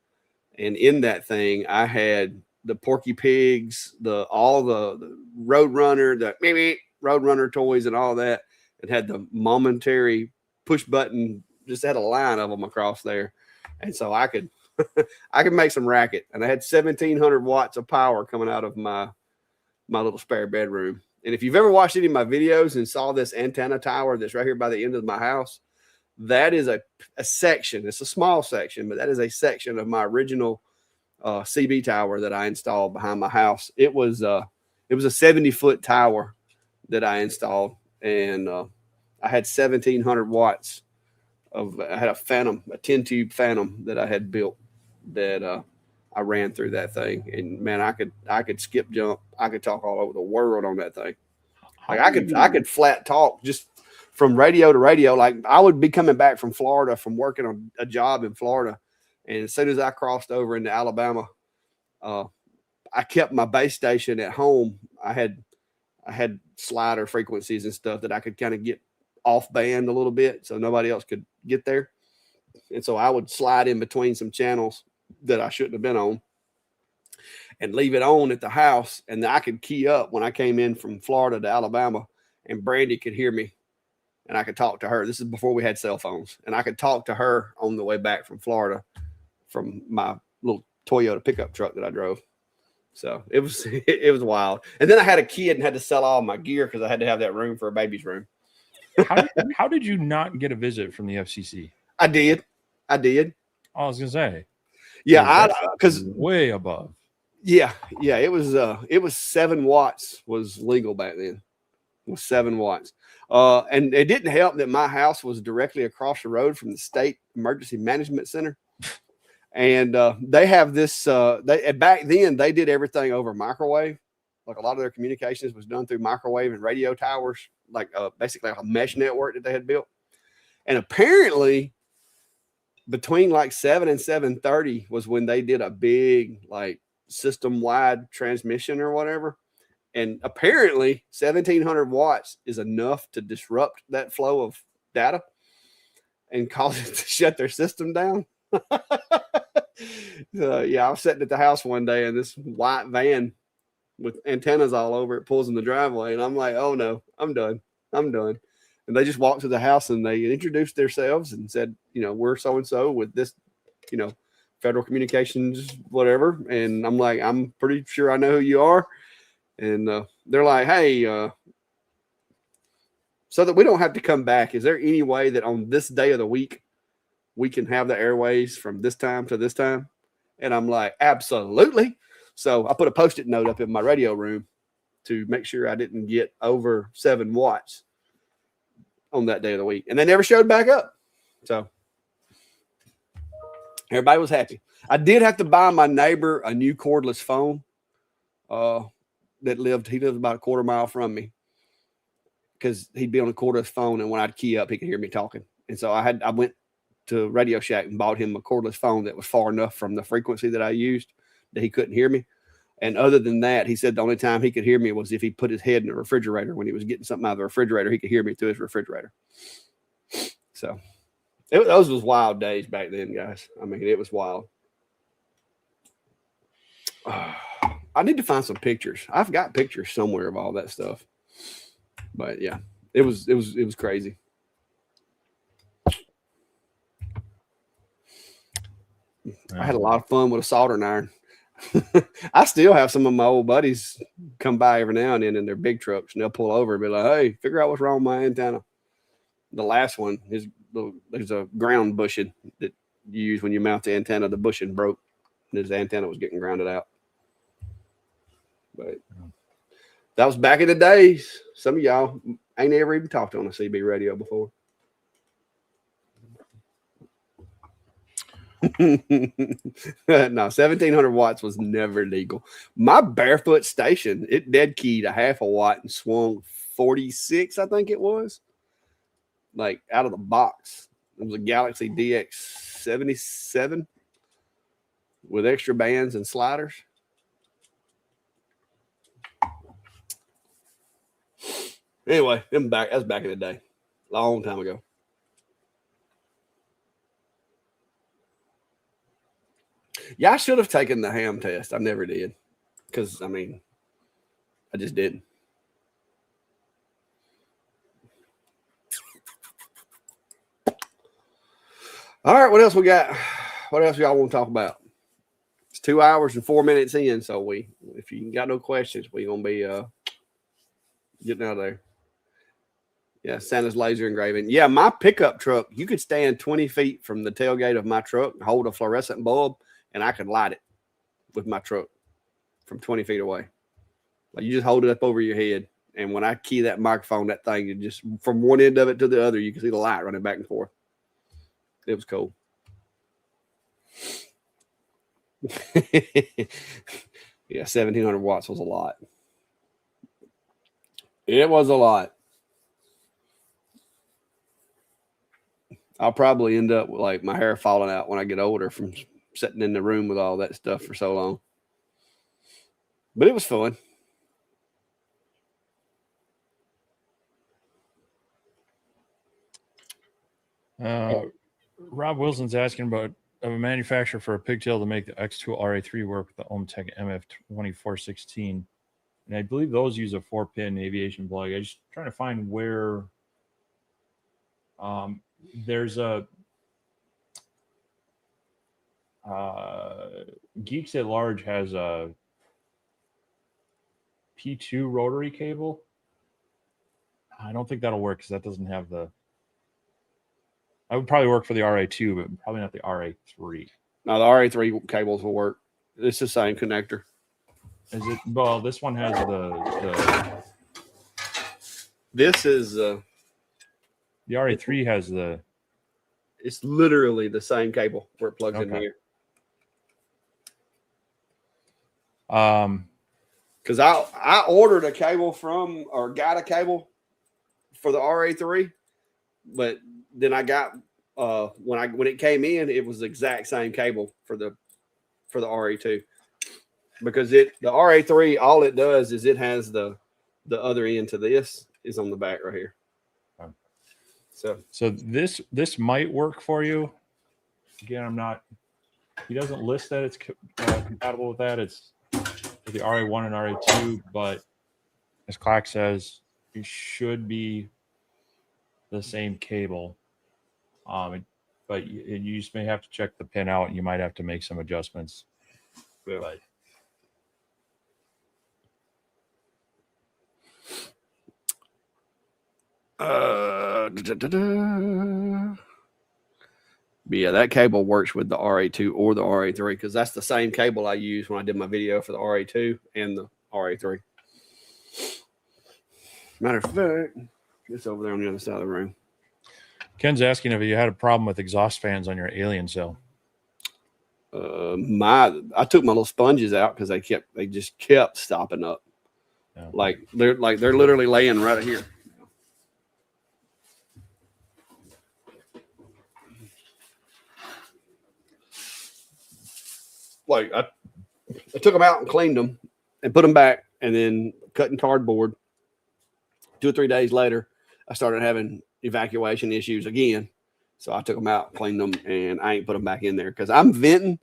And in that thing, I had the Porky Pigs, all the Roadrunner, the Roadrunner toys and all that. It had the momentary push button, just had a line of them across there. And so I could make some racket. And I had 1,700 watts of power coming out of my little spare bedroom. And if you've ever watched any of my videos and saw this antenna tower that's right here by the end of my house, that is a section. It's a small section, but that is a section of my original CB tower that I installed behind my house. It was a 70-foot tower that I installed, and I had 1,700 watts I had a Phantom, a 10 tube Phantom that I had built that I ran through that thing, and man, I could skip jump, I could talk all over the world on that thing. How Like do I you? could flat talk just from radio to radio. Like I would be coming back from Florida from working on a job in Florida, and as soon as I crossed over into Alabama, uh, I kept my base station at home. I had slider frequencies and stuff that I could kind of get off band a little bit, so nobody else could get there. And so I would slide in between some channels that I shouldn't have been on and leave it on at the house. And I could key up when I came in from Florida to Alabama, and Brandy could hear me and I could talk to her. This is before we had cell phones, and I could talk to her on the way back from Florida from my little Toyota pickup truck that I drove. So it was it was wild. And then I had a kid and had to sell all my gear because I had to have that room for a baby's room. How did you not get a visit from the FCC? I did. I I was gonna say, Yeah, that's because way above. yeah, it was 7 watts was legal back then. It was 7 watts. And it didn't help that my house was directly across the road from the state emergency management center. And they have this back then they did everything over microwave. Like a lot of their communications was done through microwave and radio towers, like basically like a mesh network that they had built. And apparently between like 7 and 7:30 was when they did a big like system-wide transmission or whatever. And apparently 1700 watts is enough to disrupt that flow of data and cause it to shut their system down. Yeah, I was sitting at the house one day and this white van with antennas all over it pulls in the driveway, and I'm like, oh no, I'm done. And they just walked to the house and they introduced themselves and said, we're so and so with this, Federal Communications, whatever. And I'm like, I'm pretty sure I know who you are. And they're like, hey, so that we don't have to come back, is there any way that on this day of the week we can have the airways from this time to this time? And I'm like, absolutely. So I put a Post-it note up in my radio room to make sure I didn't get over 7 watts on that day of the week. And they never showed back up. So everybody was happy. I did have to buy my neighbor a new cordless phone he lived about a quarter mile from me, because he'd be on a cordless phone, and when I'd key up, he could hear me talking. And so I went to Radio Shack and bought him a cordless phone that was far enough from the frequency that I used that he couldn't hear me. And other than that, he said the only time he could hear me was if he put his head in the refrigerator. When he was getting something out of the refrigerator, he could hear me through his refrigerator. So those was wild days back then, guys. I mean, it was wild. I need to find some pictures. I've got pictures somewhere of all that stuff. But yeah, it was crazy. I had a lot of fun with a soldering iron. I still have some of my old buddies come by every now and then in their big trucks, and they'll pull over and be like, hey, figure out what's wrong with my antenna. The last one is there's a ground bushing that you use when you mount the antenna. The bushing broke, and his antenna was getting grounded out. But that was back in the days. Some of y'all ain't ever even talked on a CB radio before. No, 1700 watts was never legal. My barefoot station, it dead keyed a half a watt and swung 46, I think it was, like out of the box. It was a Galaxy DX77 with extra bands and sliders. Anyway, that's back in the day, long time ago. Yeah, I should have taken the ham test. I never did, because I mean, I just didn't. All right, what else we got? What else y'all want to talk about? It's 2 hours and 4 minutes in, so if you got no questions, we're gonna be getting out of there. Yeah, Santa's laser engraving. Yeah, my pickup truck, you could stand 20 feet from the tailgate of my truck, hold a fluorescent bulb, and I could light it with my truck from 20 feet away. Like you just hold it up over your head, and when I key that microphone, that thing, just from one end of it to the other, you can see the light running back and forth. It was cool. Yeah, 1,700 watts was a lot. It was a lot. I'll probably end up with like my hair falling out when I get older from sitting in the room with all that stuff for so long. But it was fun. Rob Wilson's asking about of a manufacturer for a pigtail to make the X2 RA3 work with the Omtech MF2416. And I believe those use a 4-pin aviation plug. I'm just trying to find where there's a Geeks at Large has a P2 rotary cable. I don't think that'll work because that doesn't have the. I would probably work for the RA2, but probably not the RA3. No, the RA3 cables will work. It's the same connector. Is it? Well, this one has the This is the RA3 has the. It's literally the same cable where it plugs in here. Because I ordered a cable from or got a cable for the RA3, but then I got when it came in, it was the exact same cable for the RA2. Because the RA3, all it does is it has the other end to this is on the back right here. So this might work for you. Again, I'm not. He doesn't list that it's compatible with that. It's the RA1 and RA2, but as Clack says, it should be the same cable. But you just may have to check the pin out, and you might have to make some adjustments. Yeah. But yeah, that cable works with the RA2 or the RA3 because that's the same cable I used when I did my video for the RA2 and the RA3. Matter of fact, it's over there on the other side of the room. Ken's asking if you had a problem with exhaust fans on your alien cell. I took my little sponges out because they just kept stopping up. Yeah. They're literally laying right here. Like I took them out and cleaned them and put them back and then cutting cardboard. 2 or 3 days later, I started having evacuation issues again. So I took them out, cleaned them, and I ain't put them back in there because I'm venting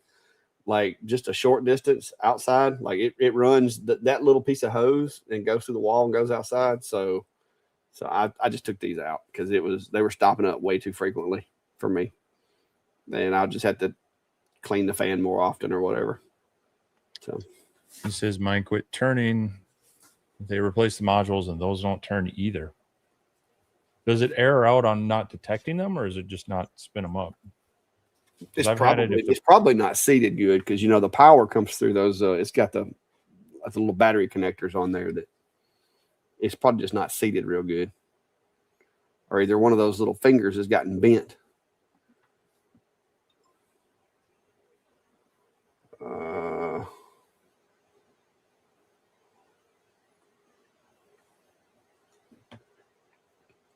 like just a short distance outside. Like it runs that little piece of hose and goes through the wall and goes outside. So I just took these out because they were stopping up way too frequently for me. And I'll just have to clean the fan more often or whatever. So he says mine quit turning. They replace the modules and those don't turn either. Does it error out on not detecting them, or is it just not spin them up? It's probably not seated good because the power comes through those. It's got the little battery connectors on there that it's probably just not seated real good, or either one of those little fingers has gotten bent.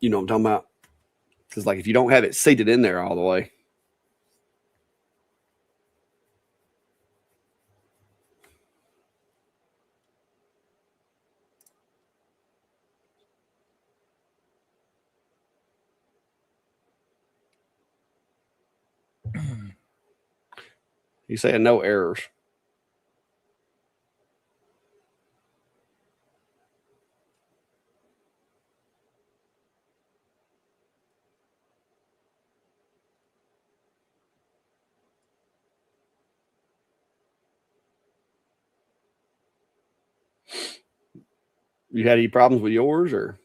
You know what I'm talking about? Because like if you don't have it seated in there all the way. You saying no errors? You had any problems with yours or?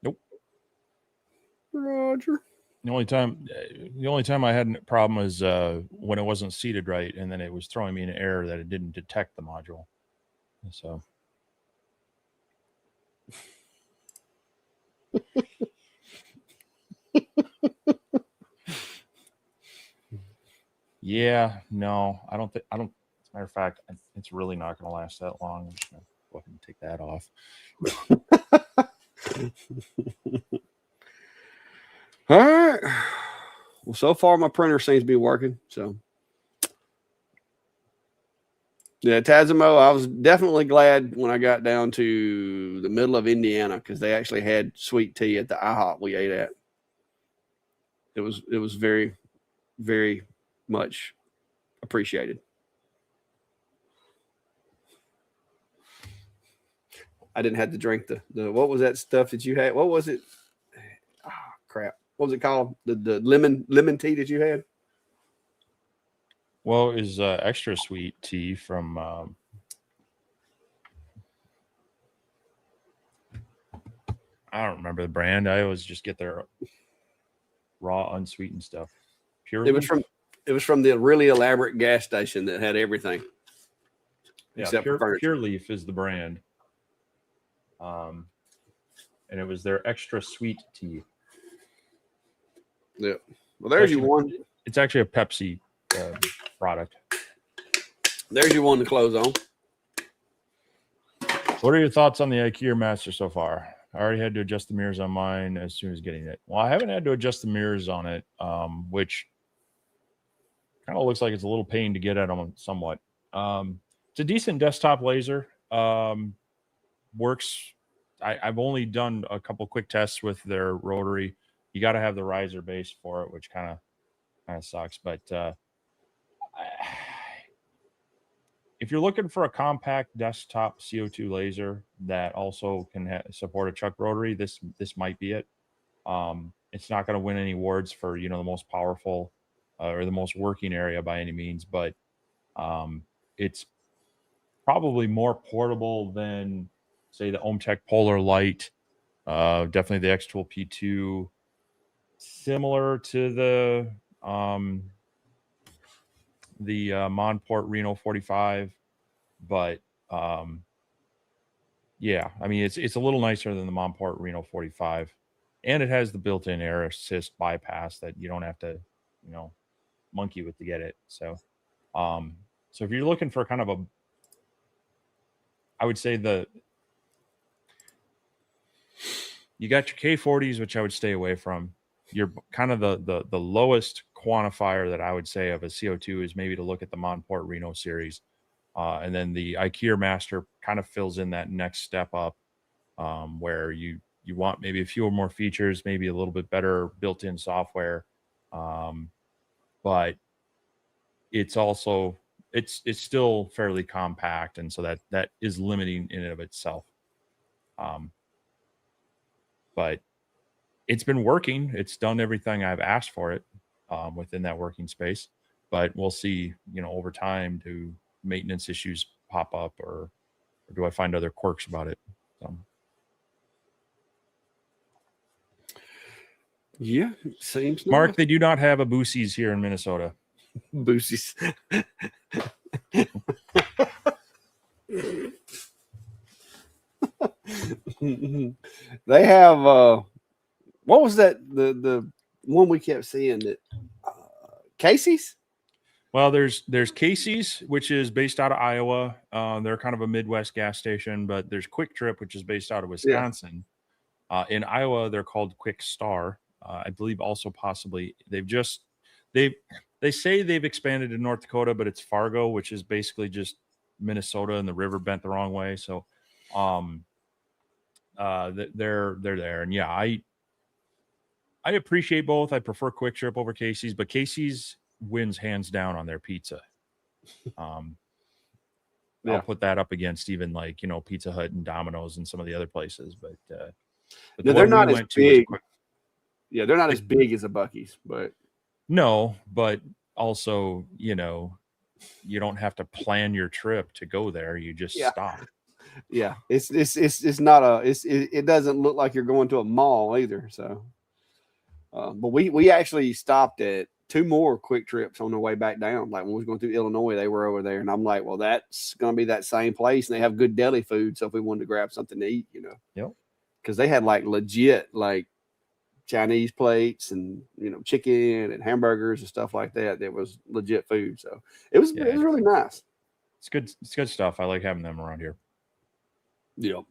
Nope. Roger. The only time I had a problem was when it wasn't seated right, and then it was throwing me an error that it didn't detect the module. So. Yeah, no, I don't think I don't. As a matter of fact, it's really not going to last that long. I'm just going to go ahead and take that off. All right. Well, so far my printer seems to be working. So, yeah, Tazimo, I was definitely glad when I got down to the middle of Indiana because they actually had sweet tea at the IHOP we ate at. It was very, very much appreciated. I didn't have to drink the what was that stuff that you had? What was it? Oh, crap. What was it called? The lemon tea that you had? Well, is extra sweet tea from I don't remember the brand. I always just get their raw, unsweetened stuff. Pure It was Leaf. from the really elaborate gas station that had everything Yeah, except for furniture. Pure Leaf is the brand. And it was their extra sweet tea. Yeah. Well, there's your one. It's actually a Pepsi product. There's your one to close on. What are your thoughts on the IKEA Master so far? I already had to adjust the mirrors on mine as soon as getting it. Well, I haven't had to adjust the mirrors on it, which kind of looks like it's a little pain to get at them somewhat. It's a decent desktop laser. Works. I've only done a couple quick tests with their rotary. You got to have the riser base for it, which kind of sucks. But if you're looking for a compact desktop CO2 laser that also can support a chuck rotary, this might be it. It's not going to win any awards for the most powerful or the most working area by any means, but it's probably more portable than say the OhmTech Polar Light, definitely the X-Tool P2, similar to the Monport Reno 45, but yeah, I mean it's a little nicer than the Monport Reno 45, and it has the built-in air assist bypass that you don't have to monkey with to get it. So if you're looking for kind of I would say you got your K40s, which I would stay away from. You're kind of the lowest quantifier that I would say of a CO2 is maybe to look at the Monport Reno series. And then the IKEA Master kind of fills in that next step up where you want maybe a few more features, maybe a little bit better built-in software. But it's also it's still fairly compact, and so that is limiting in and of itself. But it's been working. It's done everything I've asked for it within that working space. But we'll see, over time, do maintenance issues pop up or do I find other quirks about it? Yeah, seems Mark, they do not have a Boosie's here in Minnesota. Boosies. They have what was that the one we kept seeing that Casey's? Well, there's Casey's, which is based out of Iowa. They're kind of a Midwest gas station, but there's Quick Trip, which is based out of Wisconsin. Yeah. In Iowa, they're called Quick Star. I believe also possibly they say they've expanded to North Dakota, but it's Fargo, which is basically just Minnesota and the river bent the wrong way. So they're there. And yeah, I appreciate both. I prefer Quick Trip over Casey's, but Casey's wins hands down on their pizza. I'll put that up against even like Pizza Hut and Domino's and some of the other places, but they're not as big. Yeah, they're not as big as a Buc-ee's, but no, but also you don't have to plan your trip to go there. You just stop. Yeah, it's not it doesn't look like you're going to a mall either. So, but we actually stopped at 2 more Quick Trips on the way back down. Like when we was going through Illinois, they were over there, and I'm like, well, that's going to be that same place, and they have good deli food. So if we wanted to grab something to eat, yep, because they had like legit like Chinese plates and, you know, chicken and hamburgers and stuff like that. That was legit food. So it was really nice. It's good. It's good stuff. I like having them around here. Yep.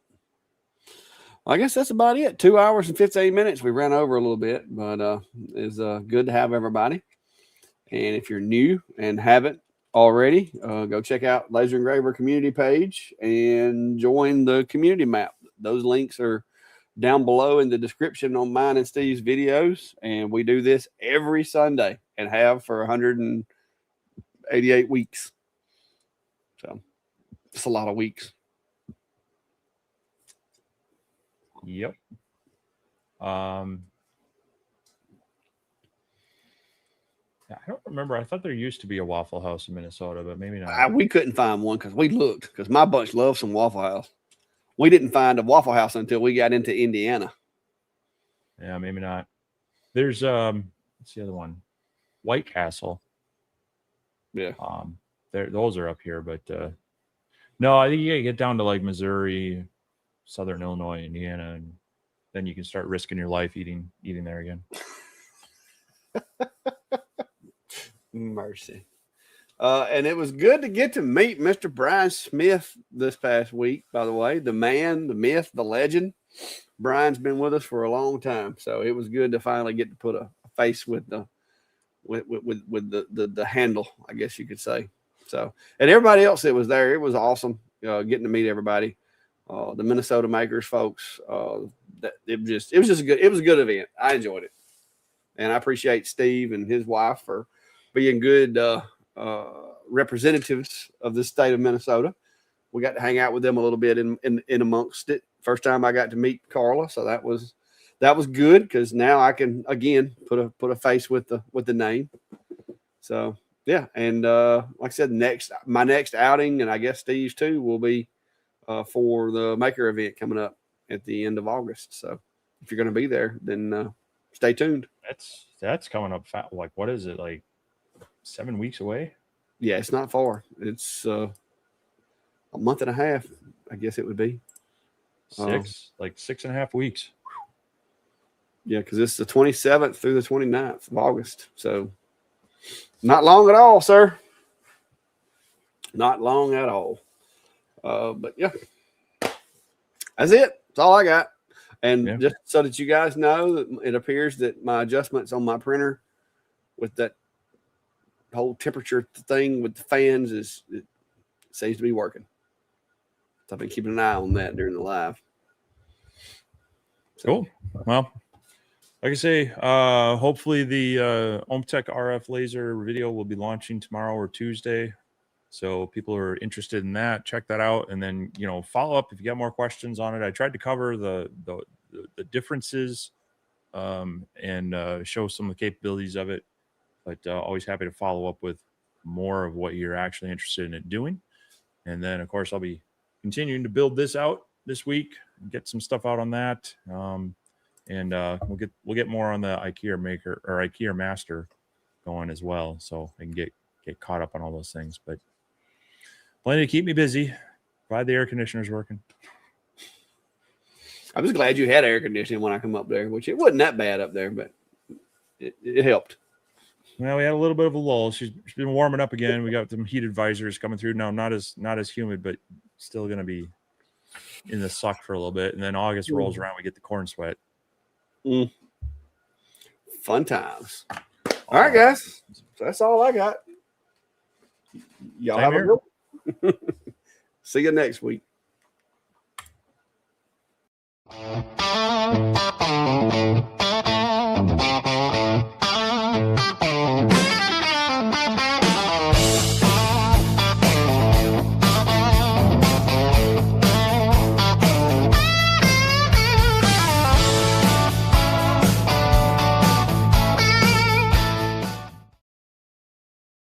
I guess that's about it. 2 hours and 15 minutes. We ran over a little bit, but it's good to have everybody. And if you're new and haven't already, go check out Laser Engraver community page and join the community map. Those links are down below in the description on mine and Steve's videos. And we do this every Sunday and have for 188 weeks. So it's a lot of weeks. Yep. I don't remember. I thought there used to be a Waffle House in Minnesota, but maybe not. We couldn't find one because we looked, because my bunch loves some Waffle House. We didn't find a Waffle House until we got into Indiana. Yeah, maybe not. There's what's the other one? White Castle. Yeah. Those are up here, but no, I think you gotta get down to like Missouri, Southern Illinois, Indiana, and then you can start risking your life eating there again. Mercy. And it was good to get to meet Mr. Brian Smith this past week, by the way. The man, the myth, the legend. Brian's been with us for a long time, so it was good to finally get to put a face with the handle, I guess you could say. So, and everybody else that was there, it was awesome getting to meet everybody. The Minnesota Makers folks. It was just a good event. I enjoyed it, and I appreciate Steve and his wife for being good representatives of the state of Minnesota. We got to hang out with them a little bit in amongst it. First time I got to meet Carla, so that was good, because now I can again put a face with the name. So yeah, and like I said, my next outing, and I guess Steve's too, will be for the Maker event coming up at the end of August. So if you're going to be there, then stay tuned. That's coming up fast. Like, what is it, like 7 weeks away? Yeah, it's not far. It's a month and a half, I guess it would be. 6.5 weeks. Yeah, because it's the 27th through the 29th of August. So not long at all, sir. Not long at all. But yeah, that's it. That's all I got. And just so that you guys know, that it appears that my adjustments on my printer with that whole temperature thing with the fans it seems to be working. So I've been keeping an eye on that during the live. So, cool. Well, like I say, hopefully the OhmTech RF laser video will be launching tomorrow or Tuesday. So people who are interested in that, check that out, and then follow up if you got more questions on it. I tried to cover the differences and show some of the capabilities of it, but always happy to follow up with more of what you're actually interested in it doing. And then of course I'll be continuing to build this out this week, get some stuff out on that, and we'll get more on the IKEA Maker or IKEA Master going as well, so I can get caught up on all those things. But plenty to keep me busy. Glad the air conditioner's working. I'm just glad you had air conditioning when I come up there, which it wasn't that bad up there, but it helped. Well, we had a little bit of a lull. She's been warming up again. We got some heated visors coming through now. Not as humid, but still going to be in the suck for a little bit. And then August rolls around, we get the corn sweat. Fun times. All right, guys. So that's all I got. Y'all have a good one. See you next week.